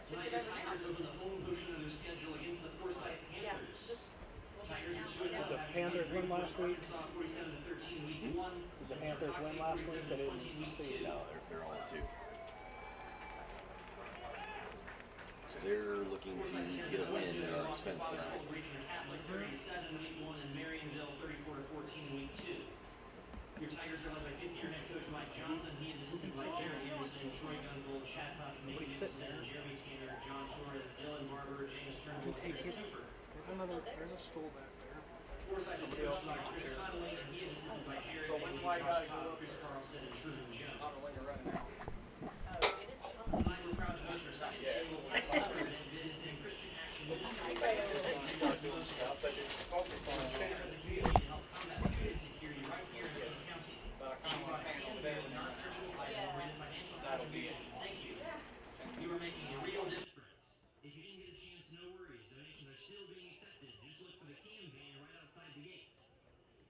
switch it over now. Tigers open the home portion of their schedule against the Forsyth Yeah, Panthers. just we'll try it Tigers now. are 2-0. Did the Panthers win last week? 47-13 week 1. Did the Panthers win last week? I didn't see. No, they're all two. So they're looking to get a win at our expense tonight. 37 week 1 and Marionville 34-14 week 2. Your Tigers are led by 50-year head coach Mike Johnson. He is assisted by Jerry Anderson, Troy Gungold, Chad Huff, Nate Wilson, Jeremy Tanner, John Torres, Dylan Barber, James Turnbull, and Chris Cooper. There's a stool back there. Forsyth is coached by Chris Connolly, and he is assisted by Jerry Anderson, Chris Carlson, and Truman Jones. Oh, it is fun. Tonight we're proud to host our second annual Forsyth event in Christian Action Ministries. Stand as a community to help combat food insecurity right here in King County. Non-Christian items rated financial contribution. Thank you. You are making a real difference. If you didn't get a chance, no worries. Donations are still being accepted. Just look for the can van right outside the gate.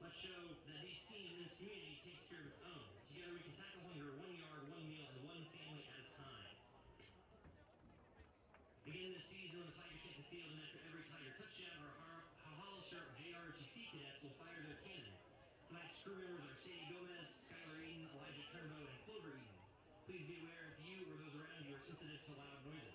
Let's show that each team in this community takes care of its own. Together we can tackle hunger 1 yard, 1 meal, and 1 family at a time. Beginning this season, when the Tigers hit the field, and after every Tiger touchdown, our Hollister JROTC cadets will fire their cannon. Tonight's crew members are Sadie Gomez, Skylar Eden, Elijah Turnbow, and Clover Eden. Please be aware if you or those around you are sensitive to loud noises.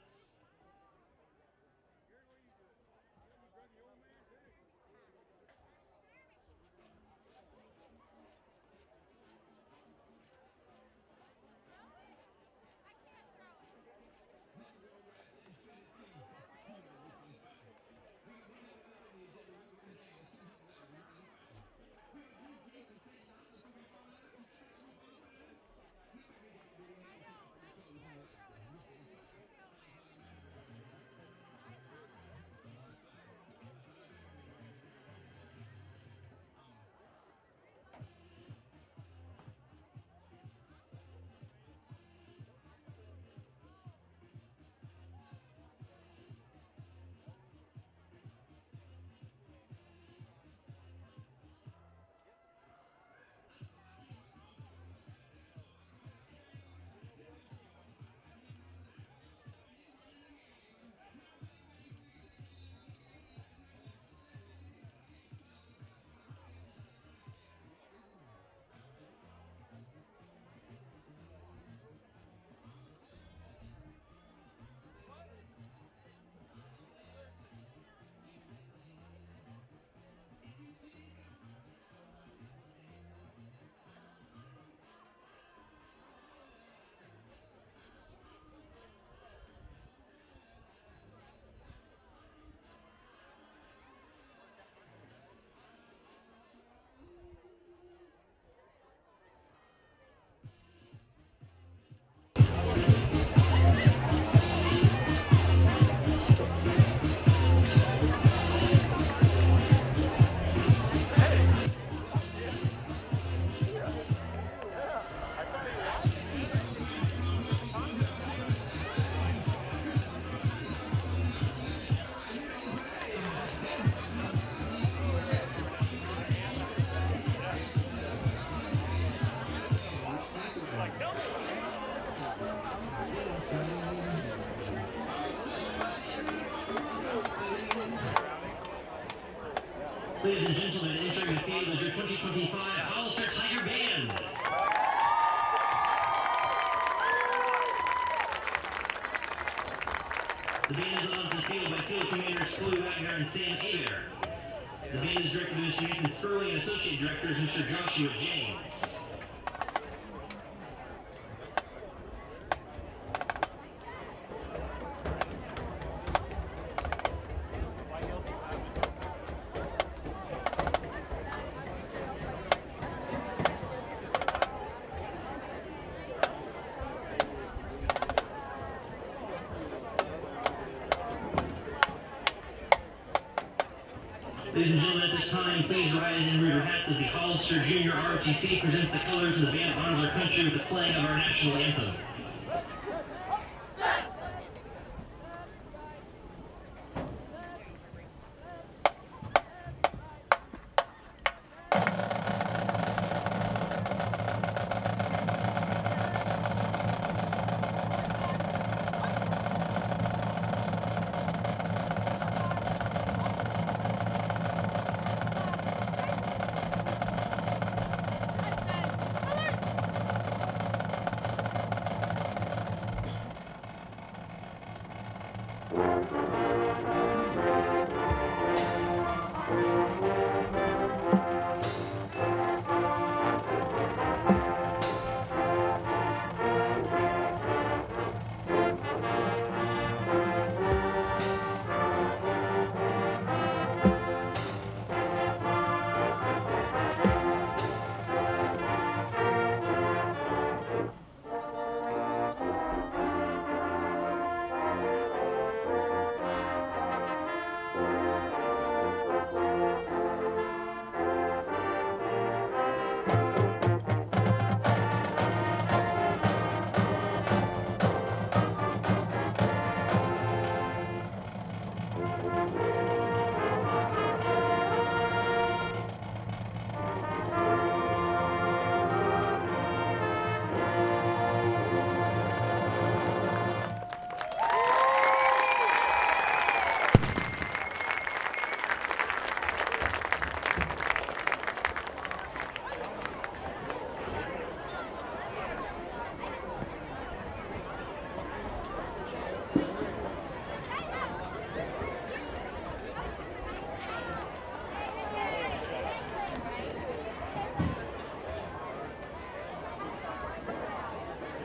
Ladies and gentlemen, entering the field is your 2025 Hollister Tiger Band. The band is on the field by field commanders Chloe Wagner and Sam Aber. The band is directed by Mr. Nathan Spurling and associate directors Mr. Joshua James. Ladies and gentlemen, at this time, please rise and remove your hats as the Hollister Junior ROTC presents the colors of the band honors our country with the playing of our national anthem.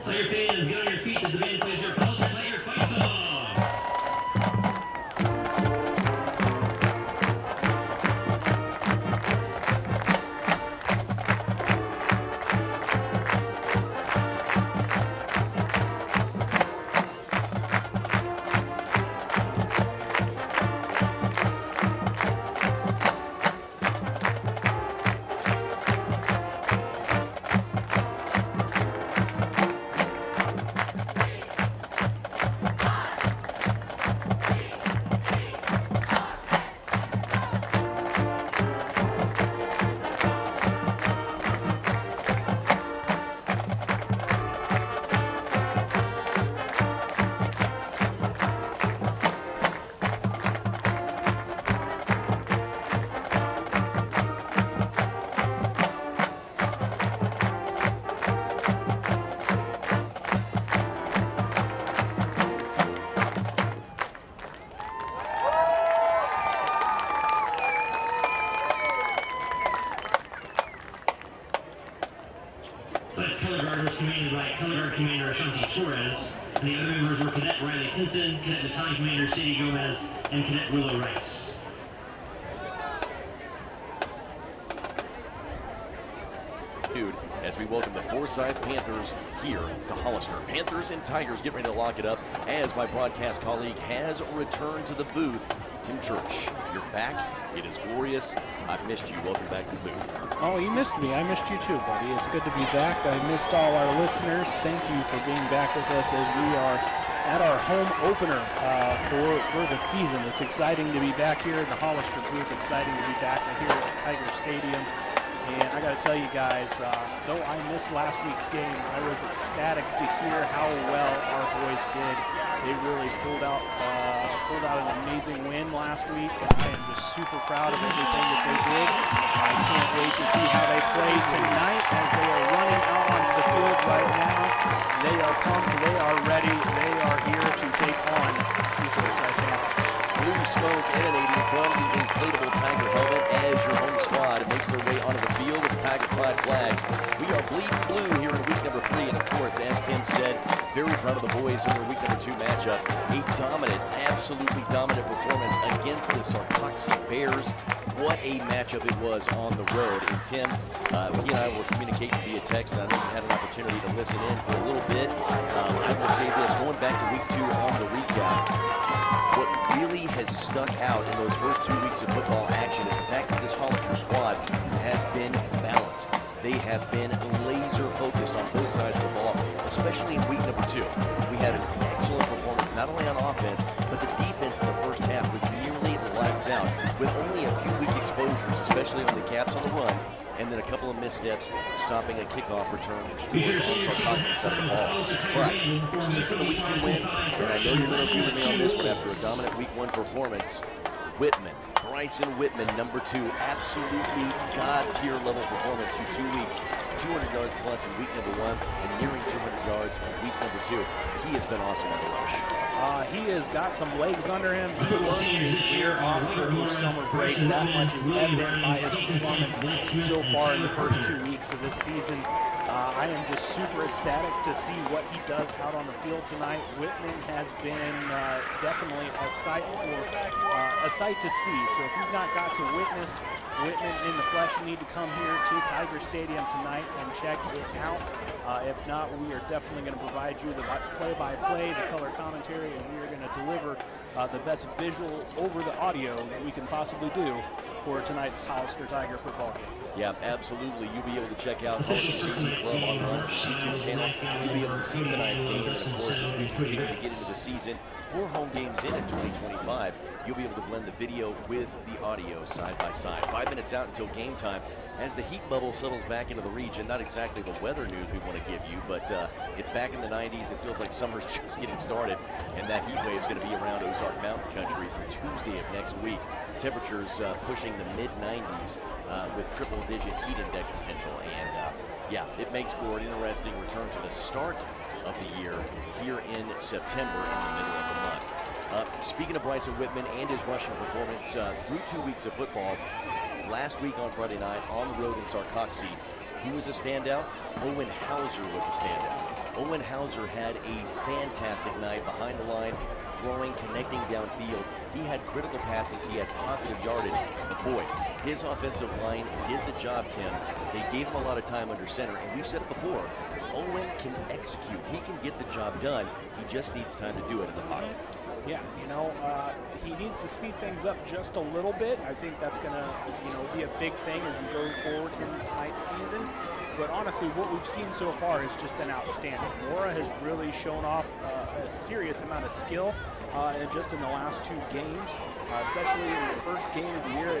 Tiger fans, get on your feet as the band plays their Hollister Tiger fight song. That's color guard was commanded by color guard commander Ashanti Torres, and the other members were Cadet Riley Pinson, Cadet Battalion Commander Sadie Gomez, and Cadet Willow Rice. As we welcome the Forsyth Panthers here to Hollister. Panthers and Tigers get ready to lock it up as my broadcast colleague has returned to the booth. Tim Church, you're back. It is glorious. I've missed you. Welcome back to the booth. Oh, you missed me. I missed you too, buddy. It's good to be back. I missed all our listeners. Thank you for being back with us as we are at our home opener for the season. It's exciting to be back here in the Hollister booth. Exciting to be back here at Tiger Stadium. And I got to tell you guys, though I missed last week's game, I was ecstatic to hear how well our boys did. They really pulled out an amazing win last week, and I am just super proud of everything that they did. I can't wait to see how they play tonight as they are running out onto the field right now. They are pumped. They are ready. They are here to take on the Forsyth Panthers. Blue smoke emanating from the inflatable Tiger helmet as your home squad makes their way onto the field with the Tiger Pride flags. We are bleeding blue here in week number 3, and of course, as Tim said, very proud of the boys in their week number 2 matchup. A dominant, absolutely dominant performance against the Sarcoxy Bears. What a matchup it was on the road. And Tim, he and I were communicating via text, and I know you had an opportunity to listen in for a little bit. I will say this, going back to week 2 on the recap, what really has stuck out in those first 2 weeks of football action is the fact that this Hollister squad has been balanced. They have been laser focused on both sides of the ball, especially in week number 2. We had an excellent performance, not only on offense, but the defense in the first half was nearly lights out, with only a few weak exposures, especially on the caps on the run, and then a couple of missteps stopping a kickoff return for scores on Sarcoxy's side of the ball. But keys to the week 2 win, and I know you're going to agree with me on this one after a dominant week 1 performance. Whitman, Bryson Whitman, number 2, absolutely God-tier level performance through 2 weeks. 200 yards plus in week number 1 and nearing 200 yards in week number 2. He has been awesome on the rush. He has got some legs under him. He worked his ear off over summer break. That much is evident by his performance so far in the first 2 weeks of this season. I am just super ecstatic to see what he does out on the field tonight. Whitman has been definitely a sight to see. So if you've not got to witness Whitman in the flesh, you need to come here to Tiger Stadium tonight and check it out. If not, we are definitely going to provide you the play-by-play, the color commentary, and we are going to deliver the best visual over the audio that we can possibly do for tonight's Hollister Tiger football game. Yeah, absolutely. You'll be able to check out Hollister Season Club on our YouTube channel. You'll be able to see tonight's game, and of course, as we continue to get into the season, 4 home games in 2025, you'll be able to blend the video with the audio side by side. 5 minutes out until game time. As the heat bubble settles back into the region, not exactly the weather news we want to give you, but it's back in the 90s. It feels like summer's just getting started, and that heat wave is going to be around Ozark Mountain Country through Tuesday of next week. Temperatures pushing the mid-90s with triple-digit heat index potential, and yeah, it makes for an interesting return to the start of the year here in September in the middle of the month. Speaking of Bryson Whitman and his rushing performance through 2 weeks of football, last week on Friday night on the road in Sarcoxy, who was a standout? Owen Hauser was a standout. Owen Hauser had a fantastic night behind the line, throwing, connecting downfield. He had critical passes. He had positive yardage. But boy, his offensive line did the job, Tim. They gave him a lot of time under center, and we've said it before. Owen can execute. He can get the job done. He just needs time to do it in the pocket. Yeah, he needs to speed things up just a little bit. I think that's going to, be a big thing as we go forward in tonight's season. But honestly, what we've seen so far has just been outstanding. Mora has really shown off a serious amount of skill just in the last 2 games, especially in the first game of the year.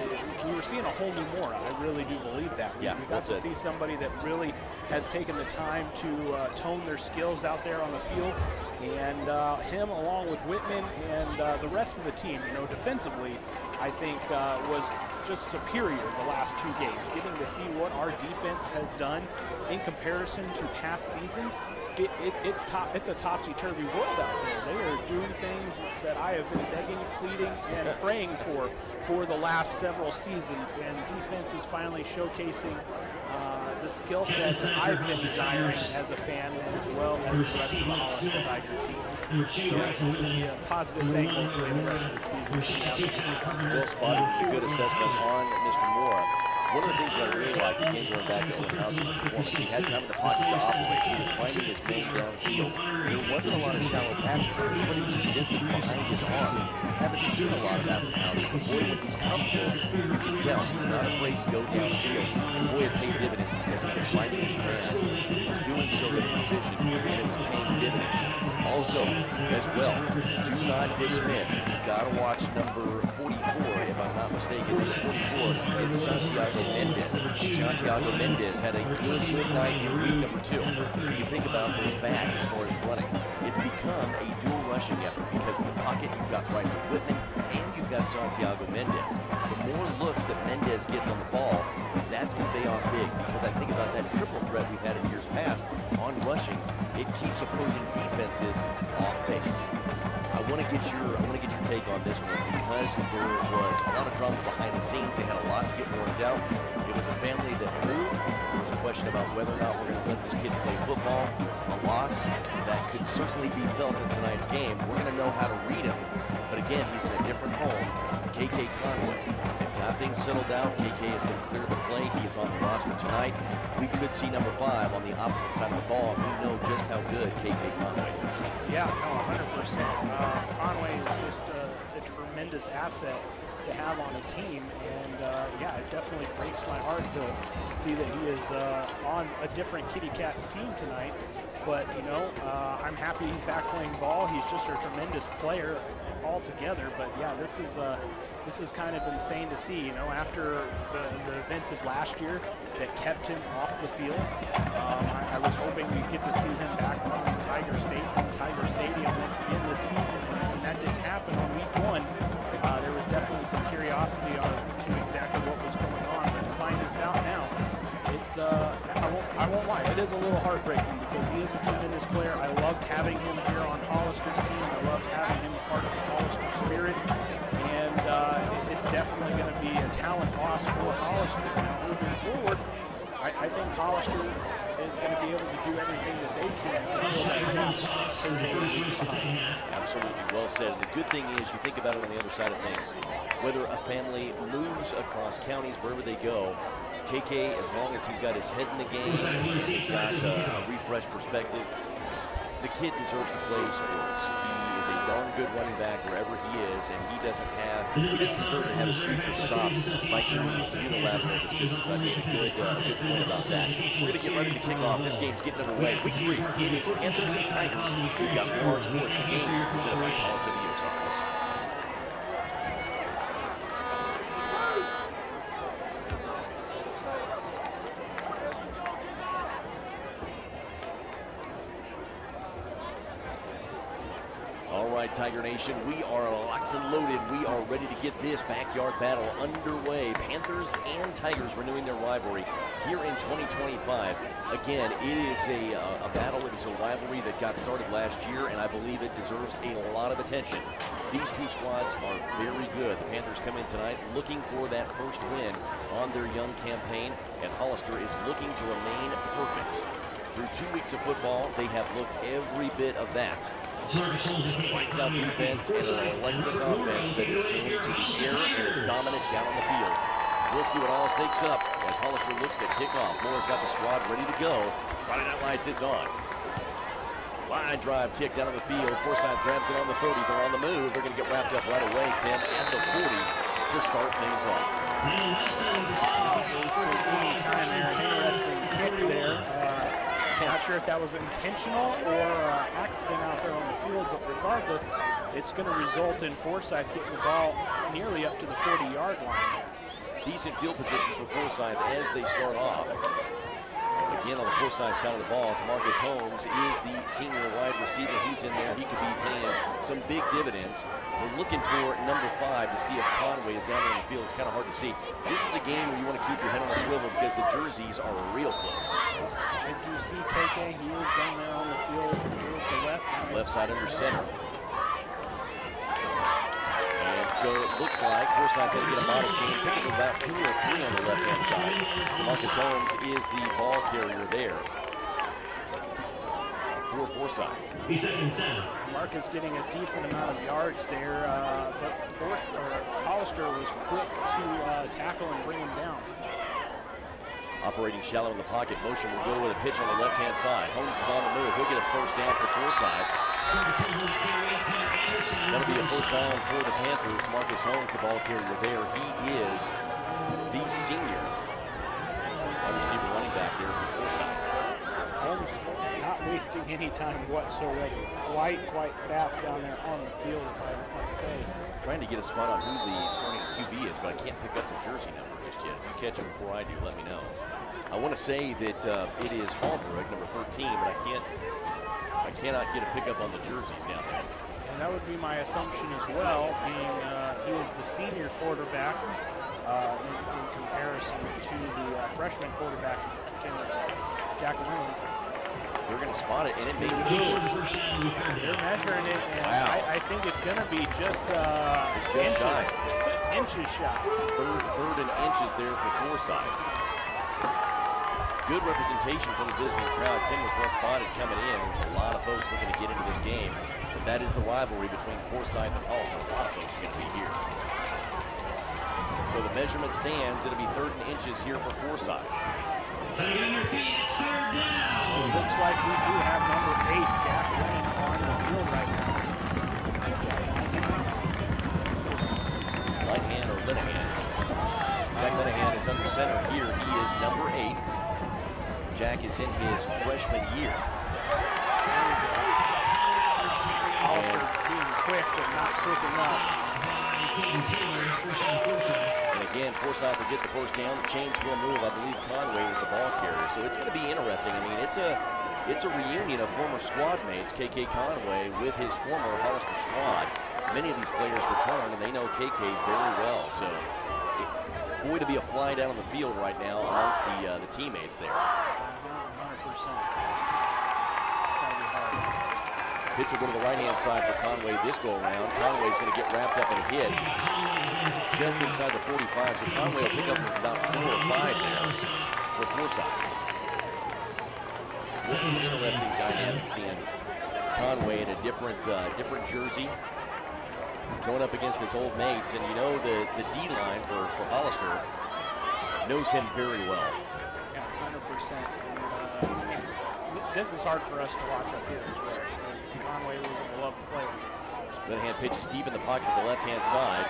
We were seeing a whole new Mora. I really do believe that. Yeah, we got to see somebody that really has taken the time to tone their skills out there on the field. And him, along with Whitman and the rest of the team, defensively, I think was just superior the last 2 games. Getting to see what our defense has done in comparison to past seasons, it's a topsy-turvy world out there. They are doing things that I have been begging, pleading, and praying for the last several seasons, and defense is finally showcasing the skill set that I've been desiring as a fan, as well as the rest of the Hollister Tiger team. So it's going to be a positive thing, hopefully, in the rest of the season. Well spotted, a good assessment on Mr. Mora. One of the things that I really liked, again, going back to Owen Hauser's performance, he had time in the pocket to operate. He was finding his man downfield. There wasn't a lot of shallow passes. He was putting some distance behind his arm. We haven't seen a lot of that from Hauser. But boy, when he's comfortable, you can tell he's not afraid to go downfield. And boy, it paid dividends because he was finding his man. He was doing so in position, and it was paying dividends. Also, as well, do not dismiss. You've got to watch number 44, if I'm not mistaken. Number 44 is Santiago Mendez. Santiago Mendez had a good night in week number 2. When you think about those backs as far as running, it's become a dual rushing effort because in the pocket you've got Bryson Whitman and you've got Santiago Mendez. The more looks that Mendez gets on the ball, that's going to pay off big because I think about that triple threat we've had in years past on rushing. It keeps opposing defenses off base. I want to get your take on this one because there was a lot of drama behind the scenes. They had a lot to get worked out. It was a family that moved. There was a question about whether or not we're going to let this kid play football. A loss that could certainly be felt in tonight's game. We're going to know how to read him. But again, he's in a different home. KK Conway. They've got things settled out. KK has been cleared to play. He is on the roster tonight. We could see number 5 on the opposite side of the ball. We know just how good KK Conway is. Yeah, no, 100%. Conway is just a tremendous asset to have on a team, and yeah, it definitely breaks my heart to see that he is on a different Kitty Cats team tonight. But I'm happy he's back playing ball. He's just a tremendous player altogether. But yeah, this is kind of insane to see. After the events of last year that kept him off the field, I was hoping we'd get to see him back on Tiger Stadium once again this season, and that didn't happen on week 1. There was definitely some curiosity to exactly what was going on, but to find this out now, it's I won't lie, it is a little heartbreaking because he is a tremendous player. I loved having him here on Hollister's team. I loved having him part of the Hollister spirit, and it's definitely going to be a talent loss for Hollister. Now, moving forward, I think Hollister is going to be able to do everything that they can to fill that gap KJ is leaving behind. Absolutely, well said. And the good thing is, you think about it on the other side of things, whether a family moves across counties, wherever they go, KK, as long as he's got his head in the game and he's got a refreshed perspective, the kid deserves to play sports. He is a darn good running back wherever he is, and he doesn't deserve to have his future stopped by any unilateral decisions. I made a good point about that. We're going to get ready to kick off. This game's getting underway. Week 3, it is Panthers and Tigers. We've got more on sports. The game presented by College of the Year's Office. Tiger Nation, we are locked and loaded. We are ready to get this backyard battle underway. Panthers and Tigers renewing their rivalry here in 2025. Again, it is a battle. It is a rivalry that got started last year, and I believe it deserves a lot of attention. These two squads are very good. The Panthers come in tonight looking for that first win on their young campaign, and Hollister is looking to remain perfect. Through 2 weeks of football, they have looked every bit of that. Lights out defense and an electric offense that is going to the air and is dominant down on the field. We'll see what all stakes up as Hollister looks to kick off. Moore's got the squad ready to go. Friday Night Lights, it's on. Line drive kick down on the field. Forsyth grabs it on the 30. They're on the move. They're going to get wrapped up right away, Tim, at the 40 to start things off. Wasted any time there. An interesting kick there. Not sure if that was intentional or accident out there on the field, but regardless, it's going to result in Forsyth getting the ball nearly up to the 40-yard line. Decent field position for Forsyth as they start off. Again, on the Forsyth side of the ball, Tamarcus Holmes is the senior wide receiver. He's in there. He could be paying some big dividends. We're looking for number 5 to see if Conway is down there in the field. It's kind of hard to see. This is a game where you want to keep your head on a swivel because the jerseys are real close. Did you see KK? He is down there on the field with the left. Left side under center. And so it looks like Forsyth going to get a modest game. Pick up about 2 or 3 on the left-hand side. Tamarcus Holmes is the ball carrier there for Forsyth. Marcus getting a decent amount of yards there, but Hollister was quick to tackle and bring him down. Operating shallow in the pocket. Motion will go with a pitch on the left-hand side. Holmes is on the move. He'll get a first down for Forsyth. That'll be a first down for the Panthers. Tamarcus Holmes, the ball carrier there. He is the senior wide receiver running back there for Forsyth. Holmes not wasting any time whatsoever. Quite fast down there on the field, if I must say. Trying to get a spot on who the starting QB is, but I can't pick up the jersey number just yet. If you catch it before I do, let me know. I want to say that it is Hallbrook, number 13, but I cannot get a pickup on the jerseys down there. And that would be my assumption as well, being he is the senior quarterback in comparison to the freshman quarterback, Jack Lynn. They're going to spot it, and it may be short. They're measuring it, and wow. I think it's going to be just it's just inches shy. Third and inches there for Forsyth. Good representation from the visiting crowd. Tim was well spotted coming in. There's a lot of folks looking to get into this game, but that is the rivalry between Forsyth and Hollister. A lot of folks are going to be here. So the measurement stands. It'll be 3rd and inches here for Forsyth. So it looks like we do have number 8, Jack Lane, on the field right now. Linehan or Linehan. Jack Linehan is under center here. He is number 8. Jack is in his freshman year. Hollister being quick, but not quick enough. And again, Forsyth will get the first down. The chains will move. I believe Conway is the ball carrier. So it's going to be interesting. I mean, it's a reunion of former squad mates, KK Conway, with his former Hollister squad. Many of these players return, and they know KK very well. So, boy, to be a fly down on the field right now amongst the teammates there. 100%. Pitch will go to the right-hand side for Conway this go-around. Conway's going to get wrapped up in a hit just inside the 45. So Conway will pick up about 4 or 5 there for Forsyth. What an interesting dynamic seeing Conway in a different jersey going up against his old mates. And you know the D-line for Hollister knows him very well. Yeah, 100%. This is hard for us to watch up here as well. Conway was a beloved player. Linehan pitches deep in the pocket at the left-hand side.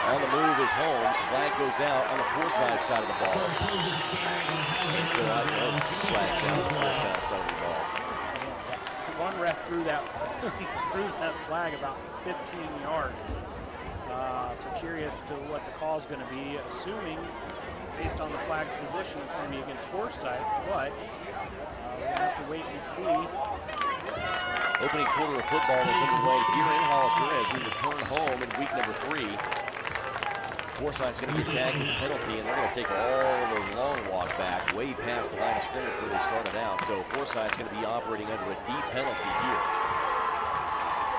On the move is Holmes. Flag goes out on the Forsyth side of the ball. And so there's 2 flags out on the Forsyth side of the ball. One ref threw that flag about 15 yards. So curious to what the call is going to be, assuming based on the flag's position it's going to be against Forsyth, but we're going to have to wait and see. Opening quarter of football is underway here in Hollister as we return home in week number 3. Forsyth's going to get tagged with a penalty, and they're going to take all the long walk back way past the line of scrimmage where they started out. So Forsyth's going to be operating under a deep penalty here.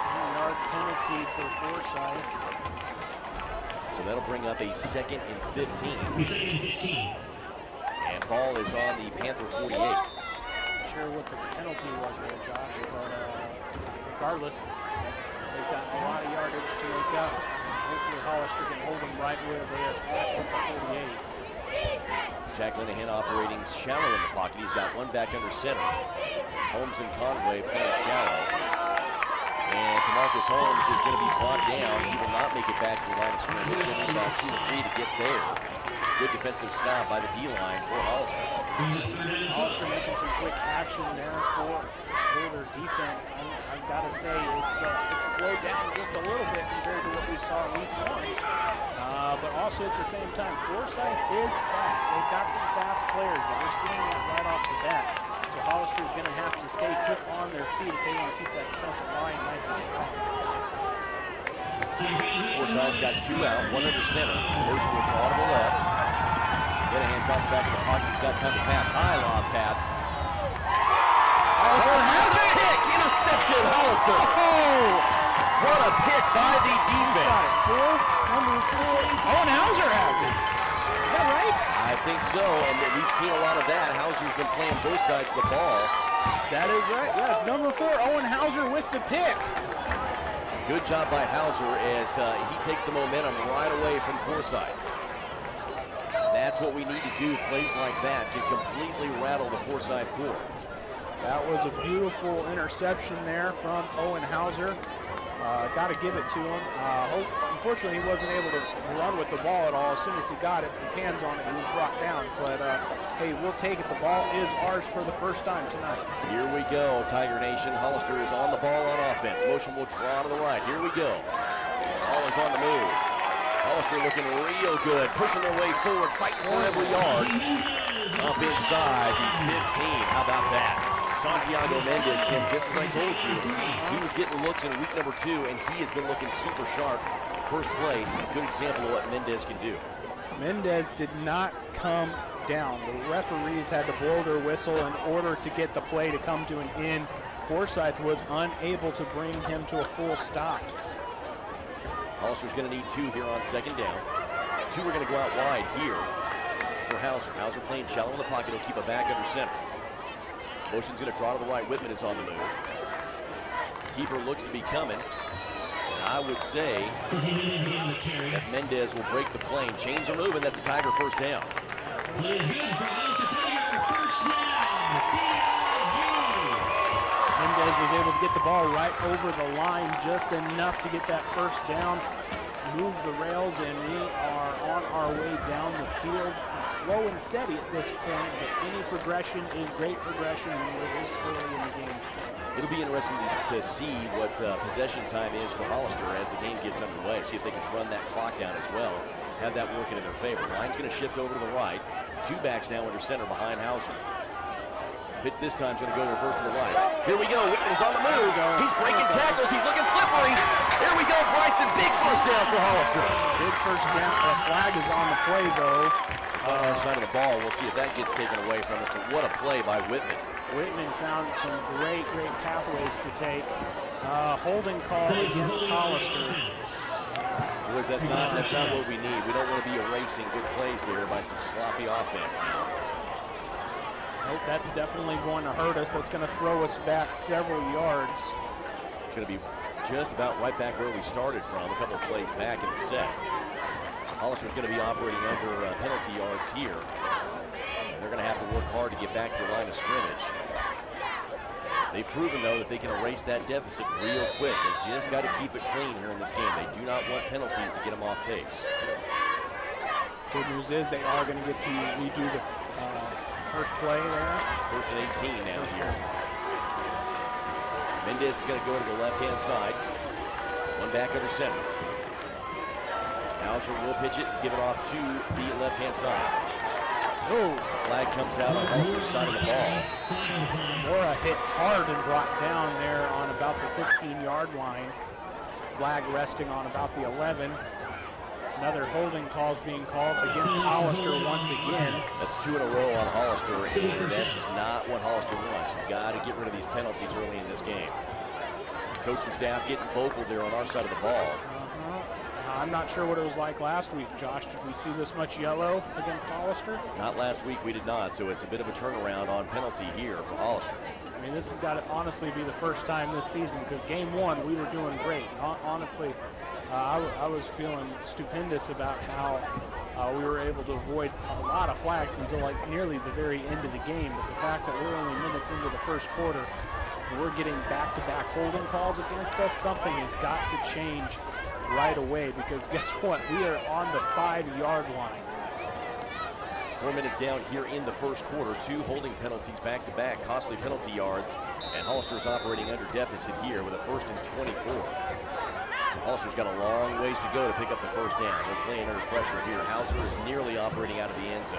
10-yard penalty for Forsyth. So that'll bring up a 2nd and 15. And ball is on the Panther 48. sure what the penalty was there, Josh, but regardless, they've got a lot of yardage to make up. Hopefully Hollister can hold them right where they are at the 48. Jack Linehan operating shallow in the pocket. He's got one back under center. Holmes and Conway playing shallow. And Tamarcus Holmes is going to be brought down. He will not make it back to the line of scrimmage. He'll need about 2 or 3 to get there. Good defensive stop by the D-line for Hollister. Hollister making some quick action there for their defense. I've got to say it's slowed down just a little bit compared to what we saw week 1. But also at the same time, Forsyth is fast. They've got some fast players, and we're seeing that right off the bat. So Hollister is going to have to stay quick on their feet if they want to keep that defensive line nice and strong. Forsyth's got 2 out, 1 under center. Motion will draw to the left. Linehan drops back in the pocket. He's got time to pass. High lob pass. Hollister has a pick. Interception, Hollister. Oh! What a pick by the defense. Number 4. Owen Hauser has it. Is that right? I think so, and we've seen a lot of that. Hauser's been playing both sides of the ball. That is right. Yeah, it's number 4, Owen Hauser with the pick. Good job by Hauser as he takes the momentum right away from Forsyth. That's what we need to do. Plays like that can completely rattle the Forsyth core. That was a beautiful interception there from Owen Hauser. Got to give it to him. Unfortunately, he wasn't able to run with the ball at all. As soon as he got it, his hands on it, he was brought down. But, hey, we'll take it. The ball is ours for the first time tonight. Here we go, Tiger Nation. Hollister is on the ball on offense. Motion will draw to the right. Here we go. Ball is on the move. Hollister looking real good, pushing their way forward, fighting for every yard. Up inside the 15. How about that? Santiago Mendez, Tim, just as I told you, he was getting looks in week number 2, and he has been looking super sharp. First play, good example of what Mendez can do. Mendez did not come down. The referees had to blow their whistle in order to get the play to come to an end. Forsyth was unable to bring him to a full stop. Hollister's going to need 2 here on second down. 2 are going to go out wide here for Hauser. Hauser playing shallow in the pocket. He'll keep it back under center. Motion's going to draw to the right. Whitman is on the move. Keeper looks to be coming. And I would say that Mendez will break the plane. Chains are moving. That's a Tiger first down. Mendez was able to get the ball right over the line just enough to get that first down, move the rails, and we are on our way down the field. It's slow and steady at this point, but any progression is great progression when we're this early in the game still. It'll be interesting to see what possession time is for Hollister as the game gets underway. See if they can run that clock down as well. Have that working in their favor. Line's going to shift over to the right. 2 backs now under center behind Hauser. Pitch this time is going to go reverse to the right. Here we go. Whitman is on the move. He's breaking tackles. He's looking slippery. Here we go, Bryson. Big first down for Hollister. Big first down. The flag is on the play, though. It's on our side of the ball. We'll see if that gets taken away from us. But what a play by Whitman. Whitman found some great pathways to take. Holding call against Hollister. Boys, that's not what we need. We don't want to be erasing good plays there by some sloppy offense now. Nope, that's definitely going to hurt us. That's going to throw us back several yards. It's going to be just about right back where we started from, a couple of plays back in the set. Hollister's going to be operating under penalty yards here. They're going to have to work hard to get back to the line of scrimmage. They've proven, though, that they can erase that deficit real quick. They just got to keep it clean here in this game. They do not want penalties to get them off pace. Good news is they are going to get to redo the first play there. First and 18 now here. Mendez is going to go to the left-hand side. One back under center. Hauser will pitch it and give it off to the left-hand side. Oh, Flag comes out on Hollister's side of the ball. Mora hit hard and brought down there on about the 15-yard line. Flag resting on about the 11. Another holding call is being called against Hollister once again. That's 2 in a row on Hollister, and this is not what Hollister wants. We've got to get rid of these penalties early in this game. Coach and staff getting vocal there on our side of the ball. I'm not sure what it was like last week, Josh. Did we see this much yellow against Hollister? Not last week, we did not, so it's a bit of a turnaround on penalty here for Hollister. I mean, this has got to honestly be the first time this season, because game one, we were doing great. Honestly, I was feeling stupendous about how we were able to avoid a lot of flags until like nearly the very end of the game. But the fact that we're only minutes into the first quarter, and we're getting back-to-back holding calls against us, something has got to change right away, because guess what? We are on the 5-yard line. 4 minutes down here in the first quarter. 2 holding penalties back-to-back, costly penalty yards, and Hollister's operating under deficit here with a 1st and 24. So Hollister's got a long ways to go to pick up the first down. They're playing under pressure here. Hauser is nearly operating out of the end zone.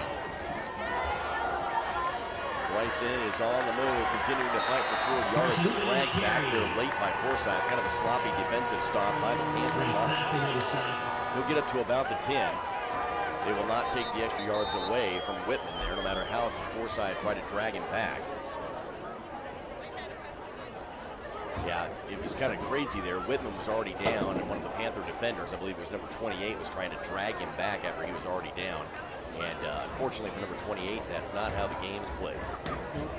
Bryson is on the move, continuing to fight for 4 yards. A drag back there late by Forsyth. Kind of a sloppy defensive stop by the Panthers, honestly. He'll get up to about the 10. They will not take the extra yards away from Whitman there, no matter how Forsyth tried to drag him back. Yeah, it was kind of crazy there. Whitman was already down, and one of the Panther defenders, I believe it was number 28, was trying to drag him back after he was already down. And unfortunately for number 28, that's not how the game is played.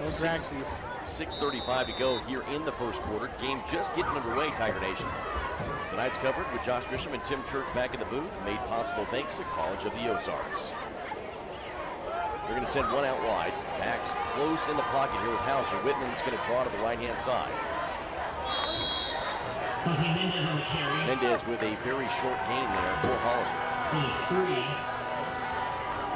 No dragsies. 6:35 to go here in the first quarter. Game just getting underway, Tiger Nation. Tonight's coverage with Josh Bishop and Tim Church back in the booth, made possible thanks to College of the Ozarks. They're going to send one out wide. Backs close in the pocket here with Hauser. Whitman's going to draw to the right-hand side. Mendez with a very short gain there for Hollister.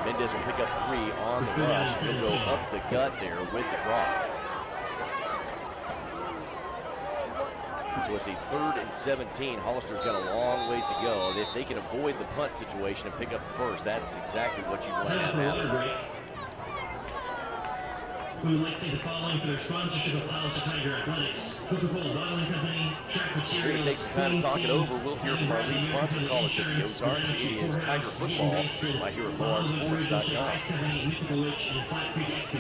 Mendez will pick up 3 on the rush. He'll go up the gut there with the draw. So it's a 3rd and 17. Hollister's got a long ways to go. If they can avoid the punt situation and pick up the first, that's exactly what you want to have happen. We would like to thank the following for their sponsorship of Hollister Tiger Athletics. Coca-Cola Bottling Company, Track Materials. We're going to take some time to talk it over. We'll hear from our lead sponsor, College of the Ozarks. It is Tiger Football right here at BoardSports.com. At BoardSports.com.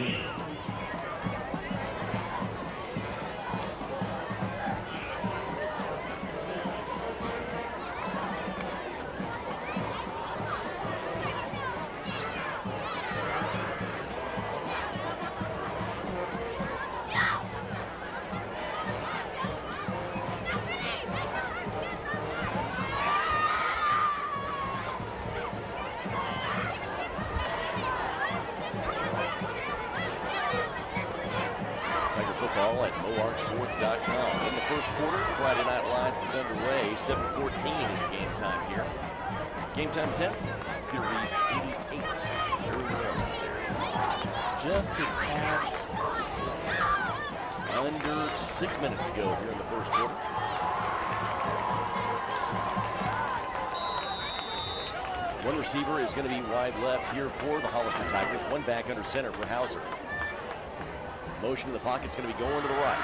In the first quarter, Friday Night Lights is underway. 7:14 is your game time here. Game time temp, here reads 88. Very well there. Just a tad. Under 6 minutes to go here in the first quarter. One receiver is going to be wide left here for the Hollister Tigers. One back under center for Hauser. Motion in the pocket's going to be going to the right.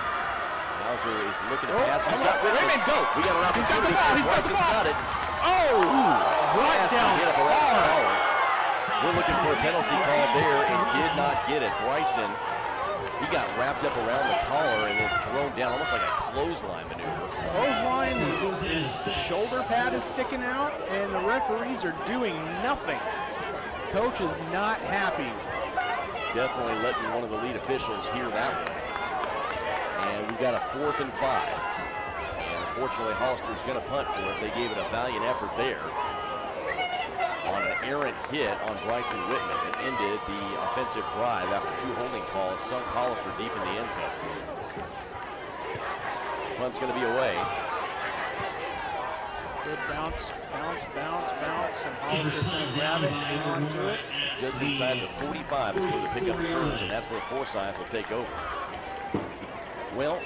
Hauser is looking to pass. He's got Whitman. Go! We got an opportunity. He's got the ball. Got it. Oh! Right down hit up around the hard. collar. We're looking for a penalty call there and did not get it. Bryson, he got wrapped up around the collar and then thrown down, almost like a clothesline maneuver. Clothesline, his shoulder pad is sticking out, and the referees are doing nothing. Coach is not happy. Definitely letting one of the lead officials hear that one. And we've got a 4th and 5. And unfortunately, Hollister's going to punt for it. They gave it a valiant effort there on an errant hit on Bryson Whitman that ended the offensive drive after 2 holding calls, sunk Hollister deep in the end zone. Punt's going to be away. Good bounce, and Hollister's going to grab it and hang on to it. Just inside the 45 is where the pickup occurs, and that's where Forsyth will take over. Well,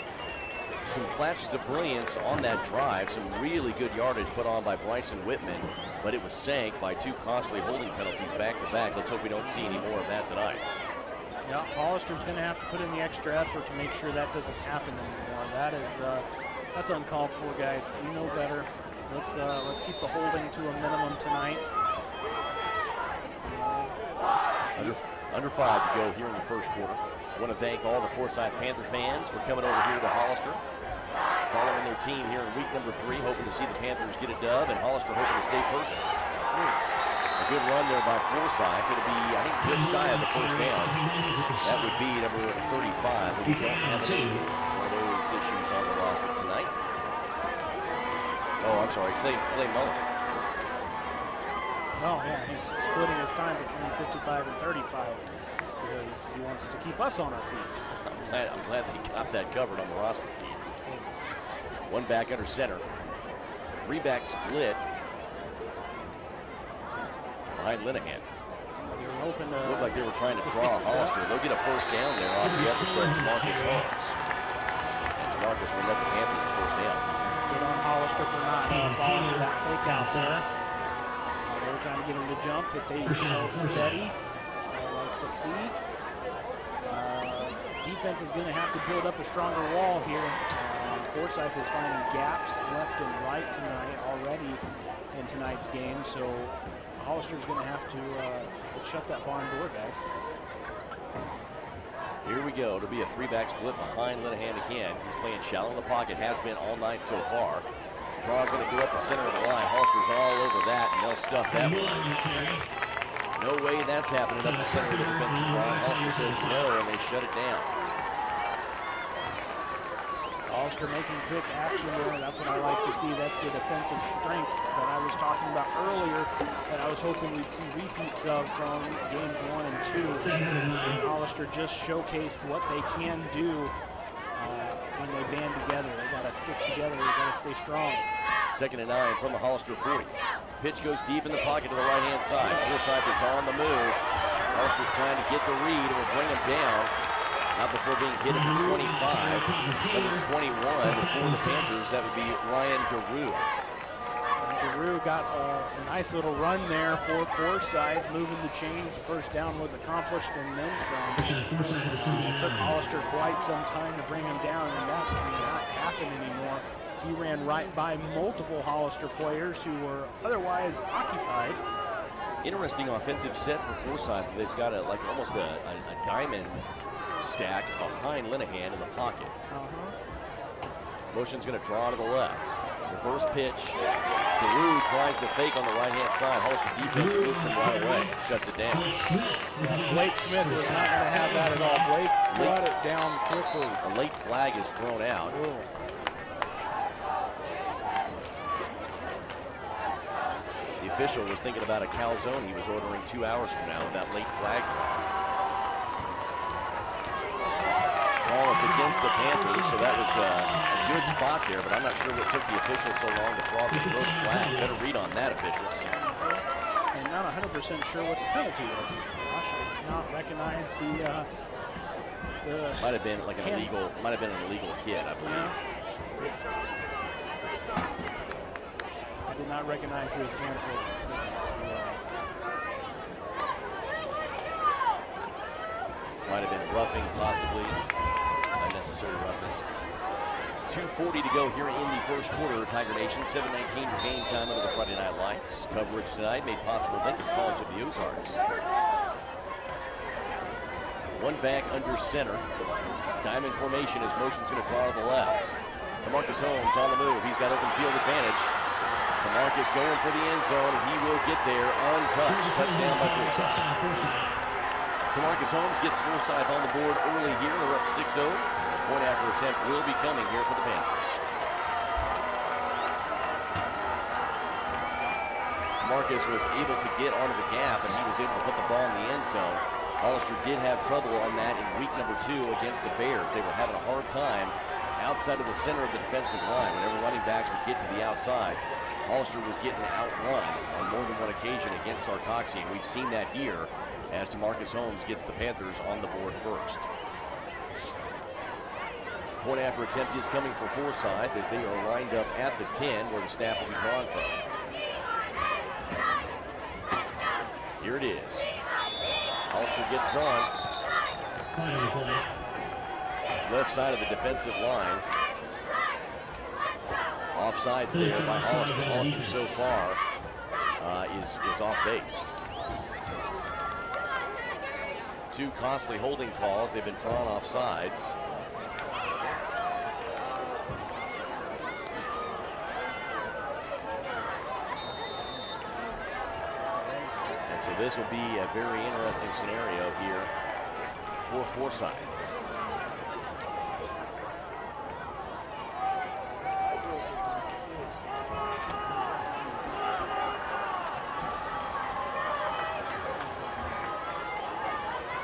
some flashes of brilliance on that drive, some really good yardage put on by Bryson Whitman, but it was sank by 2 costly holding penalties back-to-back. Let's hope we don't see any more of that tonight. Yeah, Hollister's going to have to put in the extra effort to make sure that doesn't happen anymore. That's uncalled for, guys. You know better. Let's keep the holding to a minimum tonight. Under 5 to go here in the first quarter. I want to thank all the Forsyth Panther fans for coming over here to Hollister. following their team here in week number 3, hoping to see the Panthers get a dub, and Hollister hoping to stay perfect. A good run there by Forsyth. It'll be, I think, just shy of the first down. That would be number 35, but we don't have any one of those issues on the roster tonight. Oh, I'm sorry, Clay Mullen. Oh, yeah, he's splitting his time between 55 and 35 because he wants to keep us on our feet. I'm glad they got that covered on the roster sheet. One back under center. 3-back split behind Linehan. Looked like they were trying to draw Hollister. They'll get a first down there off the efforts of Tamarcus Holmes. And Tamarcus will let the Panthers a first down. Good on Hollister for not falling for that fake out there. They were trying to get him to jump, but they held steady. I like to see. Defense is going to have to build up a stronger wall here. Forsyth is finding gaps left and right tonight already in tonight's game, so Hollister's going to have to shut that barn door, guys. Here we go. It'll be a 3-back split behind Linehan again. He's playing shallow in the pocket, has been all night so far. Draw's going to go up the center of the line. Hollister's all over that, and they'll stuff that one. No way that's happening up the center of the defensive line. Hollister says no, and they shut it down. Hollister making quick action there. That's what I like to see. That's the defensive strength that I was talking about earlier that I was hoping we'd see repeats of from games 1 and 2. And Hollister just showcased what they can do when they band together. They got to stick together. They got to stay strong. 2nd and 9 from the Hollister 40. Pitch goes deep in the pocket to the right-hand side. Forsyth is on the move. Hollister's trying to get the read and will bring him down. Not before being hit at the 25. Number 21 for the Panthers, that would be Ryan Garou. Garou got a nice little run there for Forsyth, moving the chains. The first down was accomplished and then some. It took Hollister quite some time to bring him down, and that cannot happen anymore. He ran right by multiple Hollister players who were otherwise occupied. Interesting offensive set for Forsyth. They've got almost a diamond stack behind Linehan in the pocket. Motion's going to draw to the left. Reverse pitch. Garou tries to fake on the right-hand side. Hollister defense gets him right away. Shuts it down. Yeah, Blake Smith was not going to have that at all. Blake brought it down quickly. A late flag is thrown out. Ooh. The official was thinking about a calzone he was ordering 2 hours from now with that late flag. Ball is against the Panthers, so that was a good spot there, but I'm not sure what took the official so long to throw the flag. Better read on that, officials. And not 100% sure what the penalty was. Josh, I did not recognize the might have been like an illegal, might have been an illegal hit, I believe. Yeah. I did not recognize his hand signals. Might have been roughing, possibly. Unnecessary roughness. 2:40 to go here in the first quarter. Tiger Nation, 7:19 for game time under the Friday Night Lights. Coverage tonight made possible thanks to College of the Ozarks. One back under center. Diamond formation as motion's going to draw to the left. Tamarcus Holmes on the move. He's got open field advantage. Tamarcus going for the end zone, and he will get there untouched. Touchdown by Forsyth. Tamarcus Holmes gets Forsyth on the board early here. They're up 6-0. Point after attempt will be coming here for the Panthers. Tamarcus was able to get onto the gap, and he was able to put the ball in the end zone. Hollister did have trouble on that in week number 2 against the Bears. They were having a hard time outside of the center of the defensive line. Whenever running backs would get to the outside, Hollister was getting outrun on more than one occasion against Sarcoxy, and we've seen that here as Tamarcus Holmes gets the Panthers on the board first. Point after attempt is coming for Forsyth as they are lined up at the 10 where the snap will be drawn from. Here it is. Hollister gets drawn. Left side of the defensive line. Offsides there by Hollister. Hollister so far is off base. 2 costly holding calls. They've been drawn off sides. And so this will be a very interesting scenario here for Forsyth.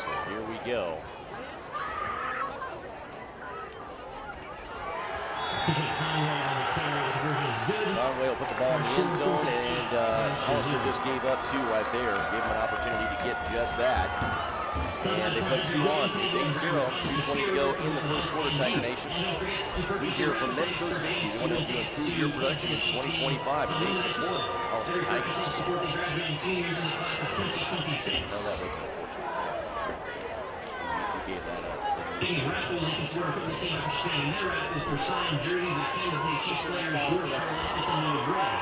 So here we go. Conway will put the ball in the end zone, and Hollister just gave up 2 right there. Gave him an opportunity to get just that. And they put 2 on. It's 8-0, 2:20 to go in the first quarter, Tiger Nation. We hear from Medico Safety. They want to improve your production in 2025, and they support Hollister Tigers. No, that was unfortunate. We gave that up. Being raffle looking for equipment team participating in their raffle for signed jerseys of Kansas City Chiefs players George Karlaftis and Noah Gray.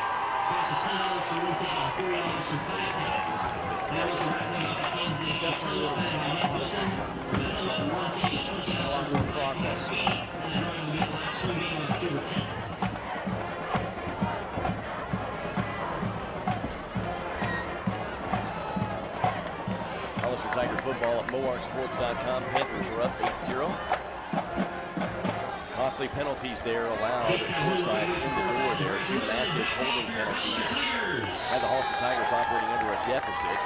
Cost is $10 for one ticket and $40 for 5 tickets. Now with the raffling off the Kansas City Chiefs logo tag on the booster. For the $10 for one ticket is $20 for progress. And the drawing will be at live streaming on October 10th. Hollister Tiger football at MoarkSports.com. Panthers are up 8-0. Costly penalties there allowed Forsyth in the door there. 2 massive holding penalties. Had the Hollister Tigers operating under a deficit.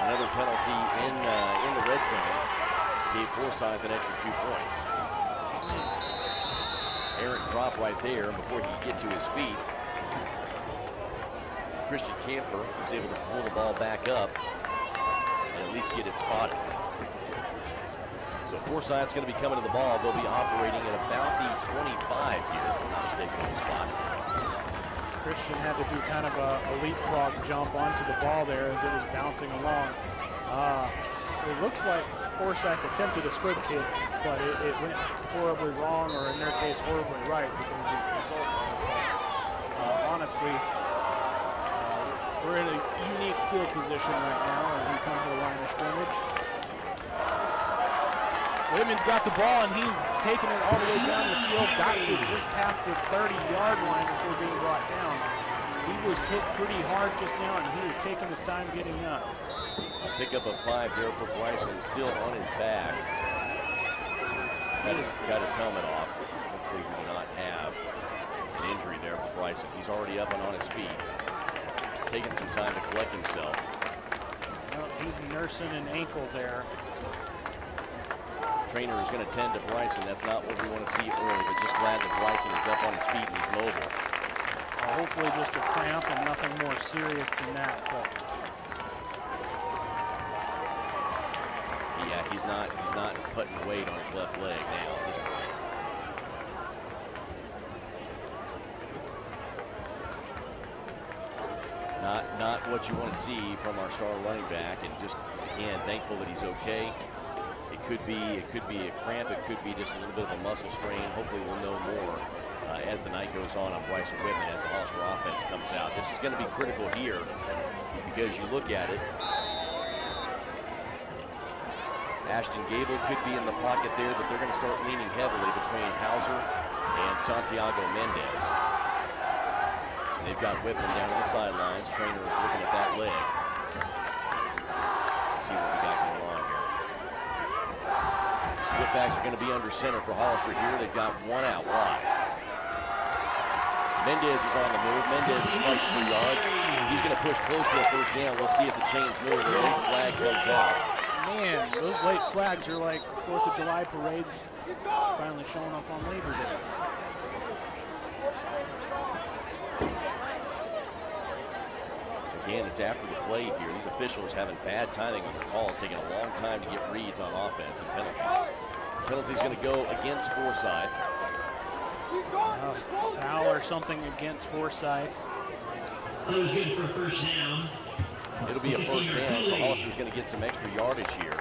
Another penalty in the red zone gave Forsyth an extra 2 points. Errant drop right there before he could get to his feet. Christian Camper was able to pull the ball back up and at least get it spotted. So Forsyth's going to be coming to the ball. They'll be operating at about the 25 here, if I'm not mistaken, on the spot. Christian had to do kind of a leapfrog jump onto the ball there as it was bouncing along. It looks like Forsyth attempted a squib kick, but it went horribly wrong, or in their case, horribly right, because of the result. Honestly, we're in a unique field position right now as we come to the line of scrimmage. Whitman's got the ball, and he's taking it all the way down the field, got to just past the 30-yard line before being brought down. He was hit pretty hard just now, and he is taking his time getting up. A pickup of 5 there for Bryson, still on his back. Got his helmet off. Hopefully we do not have an injury there for Bryson. He's already up and on his feet. Taking some time to collect himself. Well, he's nursing an ankle there. Trainer is going to tend to Bryson. That's not what we want to see early, but just glad that Bryson is up on his feet and he's mobile. Hopefully just a cramp and nothing more serious than that. But yeah, he's not putting weight on his left leg now at this point. Not what you want to see from our star running back, and just again thankful that he's okay. It could be a cramp. It could be just a little bit of a muscle strain. Hopefully we'll know more as the night goes on Bryson Whitman as the Hollister offense comes out. This is going to be critical here because you look at it. Ashton Gable could be in the pocket there, but they're going to start leaning heavily between Hauser and Santiago Mendez. And they've got Whitman down on the sidelines. Trainer is looking at that leg. Let's see what we got going on here. Splitbacks are going to be under center for Hollister here. They've got 1 out wide. Mendez is on the move. Mendez is fighting for yards. He's going to push close to a first down. We'll see if the chains move. The late flag comes out. man, those late flags are like 4th of July parades finally showing up on Labor Day. Again, it's after the play here. These officials having bad timing on their calls, taking a long time to get reads on offense and penalties. Penalty's going to go against Forsyth. Foul or something against Forsyth. That was good for a first down. It'll be a first down, so Hollister's going to get some extra yardage here.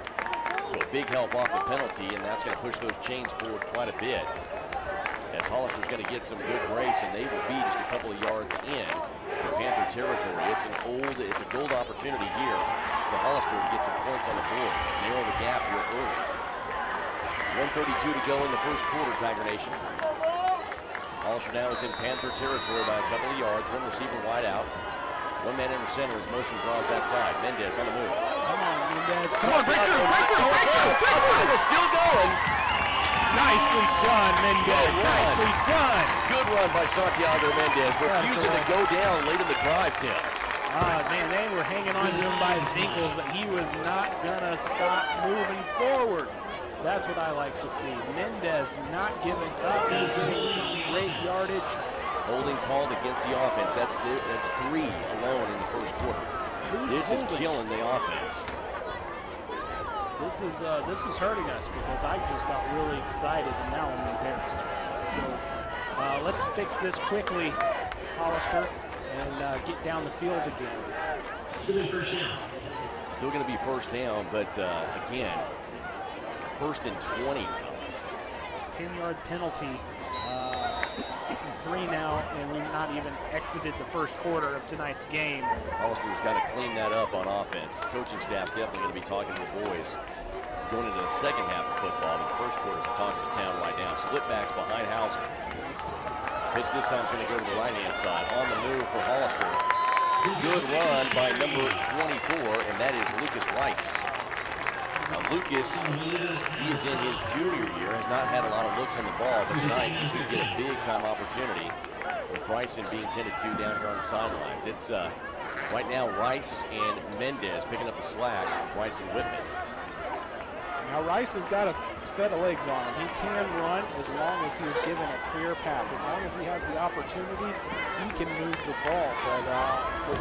So a big help off the penalty, and that's going to push those chains forward quite a bit. As Hollister's going to get some good brace, and they will be just a couple of yards in to Panther territory. It's a gold opportunity here for Hollister to get some points on the board, narrow the gap here early. 1:32 to go in the first quarter, Tiger Nation. Hollister now is in Panther territory by a couple of yards, one receiver wide out. One man in the center as motion draws that side. Mendez on the move. Come on, Mendez. Come on, breakthrough. Is still going. Nicely done, Mendez. Nicely done. Good run by Santiago Mendez, refusing to go down late in the drive, Tim. Man, they were hanging on to him by his ankles, but he was not going to stop moving forward. That's what I like to see. Mendez not giving up. He's getting some great yardage. Holding called against the offense. That's 3 alone in the first quarter. This is killing the offense. This is hurting us because I just got really excited and now I'm embarrassed. So let's fix this quickly, Hollister, and get down the field again. Still going to be first down, but again, 1st and 20. 10-yard penalty. 3 now, and we've not even exited the first quarter of tonight's game. Hollister's got to clean that up on offense. Coaching staff's definitely going to be talking to the boys going into the second half of football. The first quarter's the talk of the town right now. Split backs behind Hauser. Pitch this time is going to go to the right-hand side. On the move for Hollister. Good run by number 24, and that is Lucas Rice. Now Lucas, he is in his junior year, has not had a lot of looks on the ball, but tonight he could get a big-time opportunity with Bryson being tended to down here on the sidelines. It's right now Rice and Mendez picking up the slack, Rice and Whitman. Now Rice has got a set of legs on him. He can run as long as he is given a clear path. As long as he has the opportunity, he can move the ball. But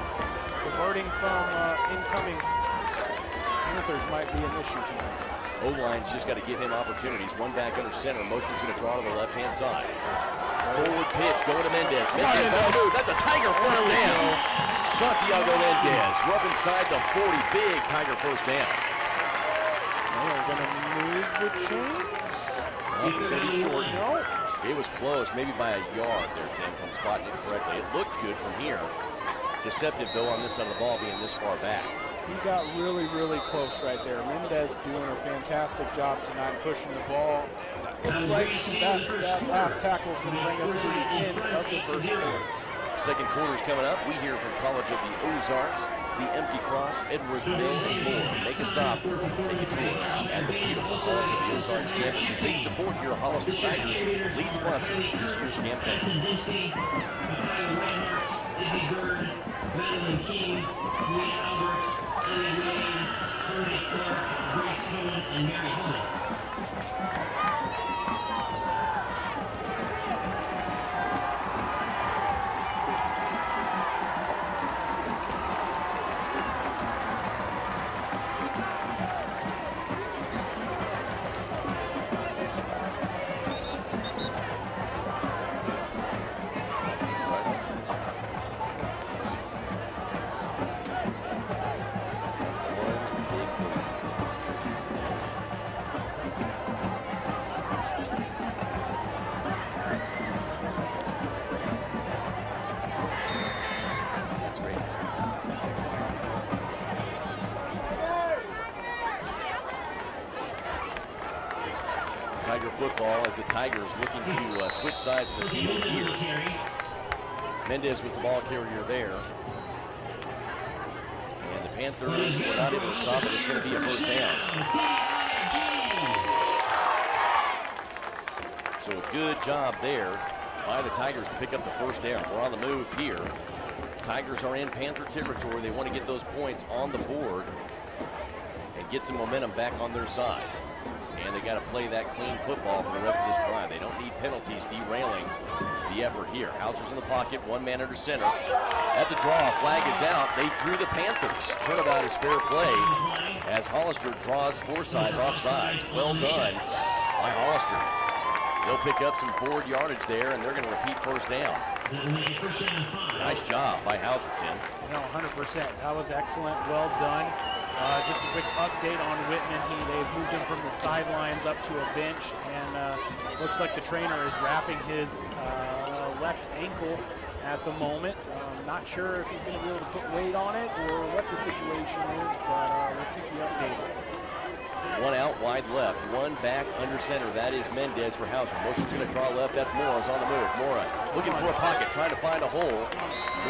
diverting from incoming Panthers might be an issue tonight. O-line's just got to give him opportunities. One back under center. Motion's going to draw to the left-hand side. Forward pitch going to Mendez. Mendez on the move. That's a Tiger first down. Santiago Mendez up inside the 40. Big Tiger first down. They're going to move the chains. It's going to be short. No. It was close, maybe by a yard there, Tim, if I'm spotting it correctly. It looked good from here. Deceptive, though, on this side of the ball being this far back. He got really, really close right there. Mendez doing a fantastic job tonight pushing the ball. Looks like that last tackle is going to bring us to the end of the first quarter. Second quarter's coming up. We hear from College of the Ozarks, the Empty Cross, Edwardsville, and more. Make a stop, take a tour at the beautiful College of the Ozarks campus as they support your Hollister Tigers, lead sponsor of this year's campaign. Tiger football as the Tigers looking to switch sides of the field here. Mendez was the ball carrier there. And the Panthers were not able to stop it. It's going to be a first down. So a good job there by the Tigers to pick up the first down. We're on the move here. Tigers are in Panther territory. They want to get those points on the board and get some momentum back on their side. And they got to play that clean football for the rest of this drive. They don't need penalties derailing the effort here. Hauser's in the pocket, one man under center. That's a draw. Flag is out. They drew the Panthers. Turnabout is fair play as Hollister draws Forsyth offsides. Well done by Hollister. They'll pick up some forward yardage there, and they're going to repeat first down. Nice job by Hauser, Tim. No, 100%. That was excellent. Well done. Just a quick update on Whitman. They've moved him from the sidelines up to a bench, and looks like the trainer is wrapping his left ankle at the moment. Not sure if he's going to be able to put weight on it or what the situation is, but we'll keep you updated. One out, wide left. One back, under center. That is Mendez for Hauser. Motion's going to draw left. That's Mora's on the move. Mora looking for a pocket, trying to find a hole.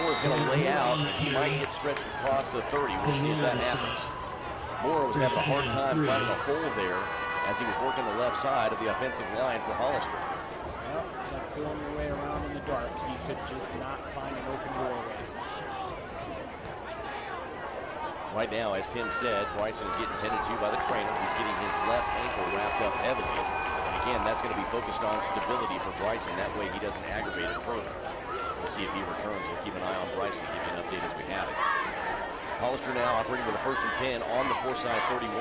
Mora's going to lay out. He might get stretched across the 30. We'll see if that happens. Mora was having a hard time finding a hole there as he was working the left side of the offensive line for Hollister. Well, he's like feeling your way around in the dark. He could just not find an open doorway. Right now, as Tim said, Bryson is getting tended to by the trainer. He's getting his left ankle wrapped up heavily. And again, that's going to be focused on stability for Bryson. That way he doesn't aggravate it further. We'll see if he returns. We'll keep an eye on Bryson, give you an update as we have it. Hollister now operating with a 1st and 10 on the Forsyth 31.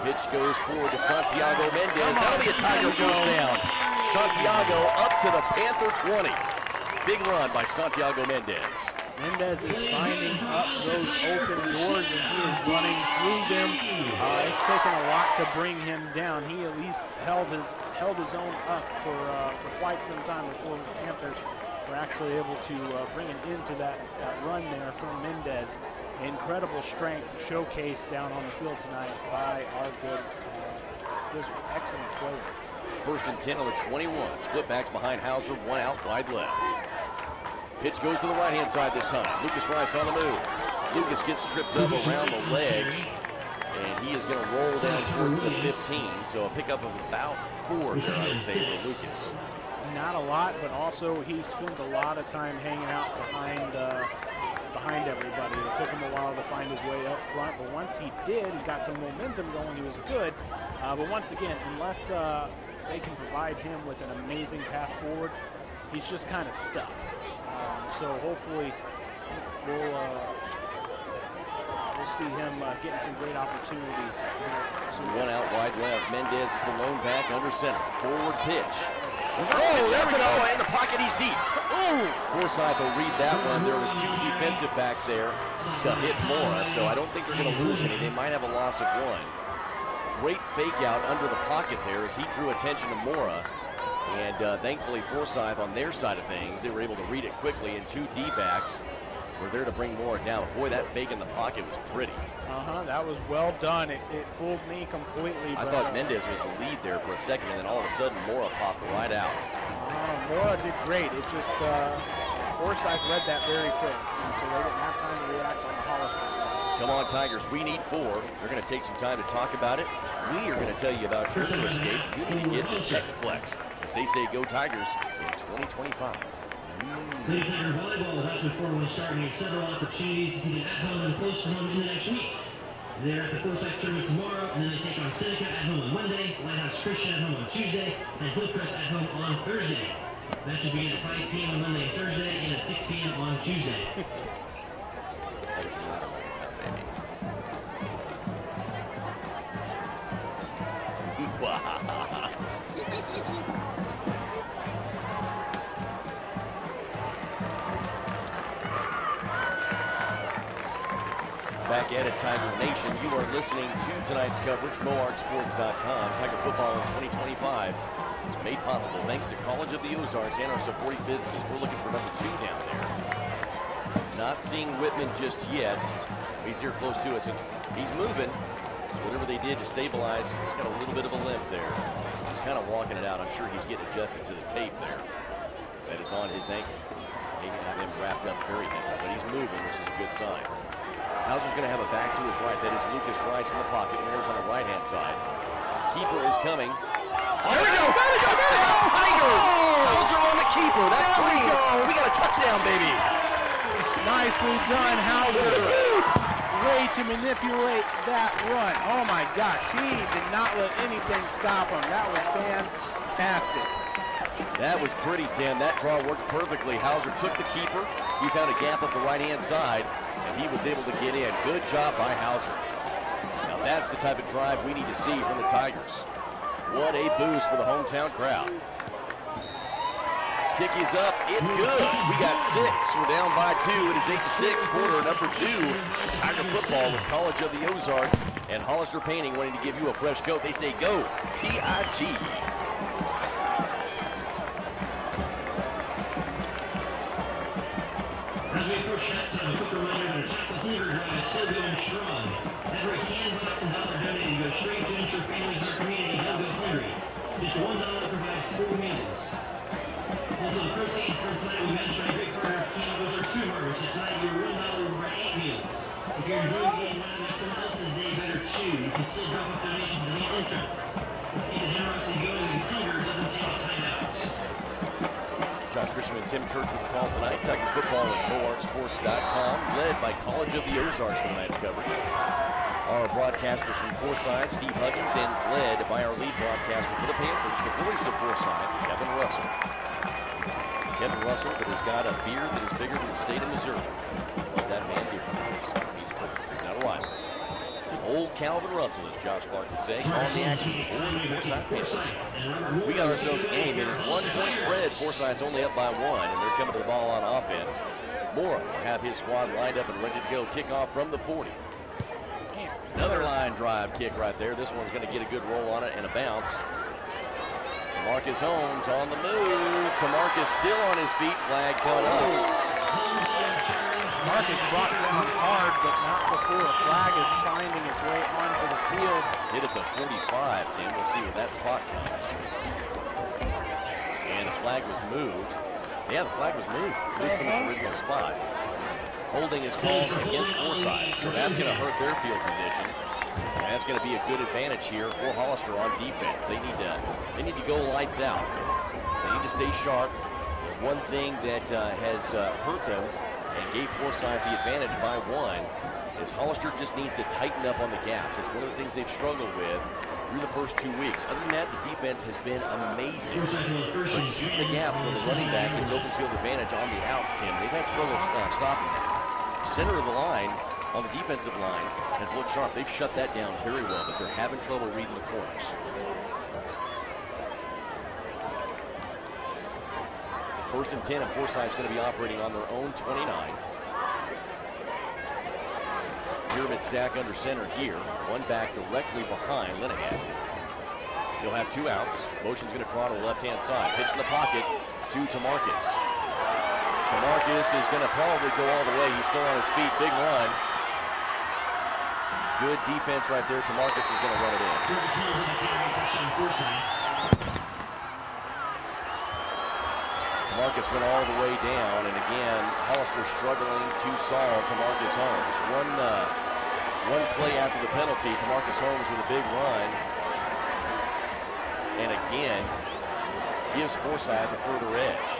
Pitch goes forward to Santiago Mendez. That'll be a Tiger first down. Santiago up to the Panther 20. Big run by Santiago Mendez. Mendez is finding up those open doors, and he is running through them. It's taken a lot to bring him down. He at least held his own up for quite some time before the Panthers were actually able to bring an end to that run there from Mendez. Incredible strength showcased down on the field tonight by our this excellent player. 1st and 10 on the 21. Split backs behind Hauser, one out, wide left. Pitch goes to the right-hand side this time. Lucas Rice on the move. Lucas gets tripped up around the legs, and he is going to roll down towards the 15. So a pickup of about 4 there, I would say, for Lucas. Not a lot, but also he spent a lot of time hanging out behind everybody. It took him a while to find his way up front, but once he did, he got some momentum going. He was good. But once again, unless they can provide him with an amazing path forward, he's just kind of stuck. So hopefully we'll see him getting some great opportunities. One out, wide left. Mendez is the lone back under center. Forward pitch. There we go. In the pocket, he's deep. Forsyth will read that one. There was 2 defensive backs there to hit Mora, so I don't think they're going to lose any. They might have a loss of 1. Great fake out under the pocket there as he drew attention to Mora. And thankfully, Forsyth on their side of things, they were able to read it quickly, and 2 D-backs were there to bring Mora down. Boy, that fake in the pocket was pretty. That was well done. It fooled me completely. I thought Mendez was the lead there for a second, and then all of a sudden, Mora popped right out. Mora did great. It just, Forsyth read that very quick, and so they didn't have time to react on the Hollister side. Come on, Tigers. We need 4. They're going to take some time to talk about it. We are going to tell you about your new escape. You can get the Texplex, as they say, go Tigers in 2025. Ladies and gentlemen, volleyball is out before we start having several opportunities to see the at-home and close-to-home in the next week. They're at the Forsyth tournament tomorrow, and then they take on Seneca at home on Monday, Lighthouse Christian at home on Tuesday, and Hillcrest at home on Thursday. Matches begin at 5 p.m. on Monday and Thursday, and at 6 p.m. on Tuesday. That is not a baby. Back at it, Tiger Nation. You are listening to tonight's coverage, MoArtSports.com. Tiger football in 2025 is made possible thanks to College of the Ozarks and our supporting businesses. We're looking for number 2 down there. Not seeing Whitman just yet. He's here close to us, and he's moving. Whatever they did to stabilize, he's got a little bit of a limp there. He's kind of walking it out. I'm sure he's getting adjusted to the tape there. That is on his ankle. They can have him wrapped up very heavily, but he's moving, which is a good sign. Hauser's going to have a back to his right. That is Lucas Rice in the pocket. Moore's on the right-hand side. Keeper is coming. There we go! There we go! There we go! Tigers! Hauser on the keeper. That's clean. We got a touchdown, baby. Nicely done, Hauser. Way to manipulate that run. Oh my gosh, he did not let anything stop him. That was fantastic. That was pretty, Tim. That draw worked perfectly. Hauser took the keeper. He found a gap up the right-hand side, and he was able to get in. Good job by Hauser. Now that's the type of drive we need to see from the Tigers. What a boost for the hometown crowd. Kick is up. It's good. We got 6. We're down by 2. It is 8-6, quarter number 2. Tiger football with College of the Ozarks and Hollister Painting wanting to give you a fresh coat. They say go, T-I-G. As we approach halftime, a quick reminder that Attack the Hunger drive is still going strong. Every can, box, and dollar donated goes straight to ensure families in our community don't go hungry. Just $1 provides 4 meals. Also, the proceeds from tonight will be matched by a big partner of Camp with our 2 harvest. Tonight, your $1 will provide 8 meals. If you're enjoying the game now, make someone else's day better too. You can still drop off donations to the main entrance. Let's keep the generosity going because hunger doesn't take a timeout. Josh Grisham and Tim Church with the call tonight. Tiger football at BoartSports.com, led by College of the Ozarks for tonight's coverage. Our broadcasters from Forsyth, Steve Huggins, and it's led by our lead broadcaster for the Panthers, the voice of Forsyth, Kevin Russell. Kevin Russell that has got a beard that is bigger than the state of Missouri. What that man do? He's not a rival. Old Calvin Russell, as Josh Clark would say, on the action for the Forsyth Panthers. We got ourselves a game. It is 1-point spread. Forsyth's only up by 1, and they're coming to the ball on offense. Mora will have his squad lined up and ready to go. Kickoff from the 40. Another line drive kick right there. This one's going to get a good roll on it and a bounce. Marcus Holmes on the move. Tamarcus still on his feet. Flag coming up. Marcus brought it down hard, but not before a flag is finding its way onto the field. Hit at the 45, Tim. We'll see where that spot comes. And the flag was moved. Yeah, the flag was moved. Moved from its original spot. Holding is called against Forsyth, so that's going to hurt their field position. And that's going to be a good advantage here for Hollister on defense. They need to go lights out. They need to stay sharp. One thing that has hurt them and gave Forsyth the advantage by 1 is Hollister just needs to tighten up on the gaps. It's one of the things they've struggled with through the first 2 weeks. Other than that, the defense has been amazing. But shooting the gaps when the running back gets open field advantage on the outs, Tim, they've had struggles stopping that. Center of the line on the defensive line has looked sharp. They've shut that down very well, but they're having trouble reading the corners. First and 10, and Forsyth's going to be operating on their own 29. Pyramid stack under center here. One back directly behind Linehan. He'll have 2 outs. Motion's going to draw to the left-hand side. Pitch in the pocket to Tamarcus. Tamarcus is going to probably go all the way. He's still on his feet. Big run. Good defense right there. Tamarcus is going to run it in. Tamarcus went all the way down, and again, Hollister struggling to solve Tamarcus Holmes. One play after the penalty, Tamarcus Holmes with a big run, and again, gives Forsyth a further edge.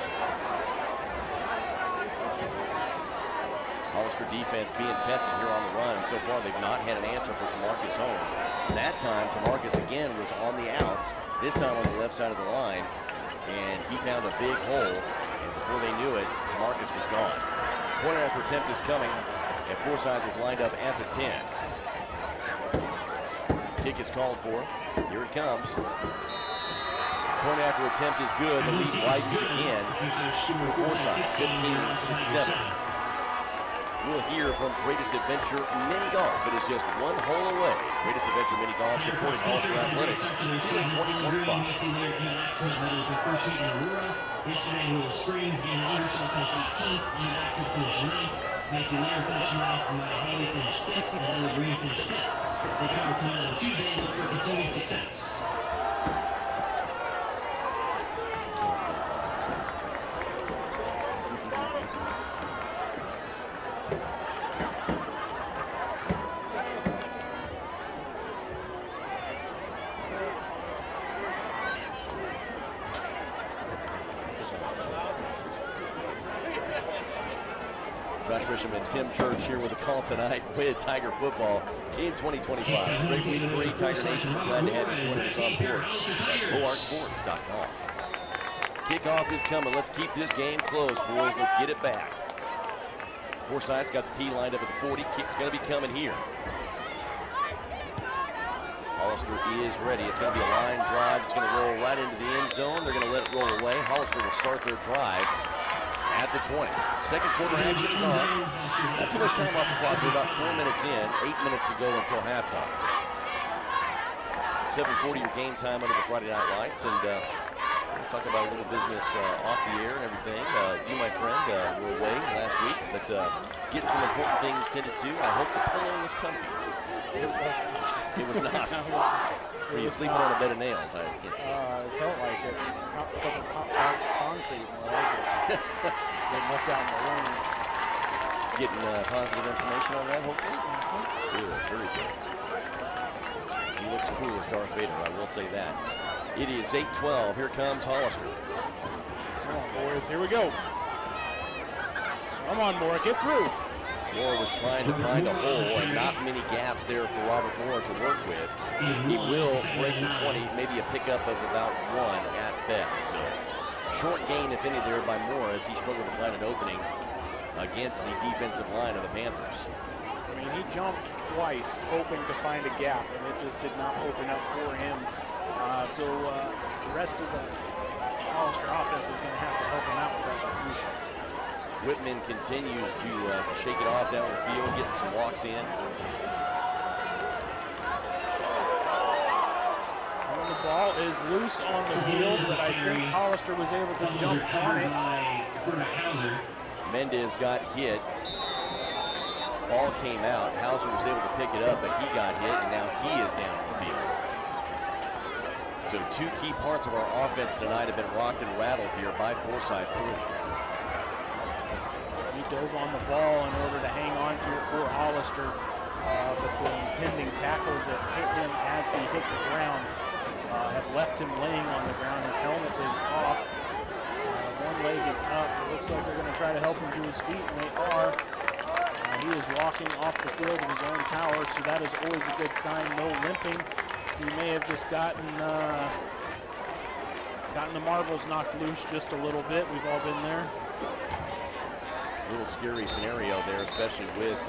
Hollister defense being tested here on the run. So far, they've not had an answer for Tamarcus Holmes. That time, Tamarcus again was on the outs, this time on the left side of the line, and he found a big hole, and before they knew it, Tamarcus was gone. Point after attempt is coming, and Forsyth is lined up at the 10. Kick is called for. Here it comes. Point after attempt is good. The lead widens again for Forsyth, 15-7. We'll hear from Greatest Adventure Mini Golf. It is just 1 hole away. Greatest Adventure Mini Golf supporting Hollister Athletics in 2025. Yesterday, Willow Springs and Ingersoll finished 18th, and Jackson finished 9th. Macy Lair finished 9th, and Miami finished 6th, and Ella Green finished 5th. They cover tonight on Tuesday and look for continued success. Josh Grisham and Tim Church here with a call tonight with Tiger football in 2025. It's a great week 3, Tiger Nation. We're glad to have you joining us on board. BoartSports.com. Kickoff is coming. Let's keep this game close, boys. Let's get it back. Forsyth's got the tee lined up at the 40. Kick's going to be coming here. Hollister is ready. It's going to be a line drive. It's going to roll right into the end zone. They're going to let it roll away. Hollister will start their drive at the 20. Second quarter action is on. Not too much time off the clock. We're about 4 minutes in. 8 minutes to go until halftime. 7:40 your game time under the Friday Night Lights. And We'll talk about a little business off the air and everything. You, my friend, were away last week, but getting some important things tended to. I hope the pillow was comfy. It was not. It was not. Were you sleeping on a bed of nails? It felt like it. Concrete, more like it. They left out in the rain. Getting positive information on that, hopefully? Good, very good. He looks cool as Darth Vader, I will say that. It is 8-12. Here comes Hollister. Come on, boys. Here we go. Come on, Moore. Get through. Moore was trying to find a hole, and not many gaps there for Robert Moore to work with. He will break the 20, maybe a pickup of about 1 at best. So short gain, if any, there by Moore as he struggled to find an opening against the defensive line of the Panthers. I mean, he jumped twice hoping to find a gap, and it just did not open up for him. So the rest of the Hollister offense is going to have to help him out with that in the future. Whitman continues to shake it off down the field, getting some walks in. And the ball is loose on the field, but I think Hollister was able to jump on it. Mendez got hit. Ball came out. Hauser was able to pick it up, but he got hit, and now he is down the field. So 2 key parts of our offense tonight have been rocked and rattled here by Forsyth. He dove on the ball in order to hang on to it for Hollister, but the impending tackles that hit him as he hit the ground have left him laying on the ground. His helmet is off. One leg is up. It looks like they're going to try to help him to his feet, and they are. He is walking off the field of his own tower, so that is always a good sign. No limping. He may have just gotten the marbles knocked loose just a little bit. We've all been there. A little scary scenario there, especially with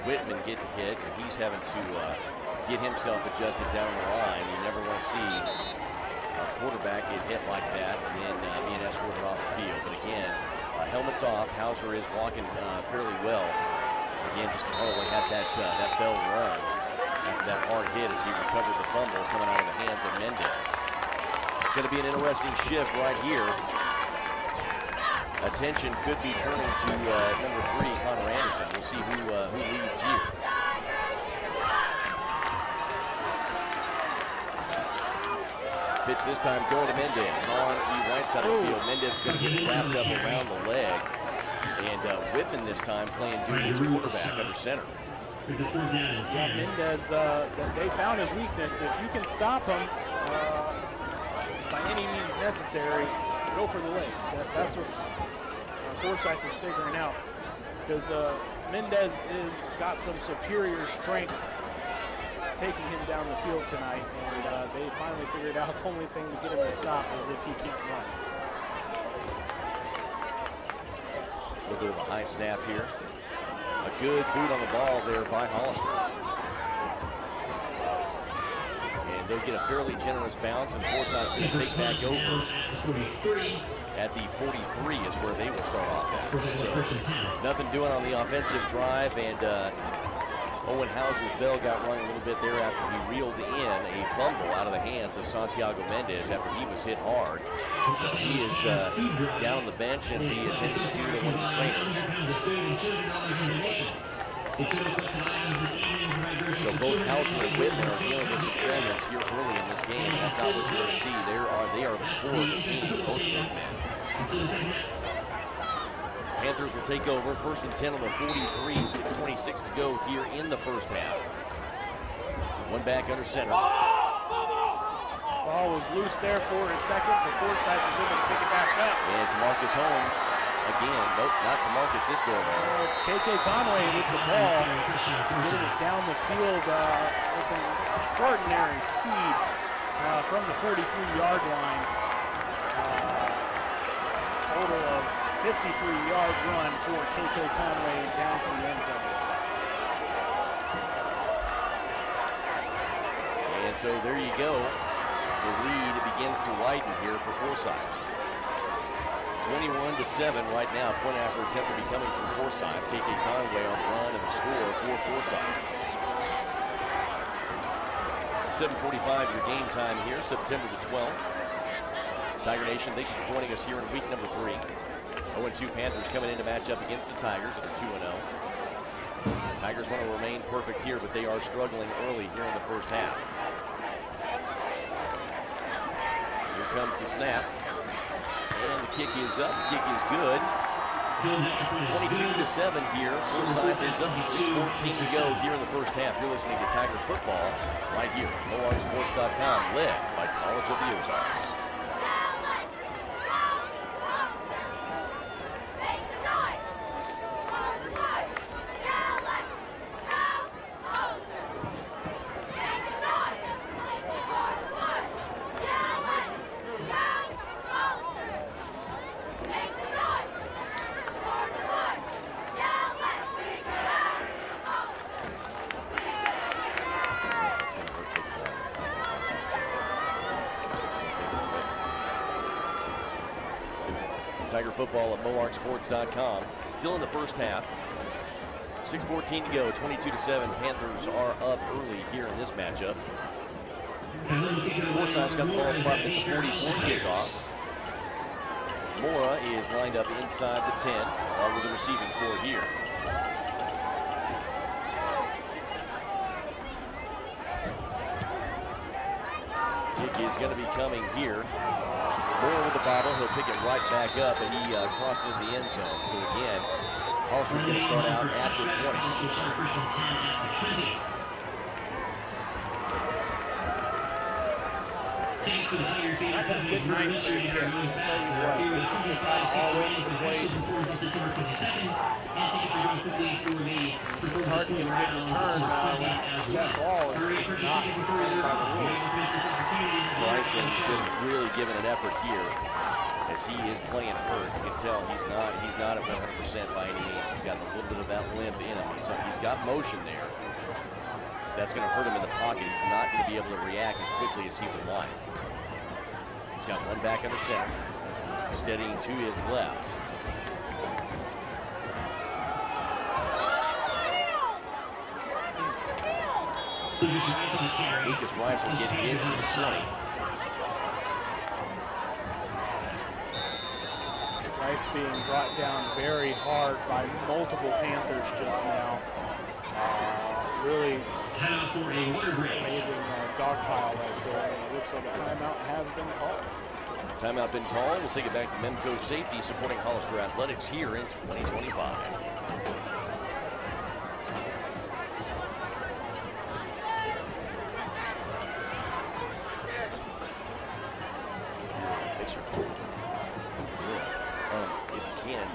Whitman getting hit, and he's having to get himself adjusted down the line. You never want to see a quarterback get hit like that and then being escorted off the field. But again, helmet's off. Hauser is walking fairly well. Again, just to probably have that bell run after that hard hit as he recovered the fumble coming out of the hands of Mendez. It's going to be an interesting shift right here. Attention could be turning to number 3, Connor Anderson. We'll see who leads here. Pitch this time going to Mendez on the right side of the field. Mendez is going to get wrapped up around the leg. And Whitman this time playing duty as quarterback under center. Yeah, Mendez, they found his weakness. If you can stop him by any means necessary, go for the legs. That's what Forsyth is figuring out. Because Mendez is got some superior strength taking him down the field tonight. And they finally figured out the only thing to get him to stop is if he can't run. A little bit of a high snap here. A good boot on the ball there by Hollister. And they'll get a fairly generous bounce, and Forsyth's going to take back over. At the 43 is where they will start off at. So nothing doing on the offensive drive, and Owen Hauser's bell got rung a little bit there after he reeled in a fumble out of the hands of Santiago Mendez after he was hit hard. So he is down on the bench and be attended to by one of the trainers. So both Hauser and Whitman are dealing with some ailments here early in this game. That's not what you're going to see. They are the core of the team, both of those men. Panthers will take over. 1st and 10 on the 43. 6:26 to go here in the first half. One back under center. Ball was loose there for a second, but Forsyth was able to pick it back up. And Tamarcus Holmes again. Nope, not Tamarcus this go around. KK Conway with the ball, getting it down the field with an extraordinary speed from the 43-yard line. Total of 53-yard run for KK Conway down to the end zone. And so there you go. The lead begins to widen here for Forsyth. 21-7 right now. Point after attempt will be coming from Forsyth. KK Conway on the run and the score for Forsyth. 7:45 your game time here, September the 12th. Tiger Nation, thank you for joining us here in week number 3. 0-2 Panthers coming in to match up against the Tigers that are 2-0. Tigers want to remain perfect here, but they are struggling early here in the first half. Here comes the snap. And the kick is up. The kick is good. 22-7 here. Forsyth is up. 6:14 to go here in the first half. You're listening to Tiger Football right here at MoarkSports.com, led by College of the Ozarks. Tiger Football at MoarkSports.com. Still in the first half. 6:14 to go, 22-7. Panthers are up early here in this matchup. Forsyth's got the ball spotted at the 44 kickoff. Mora is lined up inside the 10, along with the receiving core here. Kick is going to be coming here. Mora with the bottle, he'll pick it right back up, and he crossed into the end zone. So again, Hollister's going to start out at the 20. Not a good night for your kicks, I'll tell you what. All over the place. It's hard to get a good return when that ball is not by the rules. Bryson just really giving an effort here as he is playing hurt. You can tell he's not at 100% by any means. He's got a little bit of that limp in him. So he's got motion there. That's going to hurt him in the pocket. He's not going to be able to react as quickly as he would like. He's got one back under center, steadying to his left. Lucas Rice will get hit at the 20. Rice being brought down very hard by multiple Panthers just now. Really amazing dogpile right there. It looks like a timeout has been called. Timeout been called. We'll take it back to Memco Safety, supporting Hollister Athletics here in 2025. If you can,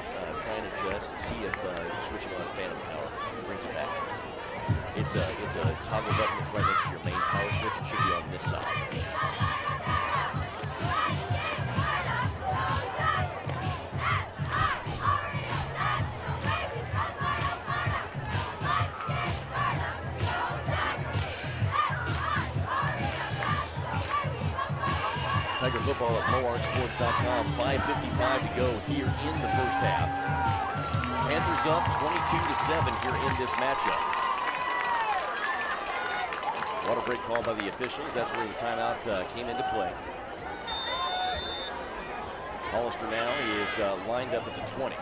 try and adjust, see if switching on phantom power brings it back. It's a toggle button that's right next to your main power switch. It should be on this side. Tiger Football at MoarkSports.com. 5:55 to go here in the first half. Panthers up 22-7 here in this matchup. Water break called by the officials. That's where the timeout came into play. Hollister now is lined up at the 20.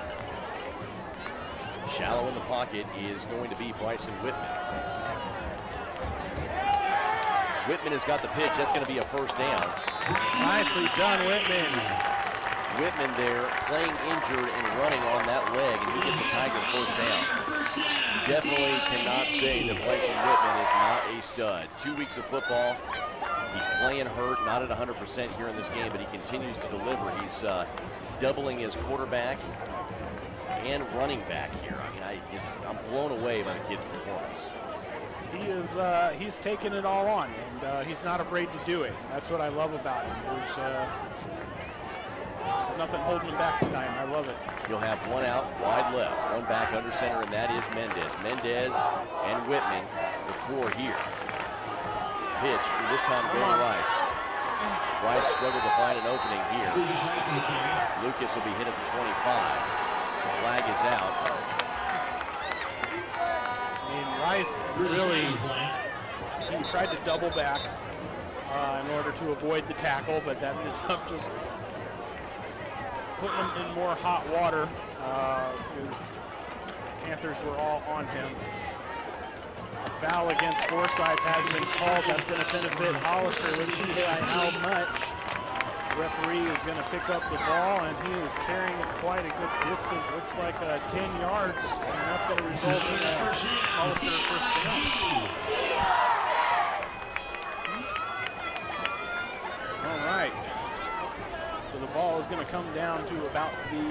Shallow in the pocket is going to be Bryson Whitman. Whitman has got the pitch. That's going to be a first down. Nicely done, Whitman. Whitman there playing injured and running on that leg, and he gets a Tiger first down. Definitely cannot say that Bryson Whitman is not a stud. 2 weeks of football. He's playing hurt, not at 100% here in this game, but he continues to deliver. He's doubling his quarterback and running back here. I mean, I'm blown away by the kid's performance. He's taking it all on, and he's not afraid to do it. That's what I love about him. There's nothing holding him back tonight, and I love it. You'll have one out, wide left, one back under center, and that is Mendez. Mendez and Whitman, the core here. Pitch, this time going to Rice. Rice struggled to find an opening here. Lucas will be hit at the 25. The flag is out. I mean, Rice really, he tried to double back in order to avoid the tackle, but that ended up just putting him in more hot water because Panthers were all on him. A foul against Forsyth has been called. That's going to benefit Hollister. Let's see how much. The referee is going to pick up the ball, and he is carrying it quite a good distance. Looks like 10 yards, and that's going to result in a Hollister first down. All right. So the ball is going to come down to about the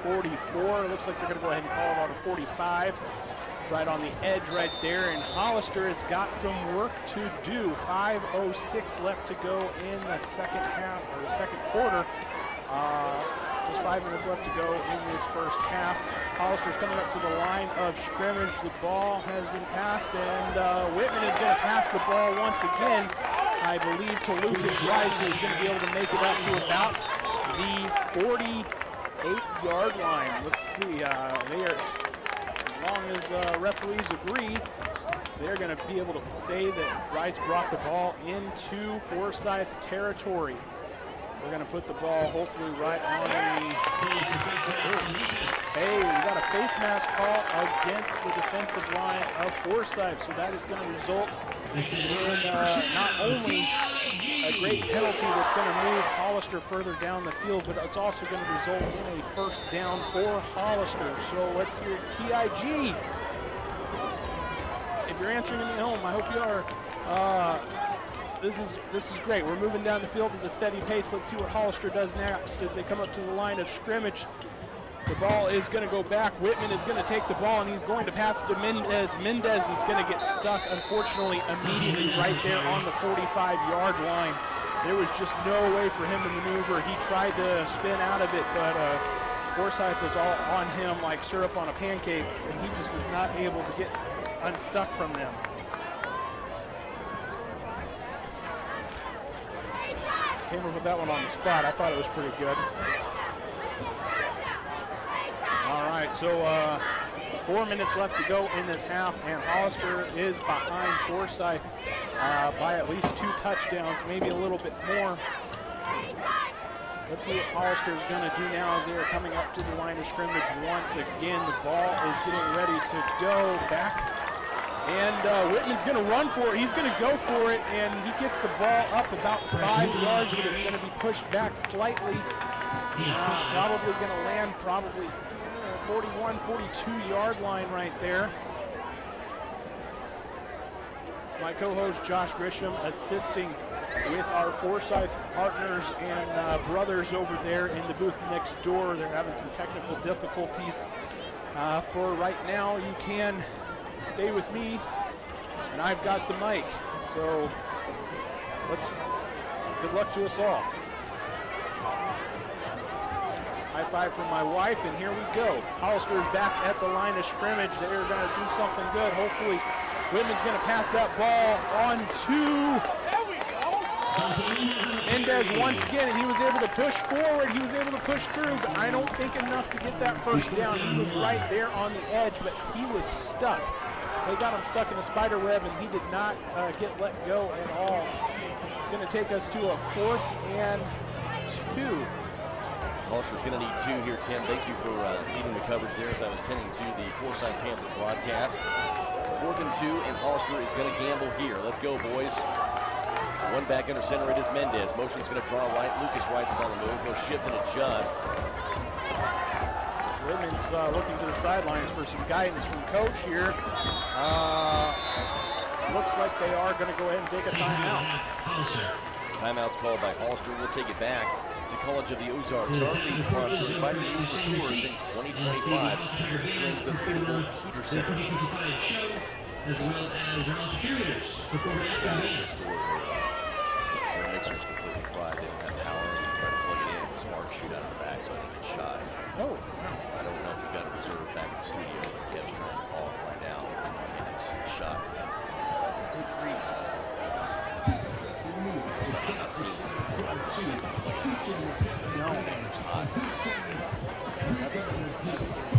44. Looks like they're going to go ahead and call it on a 45. Right on the edge right there, and Hollister has got some work to do. 5:06 left to go in the second half, or second quarter. Just 5 minutes left to go in this first half. Hollister's coming up to the line of scrimmage. The ball has been passed, and Whitman is going to pass the ball once again, I believe, to Lucas Rice, who's going to be able to make it up to about the 48-yard line. Let's see, they are, as long as referees agree, they're going to be able to say that Rice brought the ball into Forsyth territory. We're going to put the ball hopefully right on the... Hey, we got a face mask call against the defensive line of Forsyth, so that is going to result in not only a great penalty that's going to move Hollister further down the field, but it's also going to result in a first down for Hollister. So let's hear TIG. If you're answering me at home, I hope you are. This is great. We're moving down the field at a steady pace. Let's see what Hollister does next as they come up to the line of scrimmage. The ball is going to go back. Whitman is going to take the ball, and he's going to pass to Mendez. Mendez is going to get stuck, unfortunately, immediately right there on the 45-yard line. There was just no way for him to maneuver. He tried to spin out of it, but Forsyth was all on him like syrup on a pancake, and he just was not able to get unstuck from them. Came up with that one on the spot. I thought it was pretty good. All right, so 4 minutes left to go in this half, and Hollister is behind Forsyth by at least 2 touchdowns, maybe a little bit more. Let's see what Hollister's going to do now as they are coming up to the line of scrimmage once again. The ball is getting ready to go back. And Whitman's going to run for it. He's going to go for it, and he gets the ball up about 5 yards, but it's going to be pushed back slightly. Probably going to land 41, 42-yard line right there. My co-host Josh Grisham assisting with our Forsyth partners and brothers over there in the booth next door. They're having some technical difficulties. For right now, you can stay with me, and I've got the mic. So good luck to us all. High five from my wife, and here we go. Hollister's back at the line of scrimmage. They're going to do something good. Hopefully, Whitman's going to pass that ball on to Mendez once again, and he was able to push forward. He was able to push through, but I don't think enough to get that first down. He was right there on the edge, but he was stuck. They got him stuck in a spider web, and he did not get let go at all. It's going to take us to a 4th and 2. Hollister's going to need 2 here, Tim. Thank you for leading the coverage there as I was tending to the Forsyth Panthers broadcast. 4th and 2, and Hollister is going to gamble here. Let's go, boys. One back under center, it is Mendez. Motion's going to draw right. Lucas Rice is on the move. He'll shift and adjust. Whitman's looking to the sidelines for some guidance from coach here. Looks like they are going to go ahead and take a timeout. Timeout's called by Hollister. We'll take it back to College of the Ozarks. Our lead sponsor, inviting you to tours in 2025, featuring the beautiful Heater Center. As well as Ralph Curious before Their mixer's completely fried. They don't have power. You try to plug it in, the sparks shoot out of the back, so I think it's shot. Oh, I don't know if we've got a reserve back in the studio, but Kev's trying to call it right now. And it's shot. good grief. No, it's hot.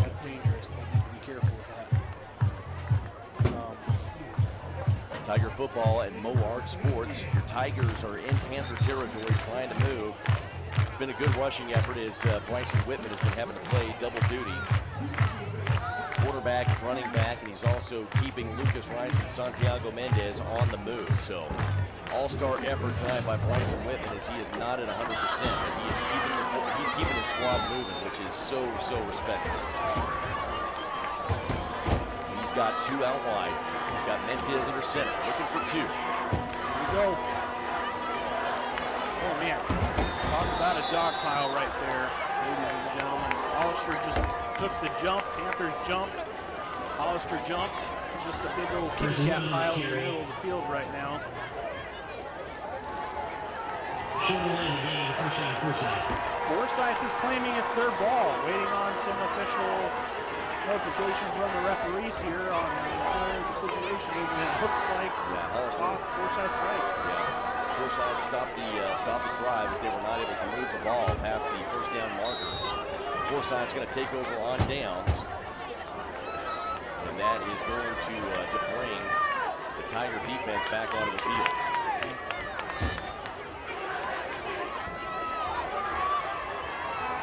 That's dangerous. They need to be careful with that. Tiger football at Moark Sports. Your Tigers are in Panther territory trying to move. It's been a good rushing effort as Bryson Whitman has been having to play double duty. Quarterback, running back, and he's also keeping Lucas Rice and Santiago Mendez on the move. So all-star effort tonight by Bryson Whitman as he is not at 100%, but he's keeping his squad moving, which is so respectable. He's got two out wide. He's got Mendez under center, looking for two. Here we go. Oh man, talk about a dog pile right there, ladies and gentlemen. Hollister just took the jump. Panthers jumped. Hollister jumped. It's just a big old kitty cat pile in the middle of the field right now. Forsyth is claiming it's their ball, waiting on some official notification from the referees here on where the situation is, and it looks like Forsyth's right. Yeah, Forsyth stopped the drive as they were not able to move the ball past the first down marker. Forsyth's going to take over on downs, and that is going to bring the Tiger defense back onto the field.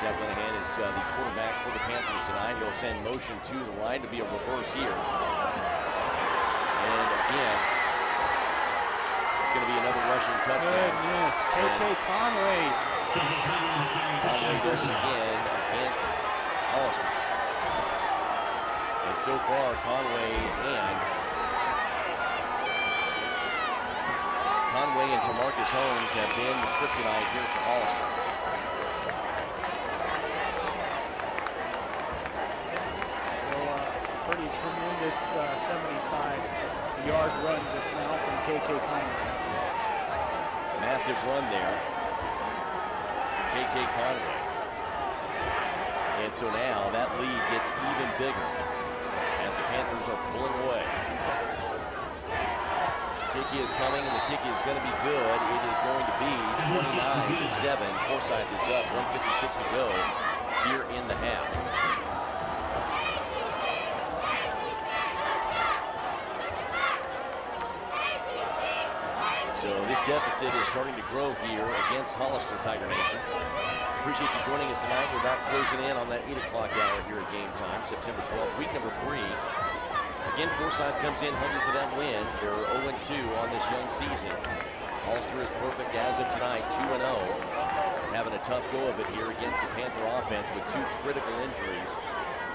Jack Linehan is the quarterback for the Panthers tonight. He'll send motion to the line to be a reverse here. And again, it's going to be another rushing touchdown. Goodness, KK Conway. Conway does it again against Hollister. And so far, Conway and Tamarcus Holmes have been the kryptonite here for Hollister. Pretty tremendous 75-yard run just now from KK Conway. Massive run there, KK Conway. And so now that lead gets even bigger as the Panthers are pulling away. Kick is coming, and the kick is going to be good. It is going to be 29-7. Forsyth is up, 1:56 to go here in the half. So this deficit is starting to grow here against Hollister, Tiger Nation. Appreciate you joining us tonight. We're about closing in on that 8 o'clock hour here at game time, September 12th, week number 3. Again, Forsyth comes in hungry for that win. They're 0-2 on this young season. Hollister is perfect as of tonight, 2-0. Having a tough go of it here against the Panther offense with 2 critical injuries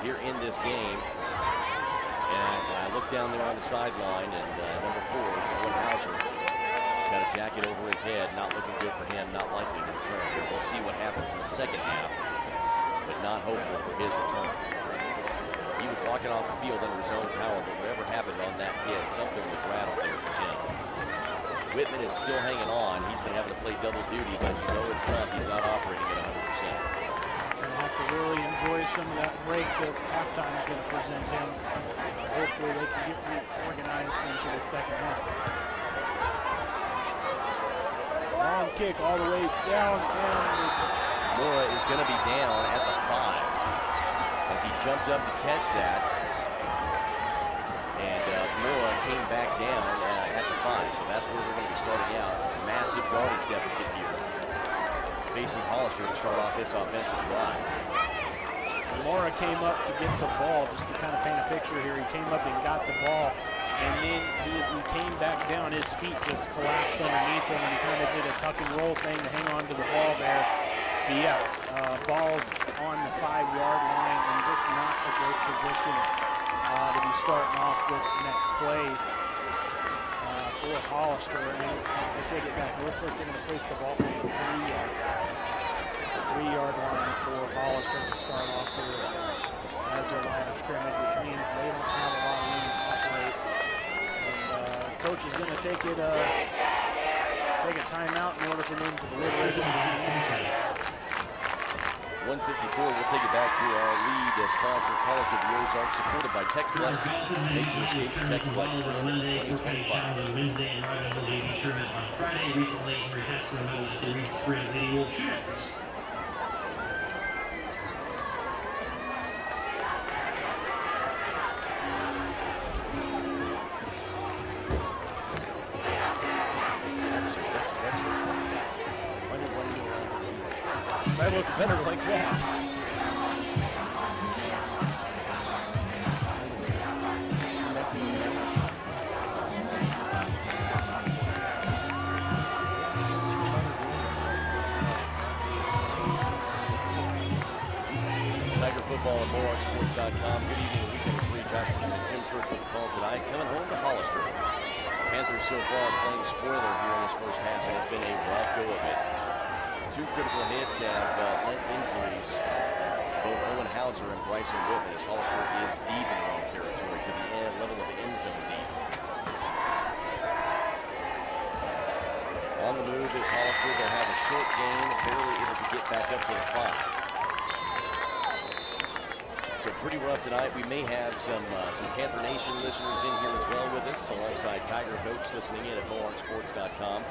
here in this game. And I look down there on the sideline, and number 4, Owen Hauser, got a jacket over his head, not looking good for him, not likely to return. We'll see what happens in the second half, but not hopeful for his return. He was walking off the field under his own power, but whatever happened on that hit, something was rattled there for him. Whitman is still hanging on. He's been having to play double duty, but you know it's tough. He's not operating at 100%. Gonna have to really enjoy some of that break that halftime is going to present him. Hopefully they can get reorganized into the second half. Long kick all the way down, and Mora is going to be down at the 5 as he jumped up to catch that, and Mora came back down at the 5, so that's where we're going to be starting out. Massive yardage deficit here, facing Hollister to start off this offensive drive. Mora came up to get the ball, just to kind of paint a picture here. He came up and got the ball, and then as he came back down, his feet just collapsed underneath him, and he kind of did a tuck and roll thing to hang on to the ball there. But yeah, ball's on the 5-yard line, and just not a great position to be starting off this next play for Hollister. And I take it back. It looks like they're going to place the ball on the 3-yard line for Hollister to start off here as their line of scrimmage, which means they don't have a lot of room to operate. And coach is going to take a timeout in order for them to deliver it. 1:54, we'll take it back to our lead sponsors, College of the Ozarks, supported by Texplex. Make your escape to Texplex in 2025. Wednesday and Ryan will be tournament on Friday. Recently, retest the move at the Reed Spring Video Shooters. I look better like that. Tiger football at MohawkSports.com. Good evening, weekend free. Josh Richard and Tim Church with the call tonight. Coming home to Hollister. Panthers so far playing spoiler here in this first half, and it's been a rough go of it. Two critical hits have lent injuries to both Owen Hauser and Bryson Whitman, as Hollister is deep in their own territory to the level of the end zone deep. On the move is Hollister. They'll have a short gain, barely able to get back up to the 5. So pretty rough tonight. We may have some Panther Nation listeners in here as well with us, alongside Tiger folks listening in at MohawkSports.com.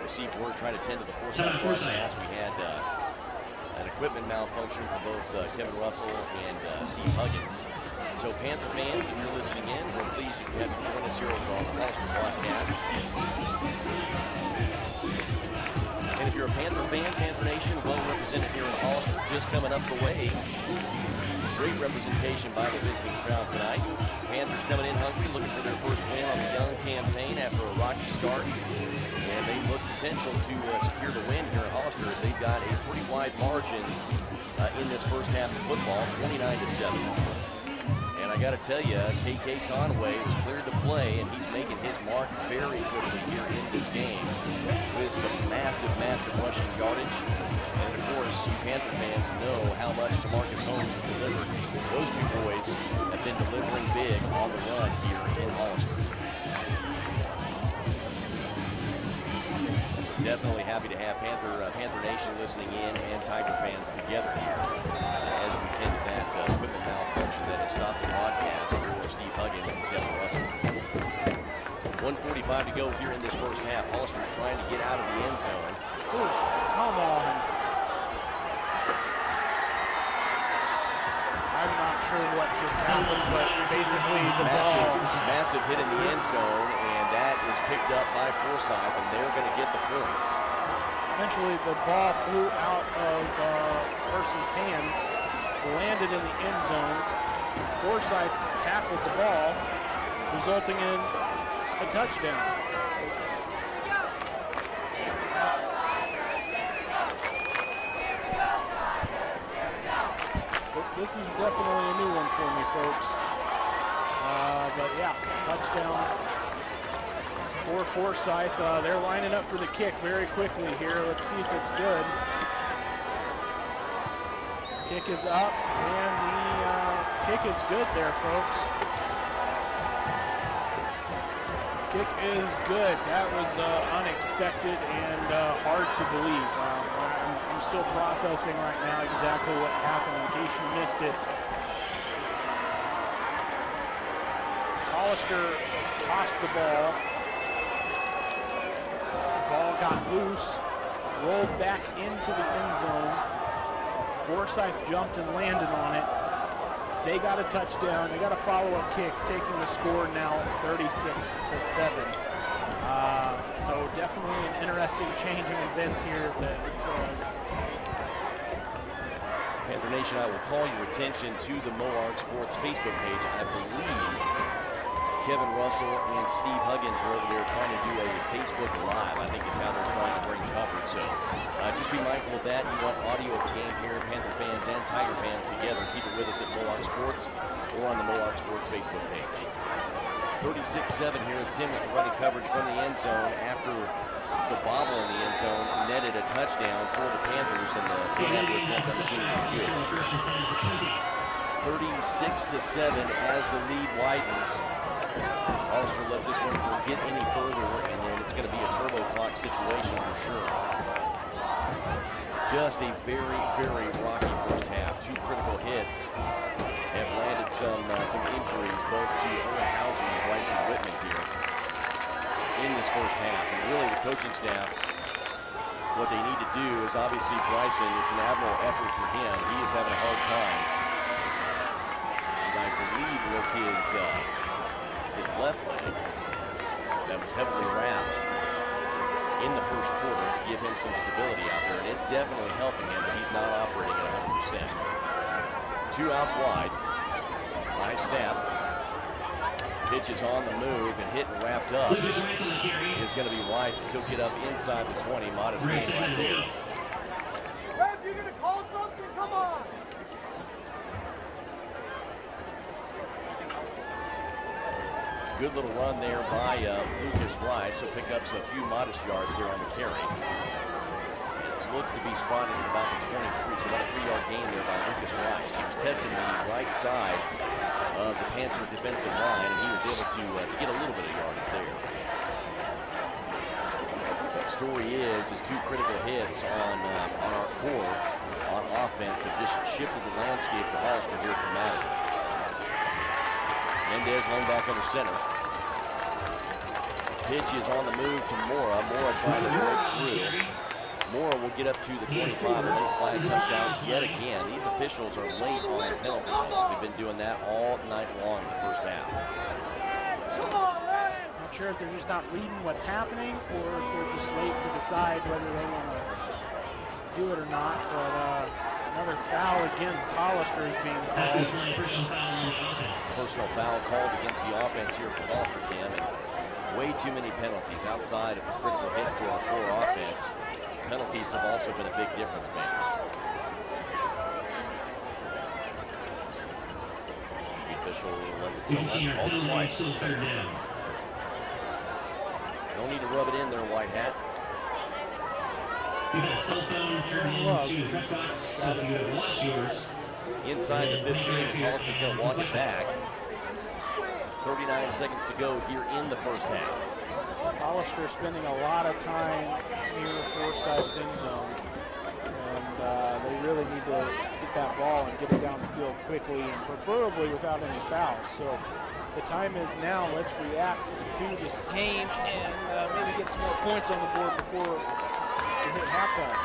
Received word trying to tend to the Forsyth broadcast. We had an equipment malfunction for both Kevin Russell and Steve Huggins. So Panther fans, if you're listening in, we're pleased you have joined us here on the Hollister broadcast. And if you're a Panther fan, Panther Nation, well represented here in Hollister, just coming up the way. Great representation by the visiting crowd tonight. Panthers coming in hungry, looking for their first win on the young campaign after a rocky start. And they look potential to secure the win here at Hollister. They've got a pretty wide margin in this first half of football, 29-7. And I got to tell you, KK Conway was cleared to play, and he's making his mark very quickly here in this game with some massive, massive rushing yardage. And of course, you Panther fans know how much DeMarcus Holmes has delivered. Those two boys have been delivering big on the run here in Hollister. Definitely happy to have Panther Nation listening in and Tiger fans together here as we tend to that equipment malfunction that has stopped the broadcast for Steve Huggins and Kevin Russell. 1:45 to go here in this first half. Hollister's trying to get out of the end zone. Ooh, come on. I'm not sure what just happened, but basically the massive hit in the end zone, and that is picked up by Forsyth, and they're going to get the points. Essentially, the ball flew out of person's hands, landed in the end zone. Forsyth tackled the ball, resulting in a touchdown. This is definitely a new one for me, folks. But yeah, touchdown for Forsyth. They're lining up for the kick very quickly here. Let's see if it's good. Kick is up, and the kick is good there, folks. Kick is good. That was unexpected and hard to believe. I'm still processing right now exactly what happened in case you missed it. Hollister tossed the ball. Ball got loose, rolled back into the end zone. Forsyth jumped and landed on it. They got a touchdown. They got a follow-up kick, taking the score now 36-7. So definitely an interesting change in events here. Panther Nation, I will call your attention to the Mohawk Sports Facebook page. I believe Kevin Russell and Steve Huggins are over there trying to do a Facebook Live, I think is how they're trying to bring coverage. So just be mindful of that. You want audio of the game here, Panther fans and Tiger fans together. Keep it with us at Mohawk Sports or on the Mohawk Sports Facebook page. 36-7 here as Tim is providing coverage from the end zone after the bobble in the end zone netted a touchdown for the Panthers, and the Panther attempt I'm assuming was good. 36-7 as the lead widens. Hollister lets this one get any further, and then it's going to be a turbo clock situation for sure. Just a very, very rocky first half. Two critical hits have landed some injuries both to Owen Hauser and Bryson Whitman here in this first half. And really the coaching staff, what they need to do is obviously Bryson, it's an admirable effort for him. He is having a hard time. And I believe it was his left leg that was heavily wrapped. in the first quarter to give him some stability out there, and it's definitely helping him, but he's not operating at 100%. 2 outs wide. Nice snap. Pitch is on the move and hit and wrapped up. Is going to be Rice as he'll get up inside the 20. Modest gain right there. Ref, you're going to call something? Come on. Good little run there by Lucas Rice. He'll pick up a few modest yards there on the carry. It looks to be spotted at about the 23, so about a 3-yard gain there by Lucas Rice. He was testing the right side of the Panther defensive line, and he was able to get a little bit of yardage there. The story is 2 critical hits on our core on offense have just shifted the landscape for Hollister here dramatically. Mendez laying back under center. Pitch is on the move to Mora. Mora trying to break through. Mora will get up to the 25, and then flag comes out yet again. These officials are late on their penalty calls. They've been doing that all night long in the first half. Not sure if they're just not reading what's happening or if they're just late to decide whether they want to do it or not. But another foul against Hollister is being called. Personal foul called against the offense here for Hollister, Tim, and way too many penalties outside of the critical hits to our core offense. Penalties have also been a big difference maker. The official limited so much, called it twice for the second time. Don't need to rub it in there, white hat. Inside the 15 as Hollister's going to walk it back. 39 seconds to go here in the first half. Hollister spending a lot of time near Forsyth's end zone, and they really need to get that ball and get it down the field quickly, and preferably without any fouls. So the time is now. Let's react to this game and maybe get some more points on the board before we hit halftime.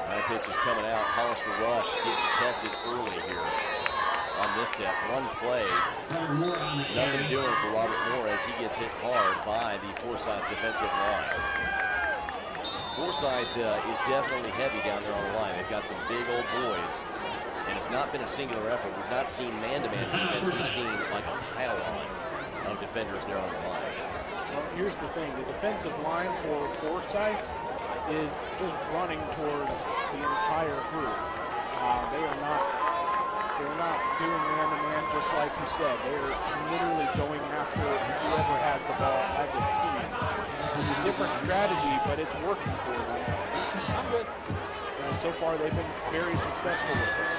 High pitch is coming out. Hollister rush getting tested early here on this set. One play, nothing doing for Robert Moore as he gets hit hard by the Forsyth defensive line. Forsyth is definitely heavy down there on the line. They've got some big old boys, and it's not been a singular effort. We've not seen man-to-man defense. We've seen like a pile-on of defenders there on the line. Well, here's the thing. The defensive line for Forsyth is just running toward the entire group. They're not doing man-to-man, just like you said. They're literally going after whoever has the ball as a team. It's a different strategy, but it's working for them. I'm good. And so far, they've been very successful with it.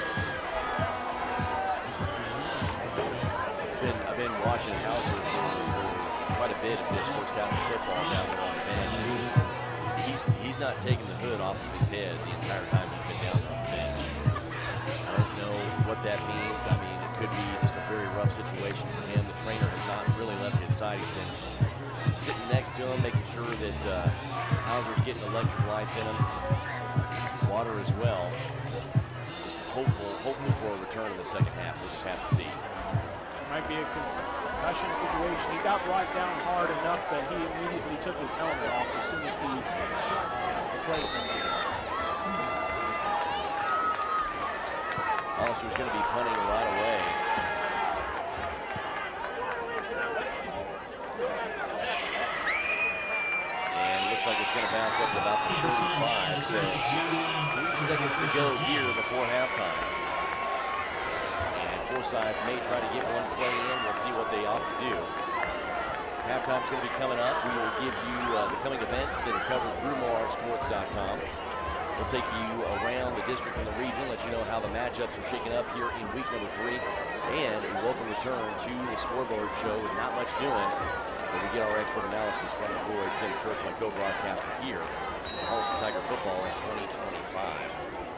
I've been watching Hauser for quite a bit of this first half of football down there on the bench. And he's not taking the hood off of his head the entire time he's been down there on the bench. I don't know what that means. I mean, it could be just a very rough situation for him. The trainer has not really left his side. He's been sitting next to him, making sure that Hauser's getting electric lights in him, water as well. Just hopeful for a return in the second half. We'll just have to see. It might be a concussion situation. He got brought down hard enough that he immediately took his helmet off as soon as he played. Hollister's going to be punting right away. And it looks like it's going to bounce up to about the 35. So 3 seconds to go here before halftime. And Forsyth may try to get one play in. We'll see what they opt to do. Halftime's going to be coming up. We will give you the coming events that are covered through MoarkSports.com. We'll take you around the district and the region, let you know how the matchups are shaking up here in week number 3, and a welcome return to the scoreboard show with not much doing, as we get our expert analysis from Lloyd, Tim Church, my co-broadcaster here at Hollister Tiger Football in 2025.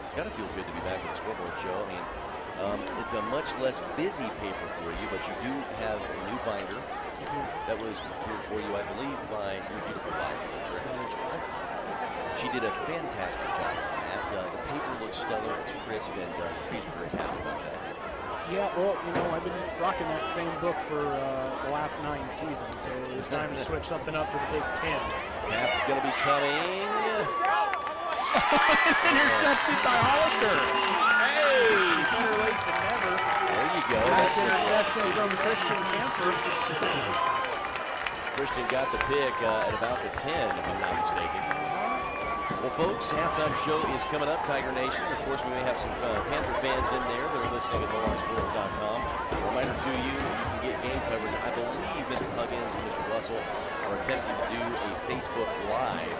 It's got to feel good to be back at the scoreboard show. I mean, it's a much less busy paper for you, but you do have a new binder that was procured for you, I believe, by your beautiful wife. She did a fantastic job on that. The paper looks stellar, it's crisp, and Trees are very happy about that. Yeah, well, I've been rocking that same book for the last 9 seasons, so it was time to switch something up for the Big Ten. Pass is going to be coming. Intercepted by Hollister. Hey, better late than never. There you go. Nice interception from Christian Camphor. Christian got the pick at about the 10, if I'm not mistaken. Well, folks, halftime show is coming up, Tiger Nation. Of course, we may have some Panther fans in there that are listening at LoRsports.com. A reminder to you, you can get game coverage. I believe Mr. Huggins and Mr. Russell are attempting to do a Facebook Live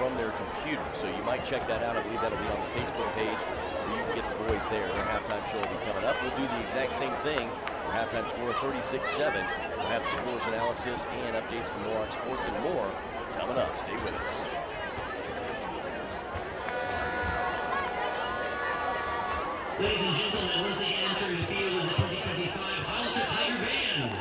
from their computer. So you might check that out. I believe that'll be on the Facebook page where you can get the boys there. Their halftime show will be coming up. We'll do the exact same thing. Our halftime score 36-7. We'll have the scores analysis and updates from Mohawk Sports and more coming up. Stay with us. Ladies and gentlemen, once again entering the field is the 2025 Hollister Tiger Band.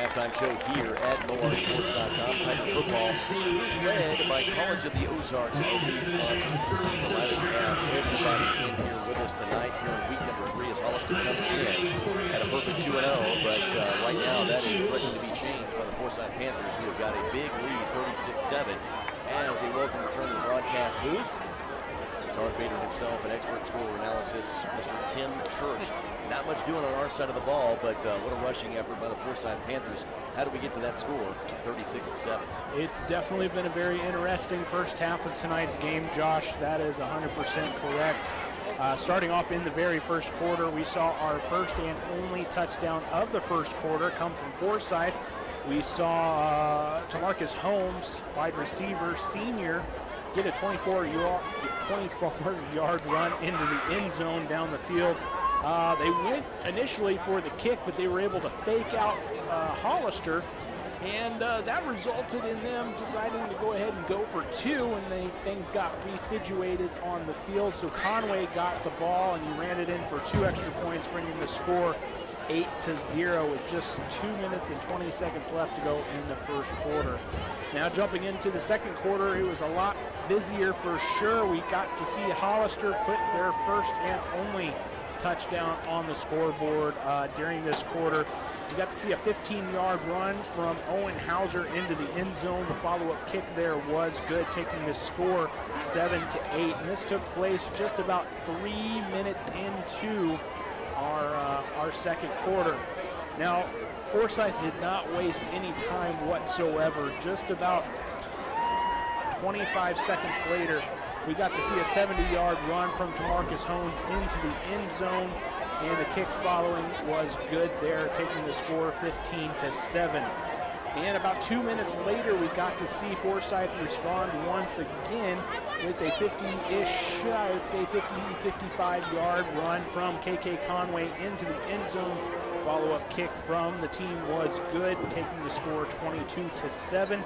Halftime show here at MoHawkSports.com. Tiger football is led by College of the Ozarks, our lead sponsor. Delighted to have everybody in here with us tonight here in week number 3 as Hollister comes in. Had a perfect 2-0, but right now that is threatening to be changed by the Forsyth Panthers, who have got a big lead, 36-7, as a welcome return to the broadcast booth. Darth Vader himself, an expert score analysis, Mr. Tim Church. Not much doing on our side of the ball, but what a rushing effort by the Forsyth Panthers. How do we get to that score, 36-7? It's definitely been a very interesting first half of tonight's game, Josh. That is 100% correct. Starting off in the very first quarter, we saw our first and only touchdown of the first quarter come from Forsyth. We saw Tamarcus Holmes, wide receiver, senior, get a 24-yard run into the end zone down the field. They went initially for the kick, but they were able to fake out Hollister, and that resulted in them deciding to go ahead and go for 2, and things got resituated on the field. So Conway got the ball, and he ran it in for 2 extra points, bringing the score 8-0 with just 2 minutes and 20 seconds left to go in the first quarter. Now jumping into the second quarter, it was a lot busier for sure. We got to see Hollister put their first and only touchdown on the scoreboard during this quarter. We got to see a 15-yard run from Owen Hauser into the end zone. The follow-up kick there was good, taking the score 7-8. And this took place just about 3 minutes into our second quarter. Now, Forsyth did not waste any time whatsoever. Just about 25 seconds later, we got to see a 70-yard run from Tamarcus Holmes into the end zone, and the kick following was good there, taking the score 15-7. And about 2 minutes later, we got to see Forsyth respond once again with a 50-ish, I would say 55-yard run from KK Conway into the end zone. Follow-up kick from the team was good, taking the score 22-7.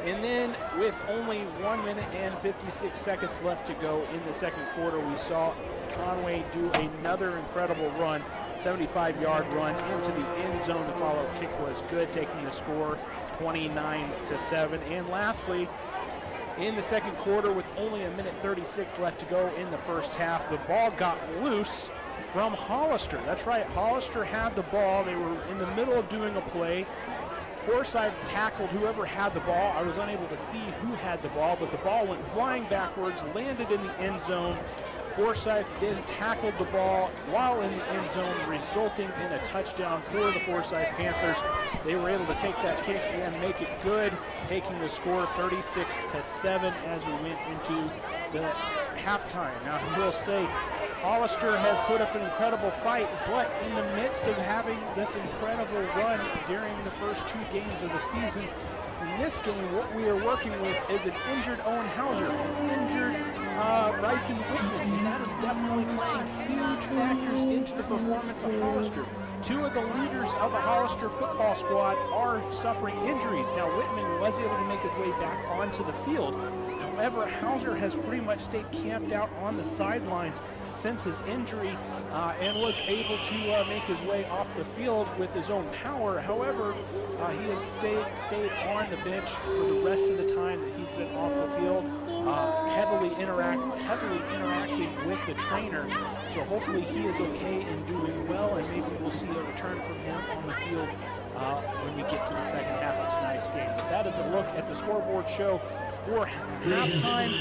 And then with only 1 minute and 56 seconds left to go in the second quarter, we saw Conway do another incredible run, 75-yard run into the end zone. The follow-up kick was good, taking the score 29-7. And lastly, in the second quarter, with only 1 minute 36 left to go in the first half, the ball got loose from Hollister. That's right, Hollister had the ball. They were in the middle of doing a play. Forsyth tackled whoever had the ball. I was unable to see who had the ball, but the ball went flying backwards, landed in the end zone. Forsyth then tackled the ball while in the end zone, resulting in a touchdown for the Forsyth Panthers. They were able to take that kick and make it good, taking the score 36-7 as we went into the halftime. Now, I will say, Hollister has put up an incredible fight, but in the midst of having this incredible run during the first 2 games of the season, in this game, what we are working with is an injured Owen Hauser, an injured Bryson Whitman, and that is definitely playing huge factors into the performance of Hollister. 2 of the leaders of the Hollister football squad are suffering injuries. Now, Whitman was able to make his way back onto the field. However, Hauser has pretty much stayed camped out on the sidelines since his injury and was able to make his way off the field with his own power. However, he has stayed on the bench for the rest of the time that he's been off the field, heavily in heavily interacting with the trainer. So hopefully he is okay and doing well, and maybe we'll see a return from him on the field when we get to the second half of tonight's game. But that is a look at the scoreboard show for halftime,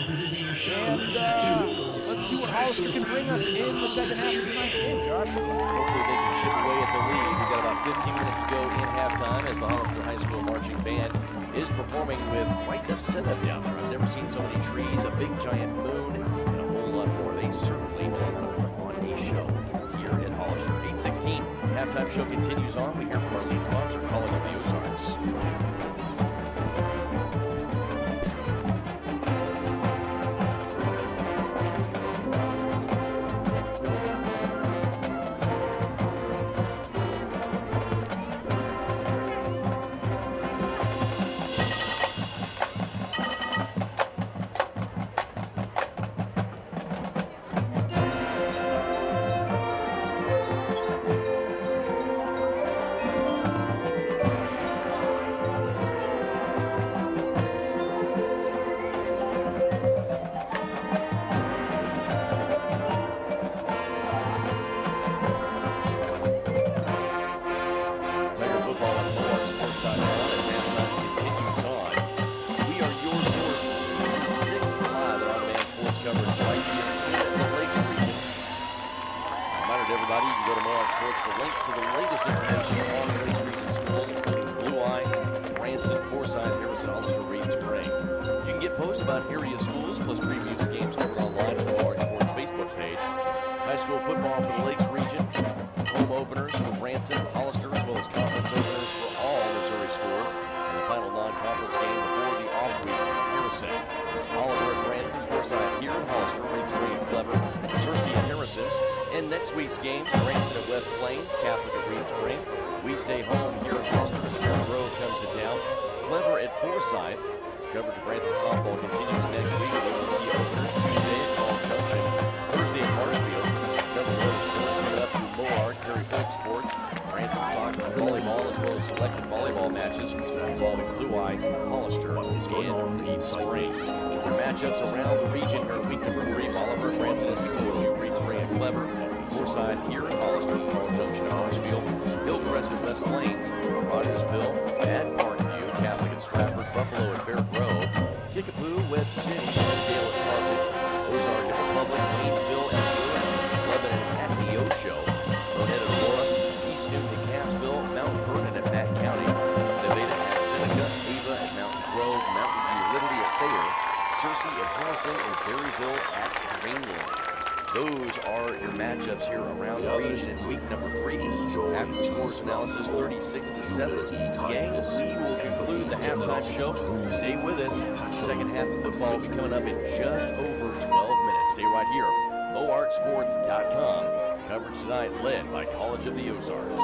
and let's see what Hollister can bring us in the second half of tonight's game, Josh. Hopefully they can chip away at the lead. We've got about 15 minutes to go in halftime as the Hollister High School Marching Band is performing with quite the setup down there. I've never seen so many trees, a big giant moon, and a whole lot more. They certainly are on a show here at Hollister. 8:16, halftime show continues on. We hear from our lead sponsor, College of the Ozarks. In next week's games, Branson at West Plains, Catholic at Reed Spring. We stay home here at Hollister as Fair Grove comes to town. Clever at Forsyth. Coverage of Branson softball continues next week with the OC openers Tuesday at College Junction, Thursday at Marshfield. Coverage of other sports coming up through Moorheart, Perry Folk Sports, Branson soccer and volleyball, as well as selected volleyball matches involving Blue Eye, Hollister, and Reed Spring. Their matchups around the region here in week number 3. Bolivar and Branson, as we told you, Reed Spring and Clever. Forsyth here in Hollister, College Junction at Marshfield, Hillcrest at West Plains, Rogersville at Parkview, Catholic at Stratford, Buffalo at Fair Grove, Kickapoo, Webb City, Dale at Carthage, Ozark at Republic, Waynesville at Durham, Lebanon at Neosho, Gwinnett at Aurora, East Newton at Cassville, Mount Vernon at Mack County, Nevada at Seneca, Ava at Mountain Grove, Mountain View Liberty at Thayer, Searcy at Harrison, and Berryville at Greenland. Those are your matchups here around the region in week number 3. After the scores analysis, 36-7. Gang, we will conclude the halftime show. Stay with us. Second half of football will be coming up in just over 12 minutes. Stay right here. MoArtSports.com. Coverage tonight led by College of the Ozarks.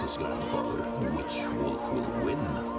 Forsyth's grandfather. Which wolf will win?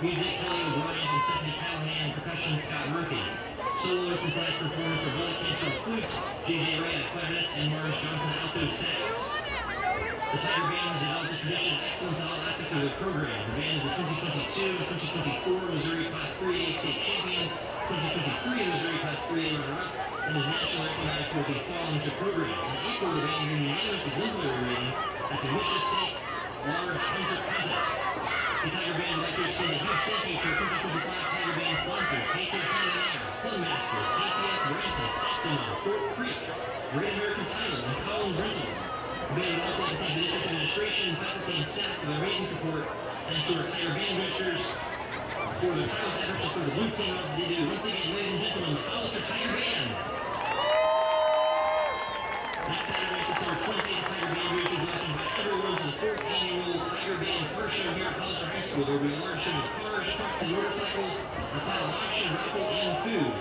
Music playing was Ryan from Stephanie Callahan, percussion Scott Murphy. Soloists and class performers for Billy Cantrell flute, J.J. Ray at clarinet, and Morris Johnson alto sax. The Tiger Band has developed a tradition of excellence in all aspects of their program. The band is the 2022 and 2024 Missouri Class 3A state champion, 2023 Missouri Class 3A runner-up, and is nationally recognized for the following programs. In April, the band earned unanimous exemplary rating at the Michigan State Large Concert Contest. The Tiger Band would like to extend a huge thank you to 2025 Tiger Band sponsors, Patriot Canada, Film Masters, KTS Branson, Eximo, Fort Creek, Great American Title, and Collins Rentals. The band would also like to thank the district administration, faculty, and staff for their amazing support, and to our Tiger Band boosters for their tireless efforts to serve the blue team all they do. Once again, ladies and gentlemen, the Hollister Tiger Band. Next Saturday, September 20th, Tiger Band boosters would like to invite everyone to the 4th annual Tiger Band Car Show here at Hollister High School. There will be a large show of cars, trucks, and motorcycles, a silent auction, raffle, and food.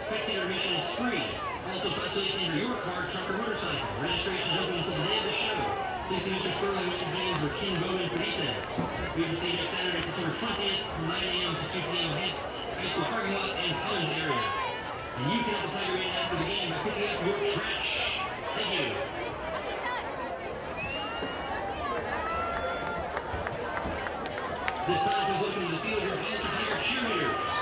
Spectator admission is free. Also, possibly enter your car, truck, or motorcycle. Registration is open until the day of the show. Please see Mr. Furley, Mr. James, or Ken Bowman for details. We will see you next Saturday, September 20th, from 9 a.m. to 2 p.m. High School parking lot and Collins area. And you can help the Tiger Band after the game by picking up your trash. Thank you. This time, please welcome to the field your Hollister Tiger cheerleaders.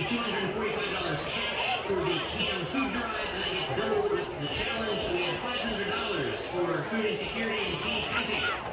wins $245 cash for the Cam Food Drive, and that gets doubled with the challenge. We have $500 for food insecurity and teen hunting.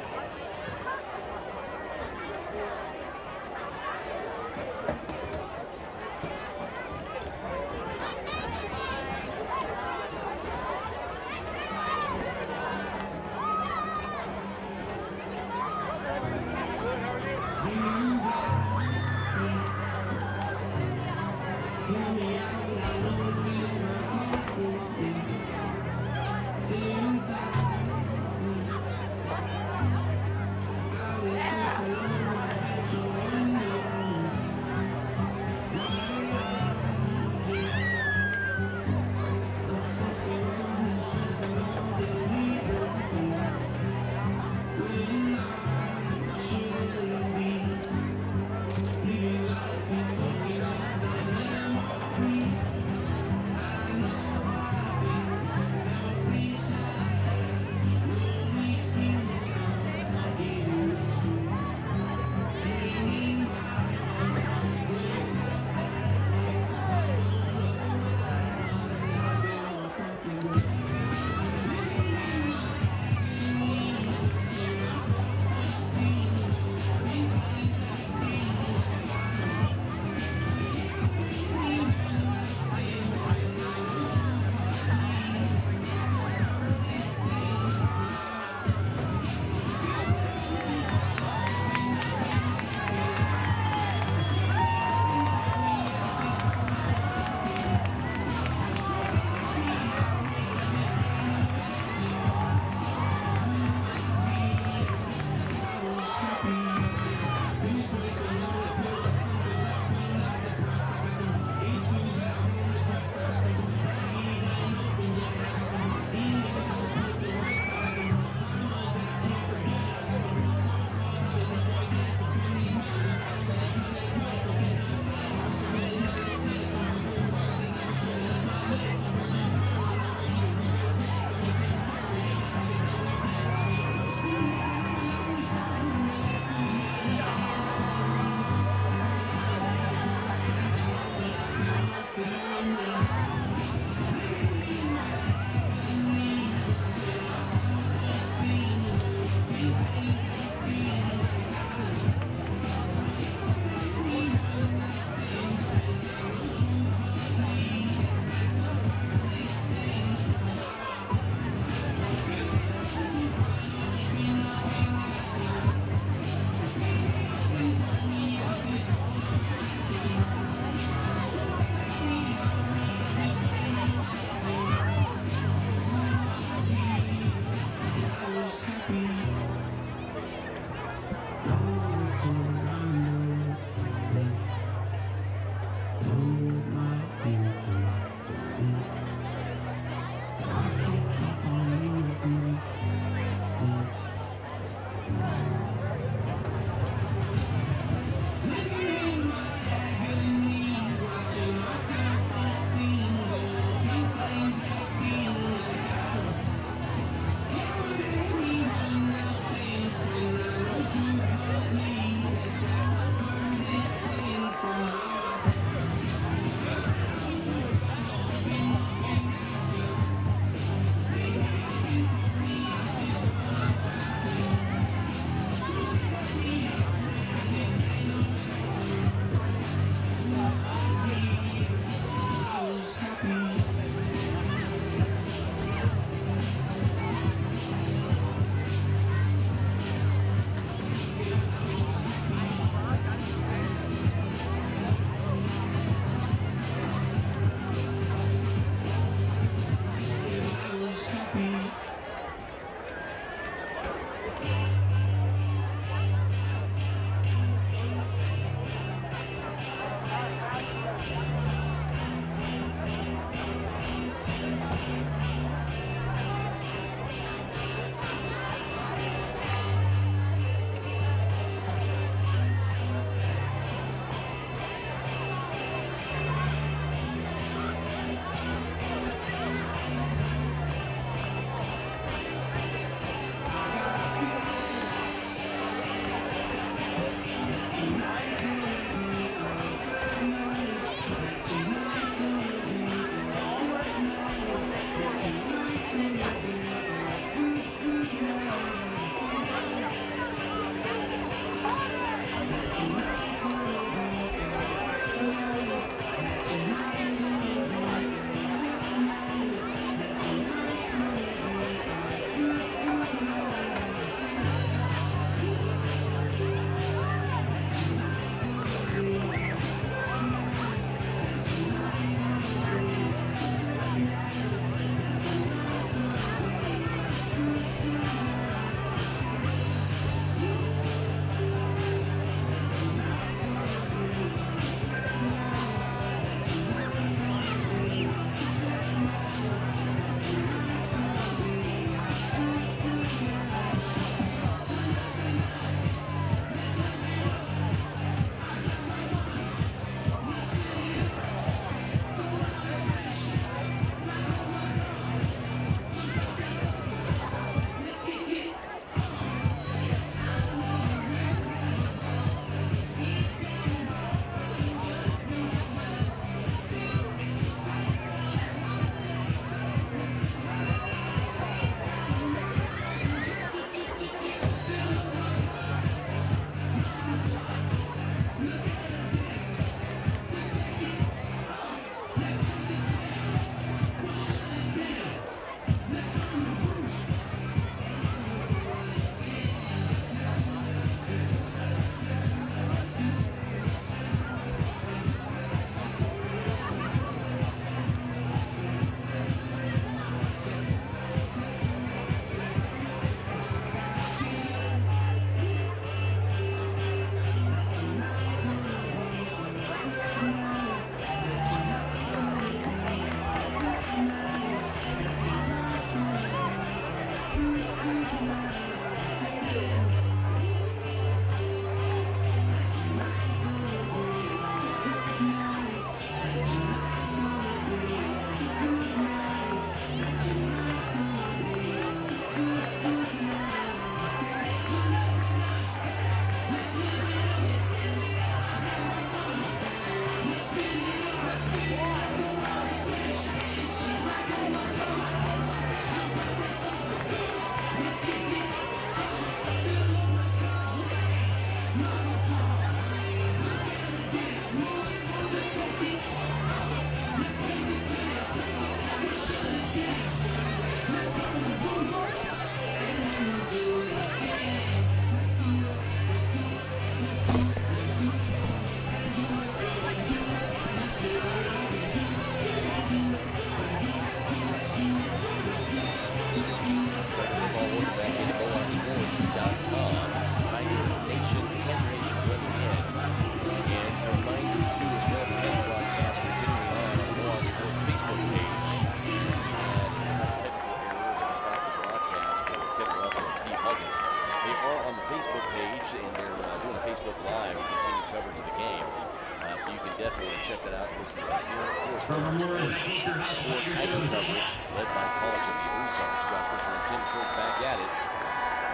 From Memorial Baker House For Tiger coverage, led by College of the Ozarks. Josh Fisher and Tim Schultz back at it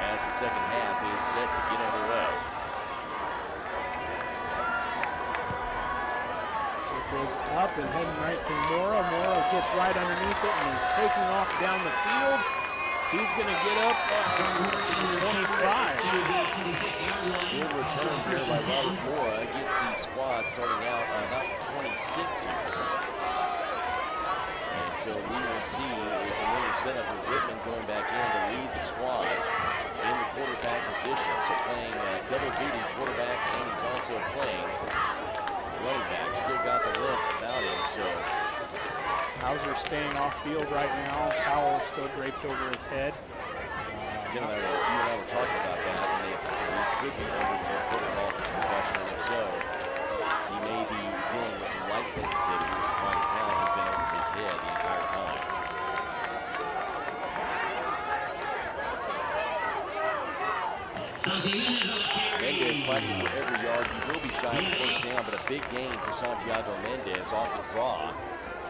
as the second half is set to get underway. Kick is up and heading right to Mora. Mora gets right underneath it and is taking off down the field. He's going to get up to 25. Good return here by Robert Mora. Gets the squad starting out about 26 here. And so we will see a familiar setup with Whitman going back in to lead the squad in the quarterback position. So playing double duty quarterback, and he's also playing running back. Still got the limp about him, so Hauser staying off field right now. Towel still draped over his head. Tim and I were talking about that, and he could be under the protocol for concussion, and if so, he may be dealing with some light sensitivity, which is why the towel has been over his head the entire time. Mendez fighting for every yard. He will be shy of the first down, but a big gain for Santiago Mendez off the draw,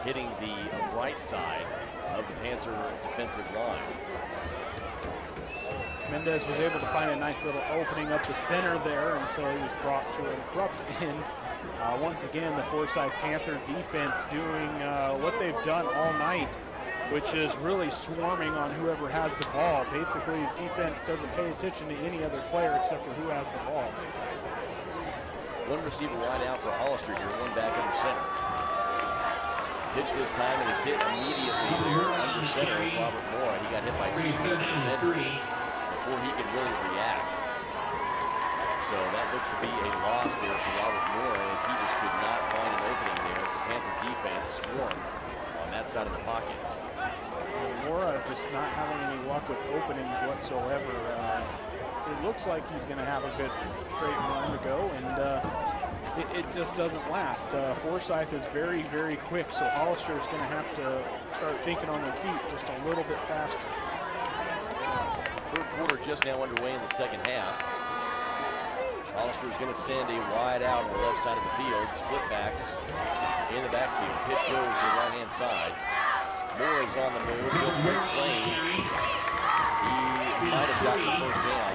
hitting the right side of the Panther defensive line. Mendez was able to find a nice little opening up the center there until he was brought to an abrupt end. Once again, the Forsyth Panther defense doing what they've done all night, which is really swarming on whoever has the ball. Basically, defense doesn't pay attention to any other player except for who has the ball. One receiver wide out for Hollister here, one back under center. Pitch this time and is hit immediately there under center as Robert Mora. He got hit by two defenders before he could really react. So that looks to be a loss there for Robert Mora as he just could not find an opening there as the Panther defense swarmed on that side of the pocket. Mora just not having any luck with openings whatsoever. It looks like he's going to have a good straight run to go, and it just doesn't last. Forsyth is very, very quick, so Hollister is going to have to start thinking on their feet just a little bit faster. Third quarter just now underway in the second half. Hollister is going to send a wide out on the left side of the field. Split backs in the backfield. Pitch goes to the right-hand side. Moore is on the move. He'll break lane. He might have gotten the first down.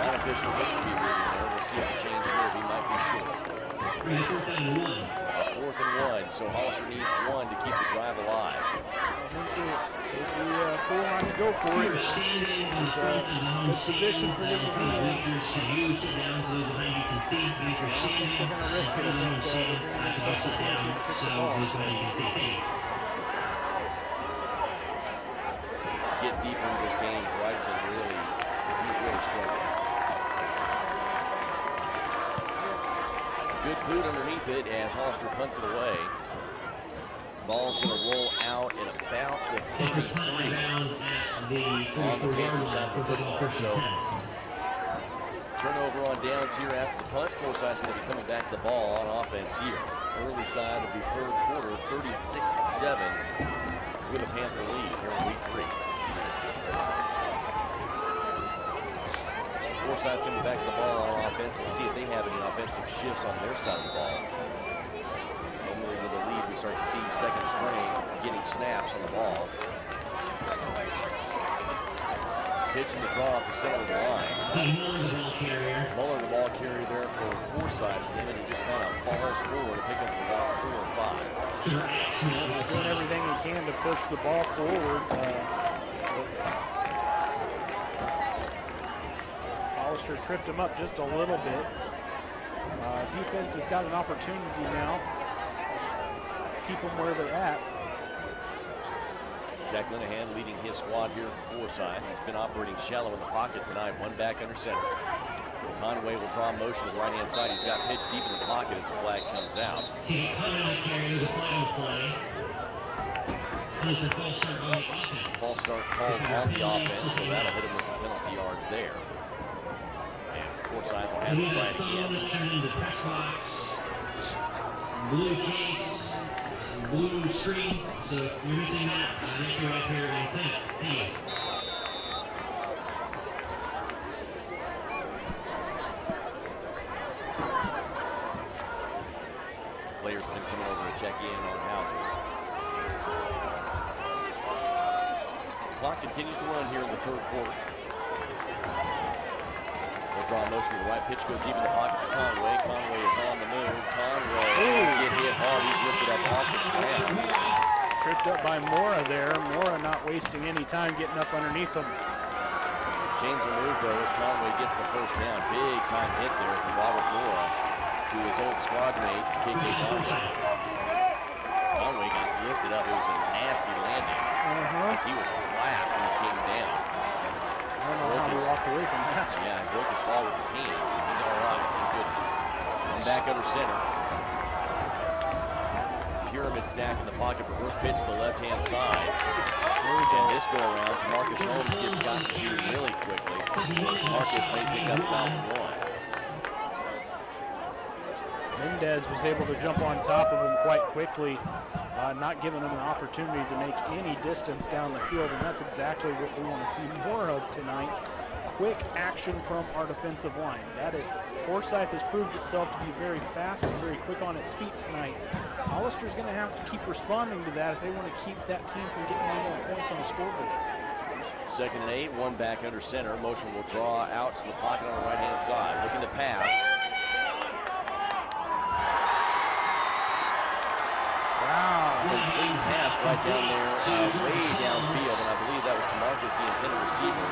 Line official looks to be moving there. We'll see if the chains move. He might be short. Fourth and one. So Hollister needs one to keep the drive alive. I think they'd be a fool not to go for it. It's a good position for them to be in. I don't think they're going to risk it. I think they're going to special teams to kick the ball. So. Get deeper into this game, Bryson he's really struggling. Good boot underneath it as Hollister punts it away. Ball's going to roll out at about the 33 on the Panther side of the football. So turnover on downs here after the punt. Forsyth's going to be coming back to the ball on offense here. Early side of the third quarter, 36-7 with a Panther lead here in week 3. Forsyth coming back to the ball on offense. We'll see if they have any offensive shifts on their side of the ball. Normally with a lead, we start to see second string getting snaps on the ball. Pitch in the draw off the center of the line. Muller the ball carrier there for Forsyth, Tim, and he just kind of falls forward to pick up about 4 or 5. He's doing everything he can to push the ball forward. Hollister tripped him up just a little bit. Defense has got an opportunity now. Let's keep them where they're at. Jack Linehan leading his squad here for Forsyth. He's been operating shallow in the pocket tonight, one back under center. Conway will draw motion to the right-hand side. He's got pitch deep in the pocket as the flag comes out. False start called on the offense, so that'll hit him with some penalty yards there. And Forsyth will have to try it again. Blue case, blue screen, so you're missing that. Make sure right here, I think. Hey. Players have been coming over over to check in on Hauser. Clock continues to run here in the third quarter. They'll draw a motion to the right. Pitch goes deep in the pocket for Conway. Conway is on the move. Conway get hit hard. He's lifted up off the ground. Tripped up by Mora there. Mora not wasting any time getting up underneath him. Chains are moved though as Conway gets the first down. Big time hit there from Robert Mora to his old squad mate, KK Conway. Conway got lifted up. It was a nasty landing. As he was flat when he came down. I don't know how he walked away from that. Yeah, he broke his fall with his hands, and he's all right, thank goodness. One back under center. Pyramid stack in the pocket, reverse pitch to the left-hand side. And this go around to Marcus Holmes gets gotten to really quickly. Marcus may pick up about one. Mendez was able to jump on top of him quite quickly, not giving him an opportunity to make any distance down the field, and that's exactly what we want to see more of tonight. Quick action from our defensive line. Forsyth has proved itself to be very fast and very quick on its feet tonight. Hollister's going to have to keep responding to that if they want to keep that team from getting any more points on the scoreboard. 2nd and 8, one back under center. Motion will draw out to the pocket on the right-hand side. Looking to pass. Complete pass right down there, way downfield, and I believe that was Tamarcus, the intended receiver.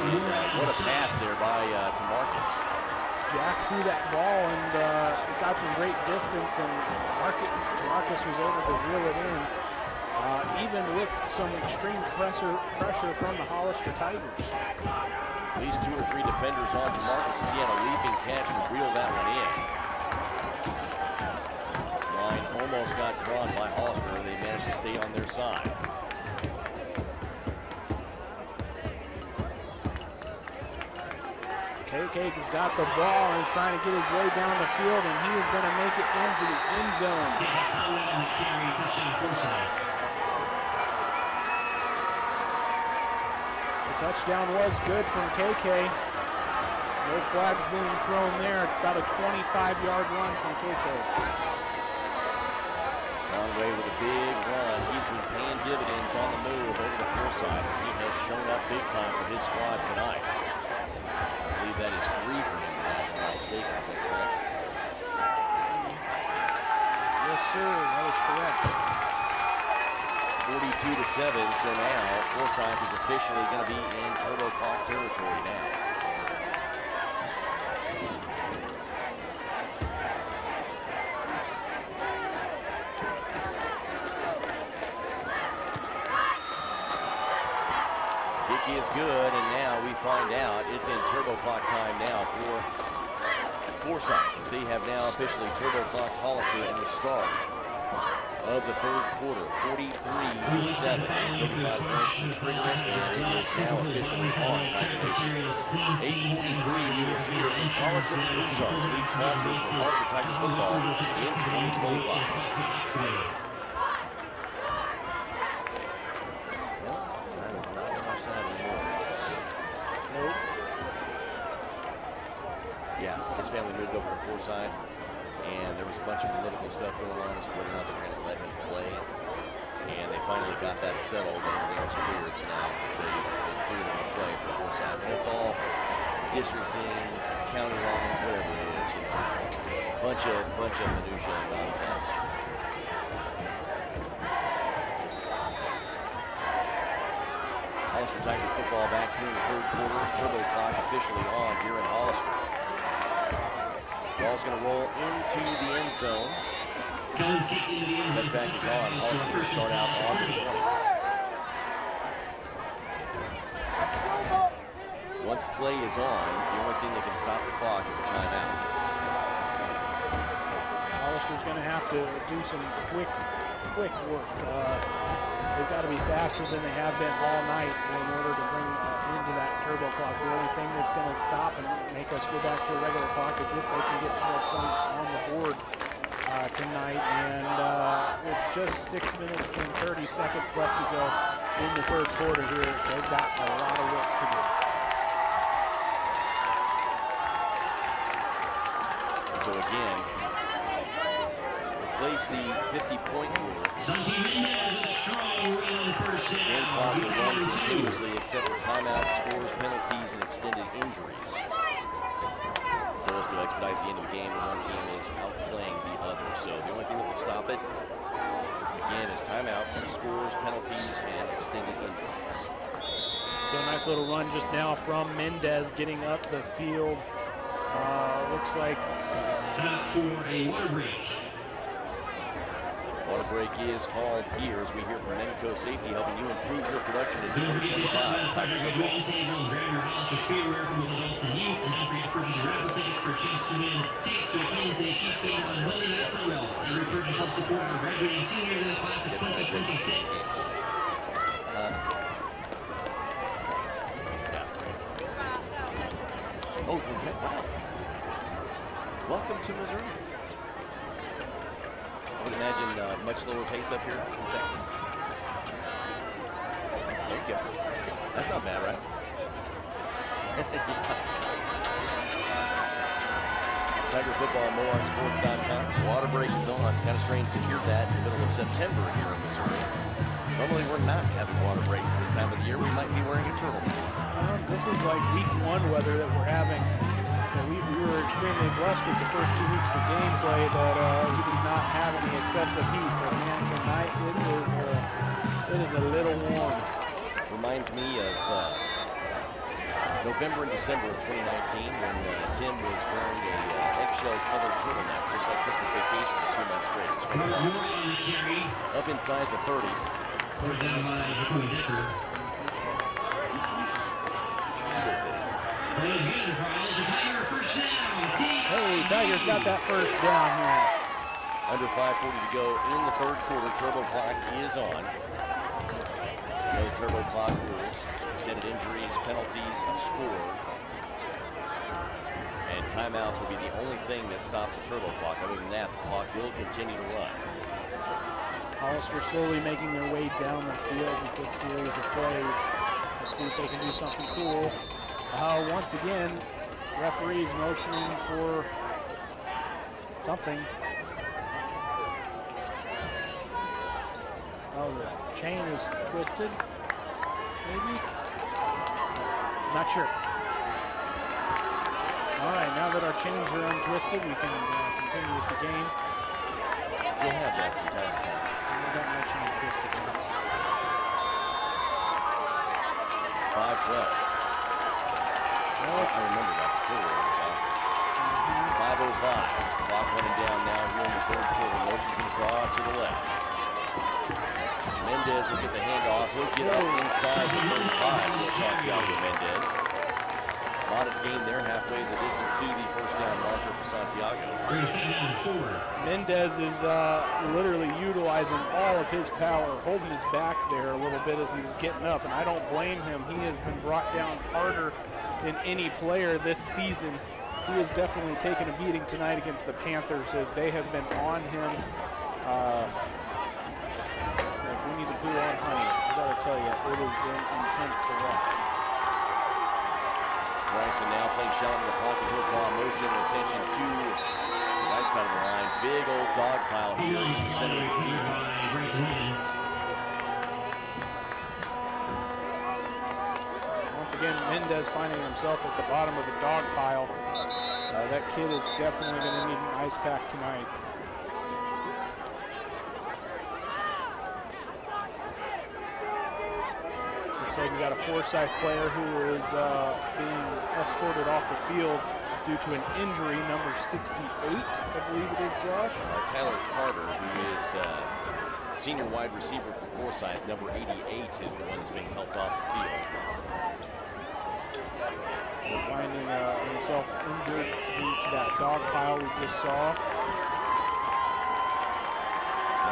And what a pass there by Tamarcus. Jack threw that ball and got some great distance, and Tamarcus was able to reel it in, even with some extreme pressure from the Hollister Tigers. At least 2 or 3 defenders on Tamarcus as he had a leaping catch to reel that one in. Almost got drawn by Hollister, and they managed to stay on their side. KK has got the ball and is trying to get his way down the field, and he is going to make it into the end zone. The touchdown was good from KK. No flags being thrown there. About a 25-yard run from KK. Conway with a big run. He's been paying dividends on the move over to Forsyth. He has shown up big time for his squad tonight. I believe that is 3 for him tonight, if I'm not mistaken. Is that correct? Yes, sir. That is correct. 42-7, so now Forsyth is officially going to be in turbo clock territory now. Is good, and now we find out it's in turbo clock time now for Forsyth, as they have now officially turbo clocked Hollister in the start of the third quarter. 43-7, 35 points to trigger it, and it is now officially on Tiger Nation. 8:43, we will hear from College of the Ozarks, lead sponsor for Hollister Tiger football in 2025. His family moved over to Forsyth, and there was a bunch of political stuff going on as to whether or not they were going to let him play. And they finally got that settled, and everything was cleared, so now they cleared him to play for Forsyth. And it's all districting, county lines, whatever it is, you know, bunch of minutia and nonsense. Hollister Tiger football back here in the third quarter. Turbo clock officially on here in Hollister. Ball's going to roll into the end zone. Touchback is on. Hollister will start out on the 20. Once play is on, the only thing that can stop the clock is a timeout. Hollister's going to have to do some quick work. They've got to be faster than they have been all night in order to bring into that turbo clock. The only thing that's going to stop and make us go back to a regular clock is if they can get some more points on the board tonight. And with just 6 minutes and 30 seconds left to go in the third quarter here, they've got a lot of work to do. So again, replace the 50-point rule. Santi Mendez with a strong run first Game down. clock He's will got run number 2. continuously except for timeouts, scores, penalties, and extended injuries. Goals to expedite the end of the game when one team is outplaying the other. So the only thing that will stop it, again, is timeouts, scores, penalties, and extended injuries. So a nice little run just now from Mendez getting up the field. Looks like Stop for a water break. Water break is called here as we hear from Menco Safety, helping you improve your production in Don't forget to 2025. Tiger Hydration Table. Grab your Hollister Spearwear from adults and youth. And don't forget to purchase your raffle tickets for a chance to win tickets to a Kansas City Chiefs game on Monday Night Football. Every purchase helps support our graduating seniors in the class of 2026. Oh, wow. Welcome to Missouri. I would imagine much slower pace up here in Texas. There you go. That's not bad, right? Tiger Football, MohawkSports.com. Water break is on. Kind of strange to hear that in the middle of September here in Missouri. Normally we're not having water breaks this time of the year. We might be wearing a turtleneck. this is like week 1 weather that we're having. We were extremely blessed with the first 2 weeks of gameplay that we did not have any excessive heat. But man, tonight it is a little warm. Reminds me of November and December of 2019 when Tim was wearing a eggshell colored turtleneck, just like Christmas Vacation for 2 months straight. It's funny to watch. Up inside the 30. First down by Jacoby Decker. Hey, Tigers got that first down here. Under 5:40 to go in the 3rd quarter. Turbo clock is on. No turbo clock rules. Extended injuries, penalties, a score, and timeouts will be the only thing that stops the turbo clock. Other than that, the clock will continue to run. Hollister slowly making their way down the field with this series of plays. Let's see if they can do something cool. Once again, referees motioning for something. Oh, the chain is twisted, maybe? Not sure. All right, now that our chains are untwisted, we can continue with the game. You'll have that from time to time. I got my chain twisted once. 5:12. I remember that. 5:05. Clock running down now here in the 3rd quarter. Motion's going to draw to the left. Mendez will get the handoff. He'll get up inside the 35 for Santiago Mendez. Modest gain there, halfway the distance to the first down marker for Santiago. Mendez is literally utilizing all of his power, holding his back there a little bit as he was getting up, and I don't blame him. He has been brought down harder than any player this season. He has definitely taken a beating tonight against the Panthers as they have been on him. Like Winnie the Pooh on honey. I gotta tell you, it has been intense to watch. Bryson now playing shot in the pocket. He'll draw motion and attention to the right side of the line. Big old dog pile here in the center of the field. Once again, Mendez finding himself at the bottom of the dog pile. That kid is definitely going to need an ice pack tonight. Looks like we got a Forsyth player who is being escorted off the field due to an injury, number 68, I believe it is, Josh. Tyler Carter, who is senior wide receiver for Forsyth, number 88, is the one that's being helped off the field. Finding himself injured due to that dog pile we just saw.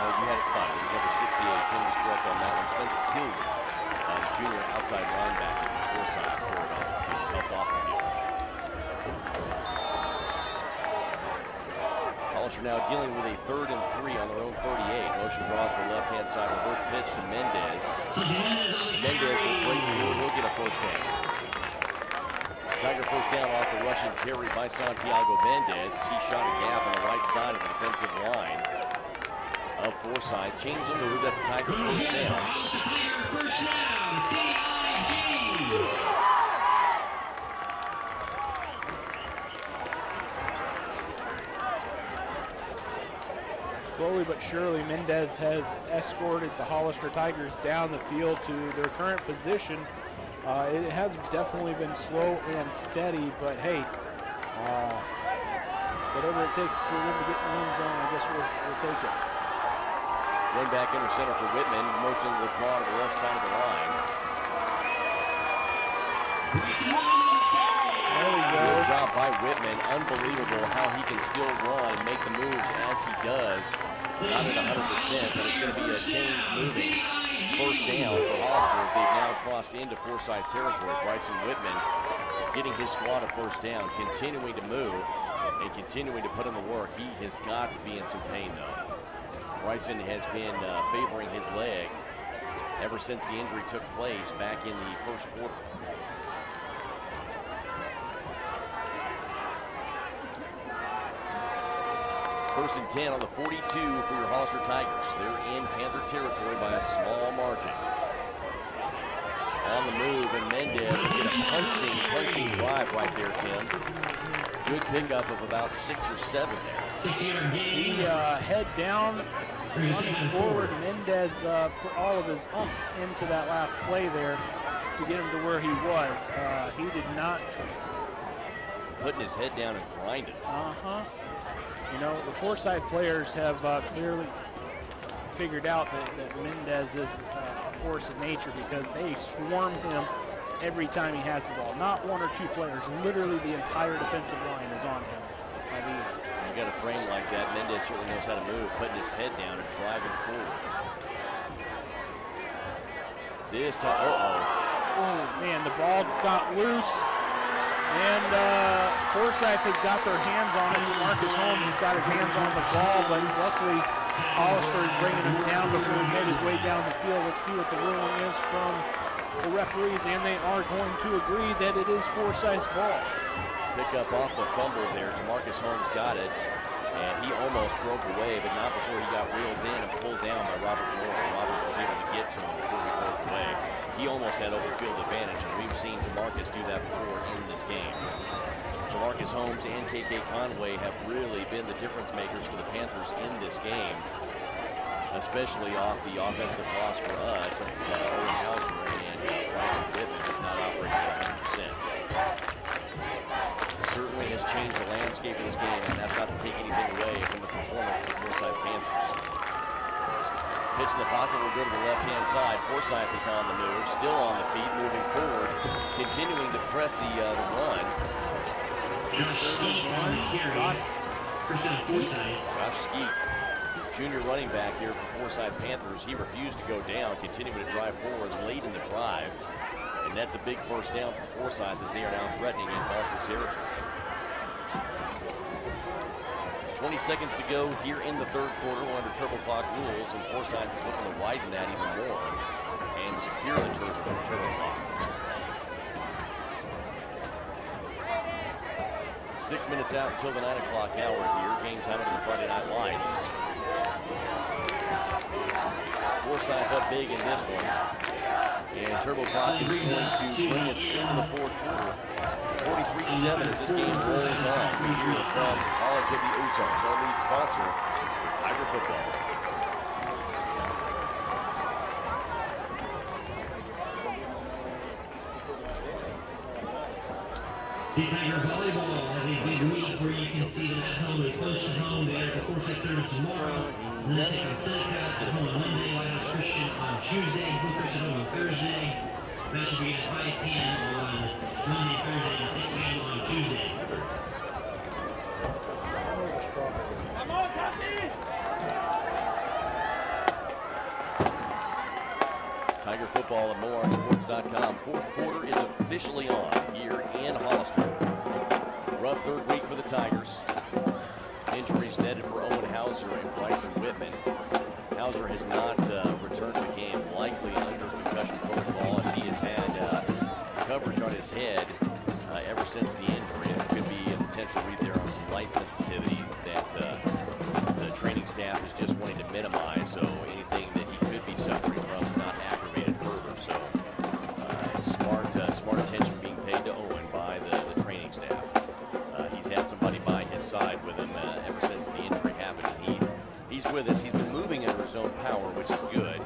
You had a spot. It was number 68. Tim was correct on that one. Spencer Hilliard, junior outside linebacker for Forsyth, helped off the field. Hollister now dealing with a 3rd and 3 on their own 38. Motion draws to the left-hand side. Reverse pitch to Mendez. Mendez will break through. He'll get a first down. Tiger first down off the rushing carry by Santiago Mendez as he shot a gap on the right side of the defensive line. of Forsyth. Change the move. That's a Tiger first down. First down, TIG. Slowly but surely, Mendez has escorted the Hollister Tigers down the field to their current position. It has definitely been slow and steady, but hey, whatever it takes for them to get in the end zone, I guess we'll take it. Run back under center for Whitman. Motion will draw to the left side of the line. There we go. Good job by Whitman. Unbelievable how he can still run and make the moves as he does. Not at 100%, but it's going to be a change moving first down for Hollister as they've now crossed into Forsyth territory. Bryson Whitman getting his squad a first down, continuing to move and continuing to put in the work. He has got to be in some pain, though. Bryson has been favoring his leg ever since the injury took place back in the first quarter. First and 10 on the 42 for your Hollister Tigers. They're in Panther territory by a small margin. On the move, and Mendez will get a punching drive right there, Tim. Good pickup of about 6 or 7 there. He head down, running forward. Mendez put all of his oomph into that last play there to get him to where he was. He did not. Putting his head down and grinding. You know, the Forsyth players have clearly figured out that Mendez is a force of nature because they swarm him every time he has the ball. Not one or two players, literally the entire defensive line is on him. You got a frame like that. Mendez certainly knows how to move, putting his head down and driving forward. This time, Oh man, the ball got loose. And Forsyth has got their hands on it. Marcus Holmes has got his hands on the ball, but luckily Hollister is bringing him down before he made his way down the field. Let's see what the ruling is from the referees, and they are going to agree that it is Forsyth's ball. Pick up off the fumble there. Marcus Holmes got it, and he almost broke away, but not before he got reeled in and pulled down by Robert Moore. Robert was able to get to him before he broke away. He almost had open field advantage, and we've seen DeMarcus do that before in this game. DeMarcus Holmes and KK Conway have really been the difference makers for the Panthers in this game, especially off the offensive loss for us. Owen Hauser and Bryson Whitman have not operated at 100%. Certainly has changed the landscape of this game, and that's not to take anything away from the performance of the Forsyth Panthers. Pitch in the pocket will go to the left-hand side. Forsyth is on the move, still on the feet, moving forward, continuing to press the run. Josh Skeet, junior running back here for Forsyth Panthers. He refused to go down, continuing to drive forward late in the drive. And that's a big first down for Forsyth as they are now threatening in Hollister territory. 20 seconds to go here in the third quarter. We're under turbo clock rules, and Forsyth is looking to widen that even more and secure the turbo clock. 6 minutes out until the 9 o'clock hour here. Game time under the Friday Night Lights. Forsyth up big in this one. And turbo clock is going to bring us into the fourth quarter. 43-7 as this game rolls on. We hear from College of the Ozarks, our lead sponsor, Tiger Football. The Tiger Volleyball has a big week where you can see them at home. It's close to home. They have the Forsyth tournament tomorrow. And then taking Silicas at home on Monday, Lighthouse Christian on Tuesday, Bluecrest at home on Thursday. Match will be at 5 p.m. on Monday, Thursday, and 6 p.m. on Tuesday. Come on, Happy! Tiger Football at MoarSports.com. Fourth quarter is officially on here in Hollister. Rough third week for the Tigers. Injuries netted for Owen Hauser and Bryson Whitman. Hauser has not returned to the game, likely under concussion protocol, as he has had coverage on his head ever since the injury. There could be a potential read there on some light sensitivity that the training staff is just wanting to minimize. with us. He's been moving under his own power, which is good.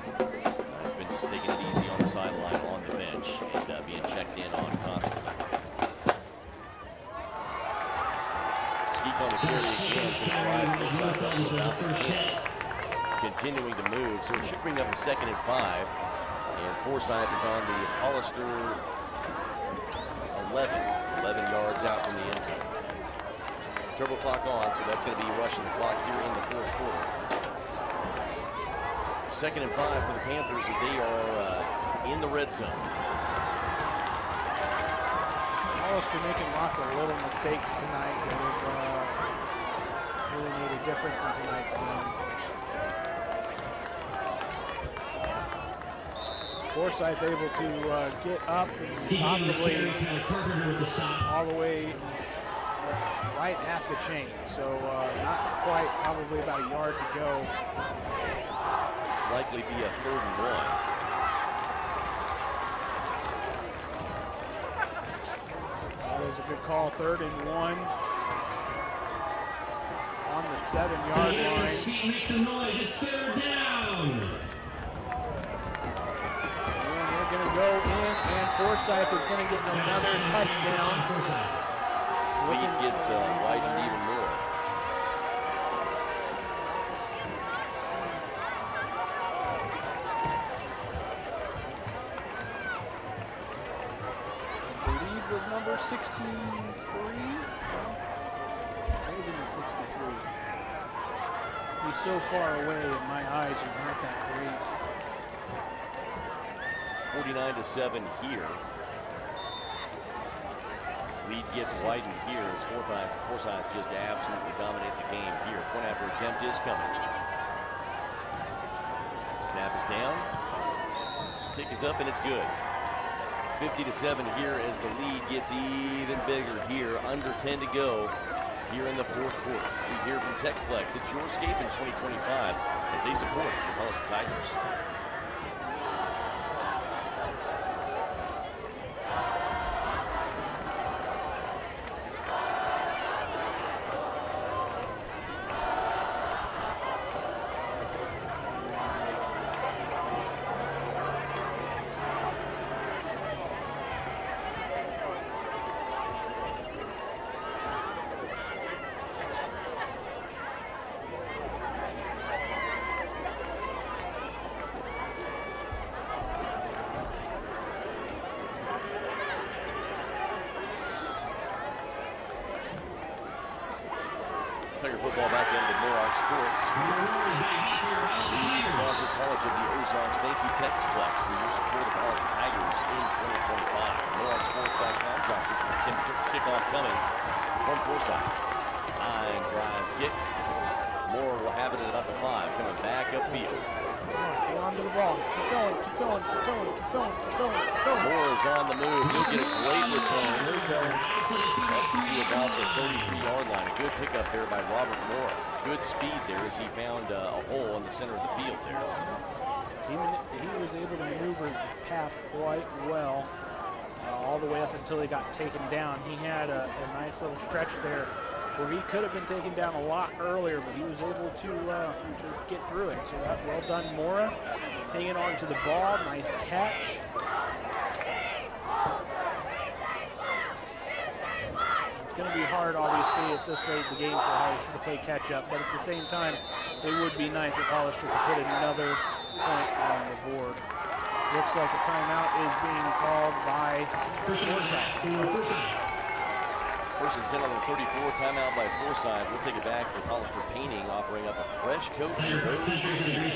He's been just taking it easy on the sideline, on the bench, and being checked in on constantly. Skeek on the carry again. He's going to drive Forsyth up to about the 10. Continuing to move, so it should bring up a 2nd and 5. And Forsyth is on the Hollister 11 yards out from the end zone. Turbo clock on, so that's going to be rushing the clock here in the 4th quarter. 2nd and 5 for the Panthers as they are in the red zone. Hollister making lots of little mistakes tonight that have really made a difference in tonight's game. Forsyth able to get up and possibly all the way right at the chain. So not quite, probably about a yard to go. Likely be a 3rd and 1. That is a good call, 3rd and 1. On the 7-yard line. Make some noise, it's 3rd down. Going to go in, and Forsyth is going to get another touchdown. Lead gets widened even more. I believe was number 63. I was in the 63. He's so far away, and my eyes are not that great. 49-7 here. Lead gets widened here as Forsyth just absolutely dominate the game here. Point after attempt is coming. Snap is down. Kick is up and it's good. 50-7 here as the lead gets even bigger here. Under 10 to go here in the 4th quarter. We hear from Texplex. It's your escape in 2025 as they support the Hollister Tigers. Tiger football back into Moorock Sports. Lead sponsored college of the Ozarks. Thank you, Texplex, for your support of the Hollister Tigers in 2025. MoorockSports.com. Josh Fisher and Tim Church kickoff coming from Forsyth. Line drive kick. Moore will have it at about the 5, coming back upfield. Hold on to the ball. Keep going, keep going, keep going, keep going, keep going, keep going. Moore is on the move. He'll get a great return. Up to about the 33-yard line. A good pickup there by Robert Moore. Good speed there as he found a hole in the center of the field there. He was able to maneuver the path quite well all the way up until he got taken down. He had a nice little stretch there where he could have been taken down a lot earlier, but he was able to get through it. So that well done, Mora. Hanging on to the ball, nice catch. It's going to be hard, obviously, at this late in the game for Hollister to play catch up, but at the same time, it would be nice if Hollister could put another point on the board. Looks like a timeout is being called by Forsyth. First and 10 on the 34, timeout by Forsyth. We'll take it back with Hollister Painting, offering up a fresh coat for those who need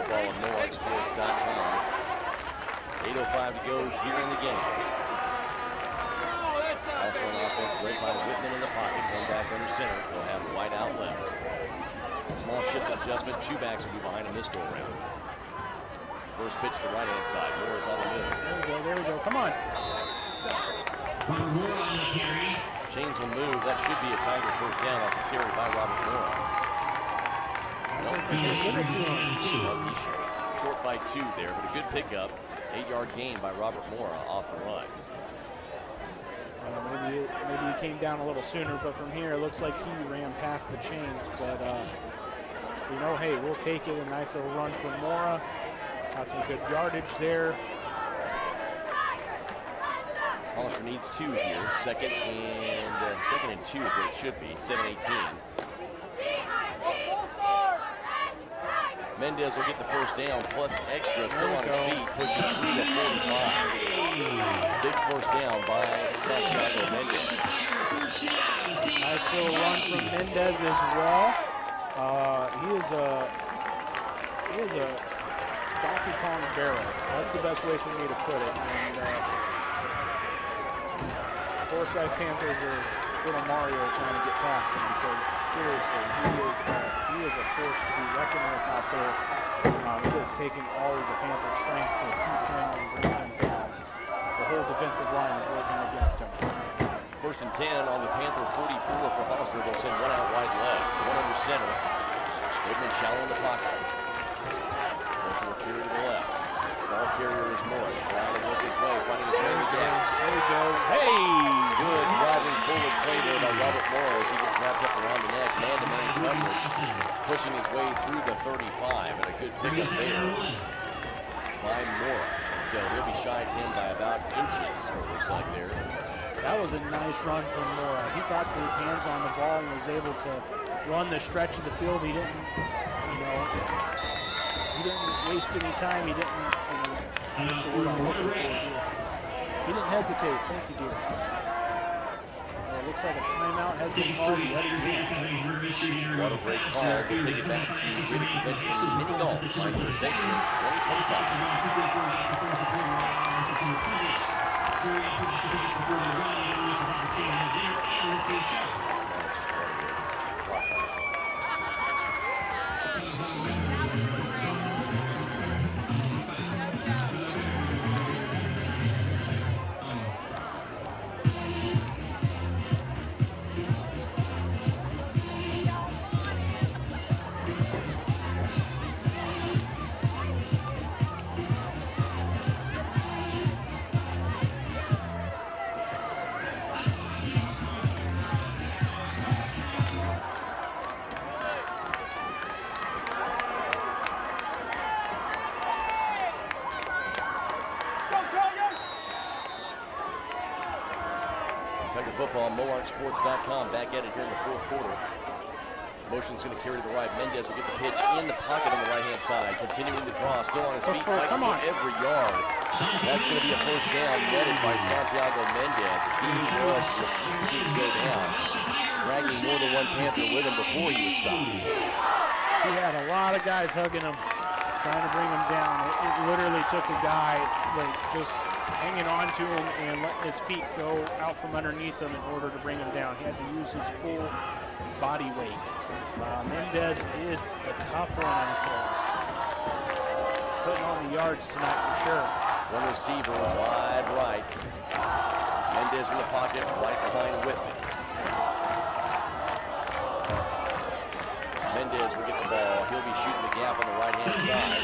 football on MoarkSports.com. 8:05 to go here in the game. Also on offense, led by Whitman in the pocket. One back under center. They'll have White out left. Small shift adjustment. Two backs will be behind him this go-around. First pitch to the right-hand side. Moore is on the move. There we go. Come on. Chains will move. That should be a Tiger first down off the carry by Robert Moore. He's short by 2 there, but a good pickup. 8-yard gain by Robert Moore off the run. Maybe he came down a little sooner, but from here it looks like he ran past the chains. But hey, we'll take it. A nice little run from Mora. Got some good yardage there. Hollister needs 2 here. Second and 2 is what it should be. 7-18. Mendez will get the first down plus extra, still on his feet, pushing through the 45. Big first down by Santiago Mendez. Nice little run from Mendez as well. He is a Donkey Kong barrel. That's the best way for me to put it. And Forsyth Panthers are little Mario trying to get past him because seriously, he is a force to be reckoned with out there. It has taken all of the Panther strength to keep him and bring him down. The whole defensive line is working against him. First and 10 on the Panther 44 for Hollister. They'll send one out wide left, one under center. Whitman shallow in the pocket. Motion will carry to the left. Ball carrier is Morris. Trying to work his way, finding his way in the gaps. There we go. Hey! Good driving forward play there by Robert Morris. He gets wrapped up around the neck. Man-to-man coverage. Pushing his way through the 35. And a good pickup there by Mora. So he'll be shy of 10 by about inches, it looks like there. That was a nice run from Mora. He got his hands on the ball and was able to run the stretch of the field. He didn't waste any time. He didn't, what's the word I'm looking for here? He didn't hesitate. Thank you, dear. It looks like a timeout has been called yet again. What a great call. We'll take it back to greatest adventure mini golf. Find your adventure in 2025. Football, MoarkSports.com. Back at it here in the fourth quarter. Motion's going to carry to the right. Mendez will get the pitch in the pocket on the right-hand side. Continuing the draw, still on his feet, fighting for every yard. That's going to be a first down netted by Santiago Mendez as he was refusing to go down, dragging more than one Panther with him before he was stopped. He had a lot of guys hugging him, trying to bring him down. It literally took a guy just hanging on to him and letting his feet go out from underneath him in order to bring him down. He had to use his full body weight. Mendez is a tough one out there. Putting on the yards tonight for sure. One receiver wide right. Mendez in the pocket, right behind Whitman. Mendez will get the ball. He'll be shooting the gap on the right-hand side.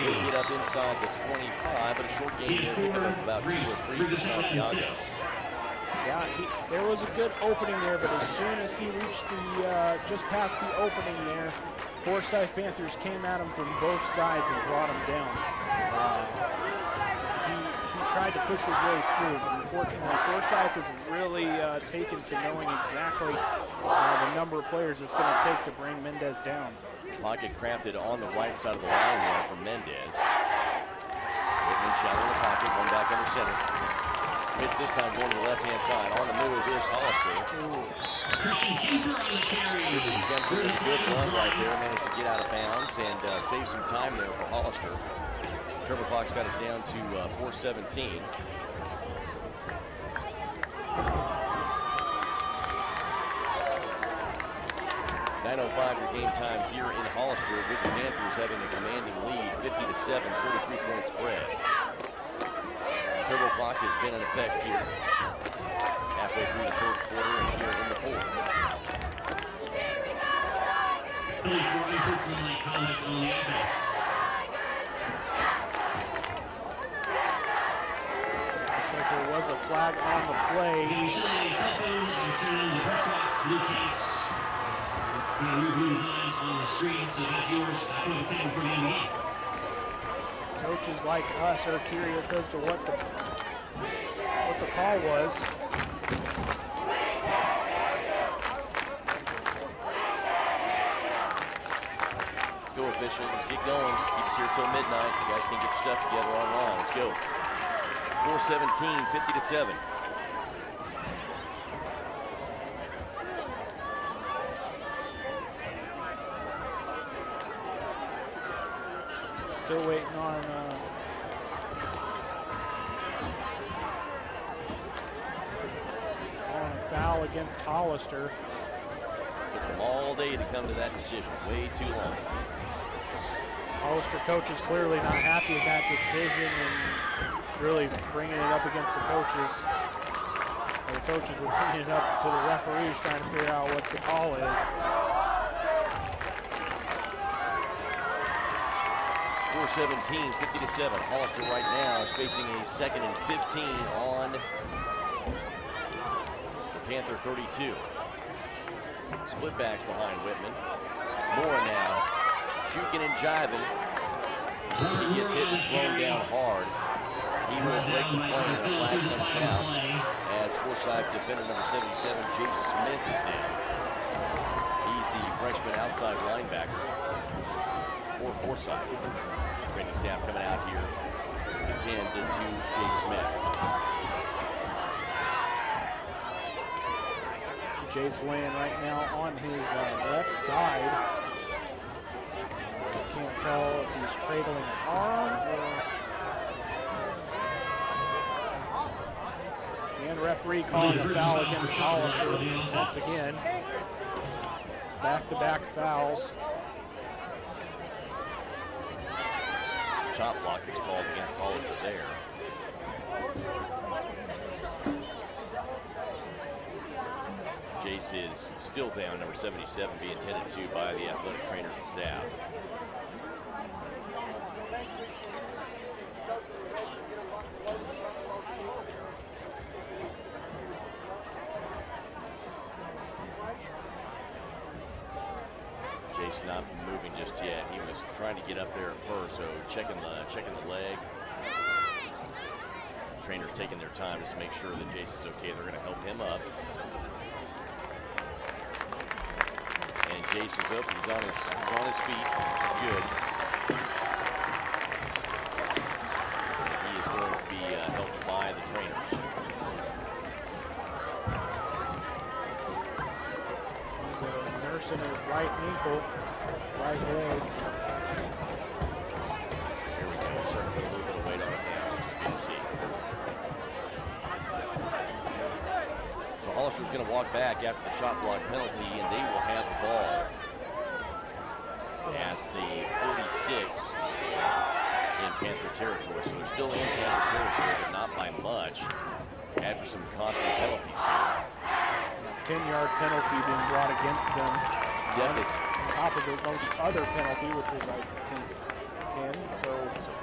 He'll get up inside the 25, but a short gain there, picking up about 2 or 3 for Santiago. Yeah, there was a good opening there, but as soon as he reached the, just past the opening there, Forsyth Panthers came at him from both sides and brought him down. He tried to push his way through, but unfortunately Forsyth is really taken to knowing exactly the number of players it's going to take to bring Mendez down. Pocket crafted on the right side of the line there for Mendez. Whitman shallow in the pocket, one back under center. Pitch this time going to the left-hand side. On the move is Hollister. Christian Kemper on the carry. Christian Kemper with a good run right there. Managed to get out of bounds and save some time there for Hollister. Turbo clock's got us down to 4:17. 9:05 your game time here in Hollister with the Panthers having a commanding lead, 50-7, 33-point spread. Turbo clock has been in effect here halfway through the third quarter and here in the fourth. Phillies for unsportsmanlike conduct on the offense. Looks like there was a flag on the play. The cell phone and turn on the press box, Lucas. Your blue line on the screen, so that's yours. For the thing for the end of the game. Coaches like us are curious as to what the call was. Go officials, let's get going. Keep us here till midnight. You guys can get your stuff together online. Let's go. 4:17, 50-7. Still waiting on a foul against Hollister. Took them all day to come to that decision. Way too long. Hollister coaches clearly not happy with that decision and really bringing it up against the coaches. Or the coaches were bringing it up to the referees trying to figure out what the call is. 4:17, 50-7. Hollister right now is facing a 2nd and 15 on the Panther 32. Split backs behind Whitman. Mora now juking and jiving. He gets hit and thrown down hard. He will break the play and a flag comes out as Forsyth defender number 77, Jace Smith, is down. He's the freshman outside linebacker for Forsyth. Training staff coming out here to tend to Jay Smith. Jace laying right now on his left side. Can't tell if he's cradling an arm or... And referee calling a foul against Hollister once again. Back-to-back fouls. Chop block is called against Hollister there. Jace is still down, number 77, being tended to by the athletic trainers and staff. Jace not moving just yet. He was trying to get up there at first, so checking the leg. Trainers taking their time just to make sure that Jace is okay. They're going to help him up. And Jace is up. He's on his feet, which is good. And he is going to be helped by the trainers. He's nursing his right ankle, right leg. Here we go. Starting to put a little bit of weight on it now, which is good to see. So Hollister's going to walk back after the shot block penalty, and they will have the ball at the 46 in Panther territory. So they're still in Panther territory, but not by much after some costly penalties here. 10-yard penalty being brought against them. Yeah, On top of the most other penalty, which was, I think, 10. So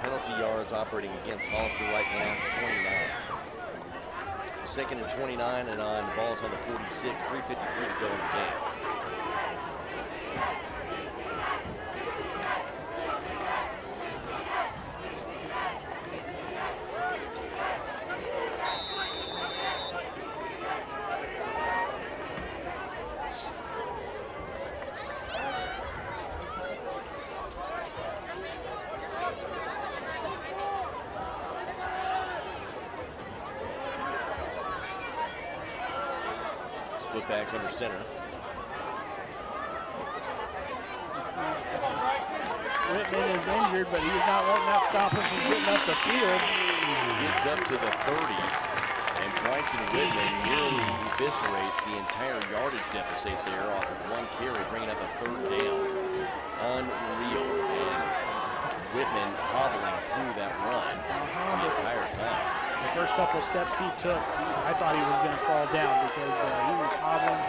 penalty yards operating against Hollister right now, 29. 2nd and 29, and on balls on the 46, 3:53 to go in the game. split backs under center. Whitman is injured, but he's not letting that stop him from getting up the field. Gets up to the 30, and Bryson Whitman nearly eviscerates the entire yardage deficit there off of one carry, bringing up a 3rd down. Unreal. And Whitman hobbling through that run the entire time. The first couple steps he took, I thought he was going to fall down because he was hobbling.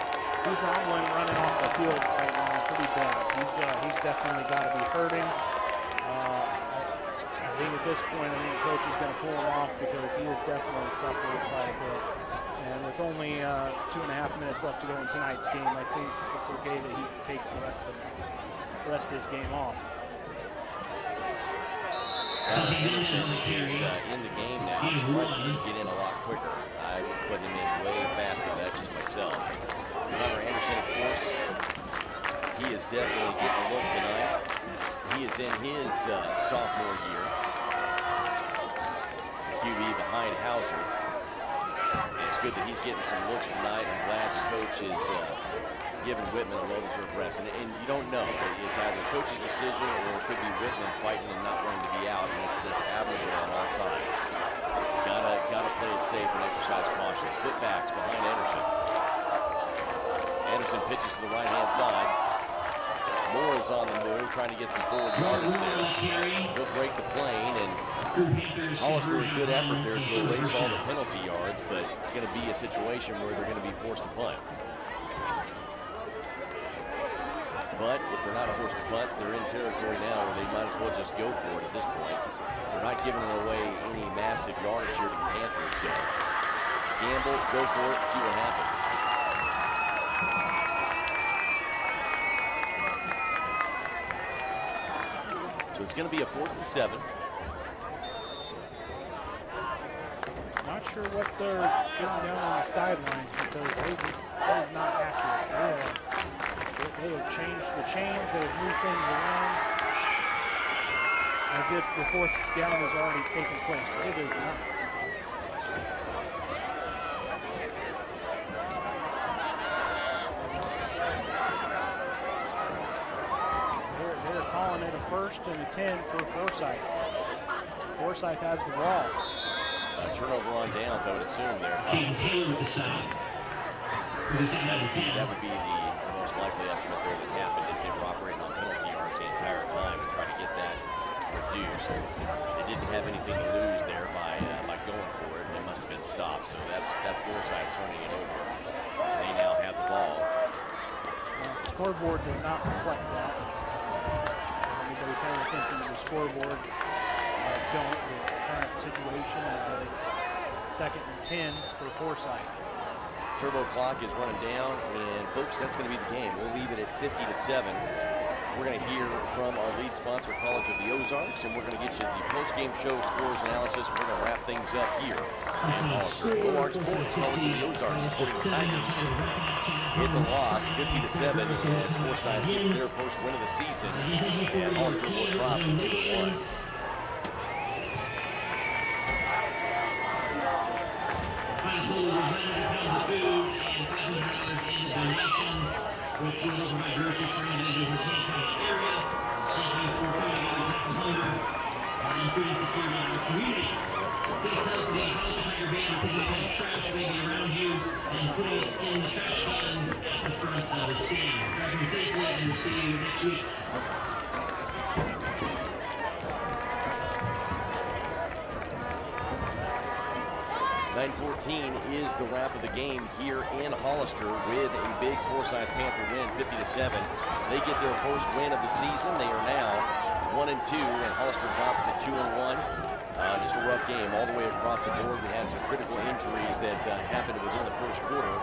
He's hobbling, running off the field right now pretty bad. He's definitely got to be hurting. I think at this point, I think coach is going to pull him off because he is definitely suffering quite a bit. And with only 2.5 minutes left to go in tonight's game, I think it's okay that he takes the rest of this game off. Anderson is in the game now. I'm surprised he didn't get in a lot quicker. I would put him in way faster. That's just myself. Remember, Anderson, of course, he is definitely getting a look tonight. He is in his sophomore year. QB behind Hauser. And it's good that he's getting some looks tonight. I'm glad the coach is giving Whitman a well-deserved rest. And you don't know. It's either the coach's decision or it could be Whitman fighting and not wanting to be out. And that's admirable on all sides. Gotta play it safe and exercise caution. Split backs behind Anderson. Anderson pitches to the right-hand side. Moore is on the move, trying to get some forward yardage there. He'll break the plane, and Hollister a good effort there to erase all the penalty yards, but it's going to be a situation where they're going to be forced to punt. But if they're not forced to punt, they're in territory now where they might as well just go for it at this point. They're not giving away any massive yardage here to the Panthers, so gamble, go for it, see what happens. So it's going to be a 4th and 7. Not sure what they're getting down on the sidelines because that is not accurate. They have changed the chains. They have moved things around as if the 4th down has already taken place, but it is not. They're calling it a 1st and a 10 for Forsyth. Forsyth has the ball. Turnover on downs, I would assume there. That would be the most likely estimate there that happened is they were operating on penalty yards the entire time and trying to get that reduced. They didn't have anything to lose there by going for it. They must have been stopped, so that's Forsyth turning it over. They now have the ball. The scoreboard does not reflect that. Anybody paying attention to the scoreboard don't. The current situation is a 2nd and 10 for Forsyth. Turbo clock is running down, and folks, that's going to be the game. We'll leave it at 50-7. We're going to hear from our lead sponsor, College of the Ozarks, and we're going to get you the post-game show scores analysis. We're going to wrap things up here in Hollister. Go Arch Sports, College of the Ozarks, supporting the Tigers. It's a loss, 50-7, as Forsyth gets their first win of the season, and Hollister will drop to 2-1. Is the wrap of the game here in Hollister with a big Forsyth Panther win, 50-7. They get their first win of the season. They are now 1-2, and Hollister drops to 2-1. Just a rough game all the way across the board. We had some critical injuries that happened within the first quarter.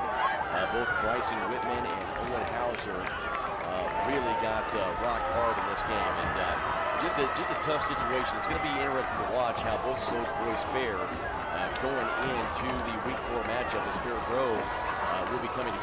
Both Bryson Whitman and Owen Hauser really got rocked hard in this game, and just a tough situation. It's going to be interesting to watch how both of those boys fare going into the Week 4 matchup as Fair Grove will be coming to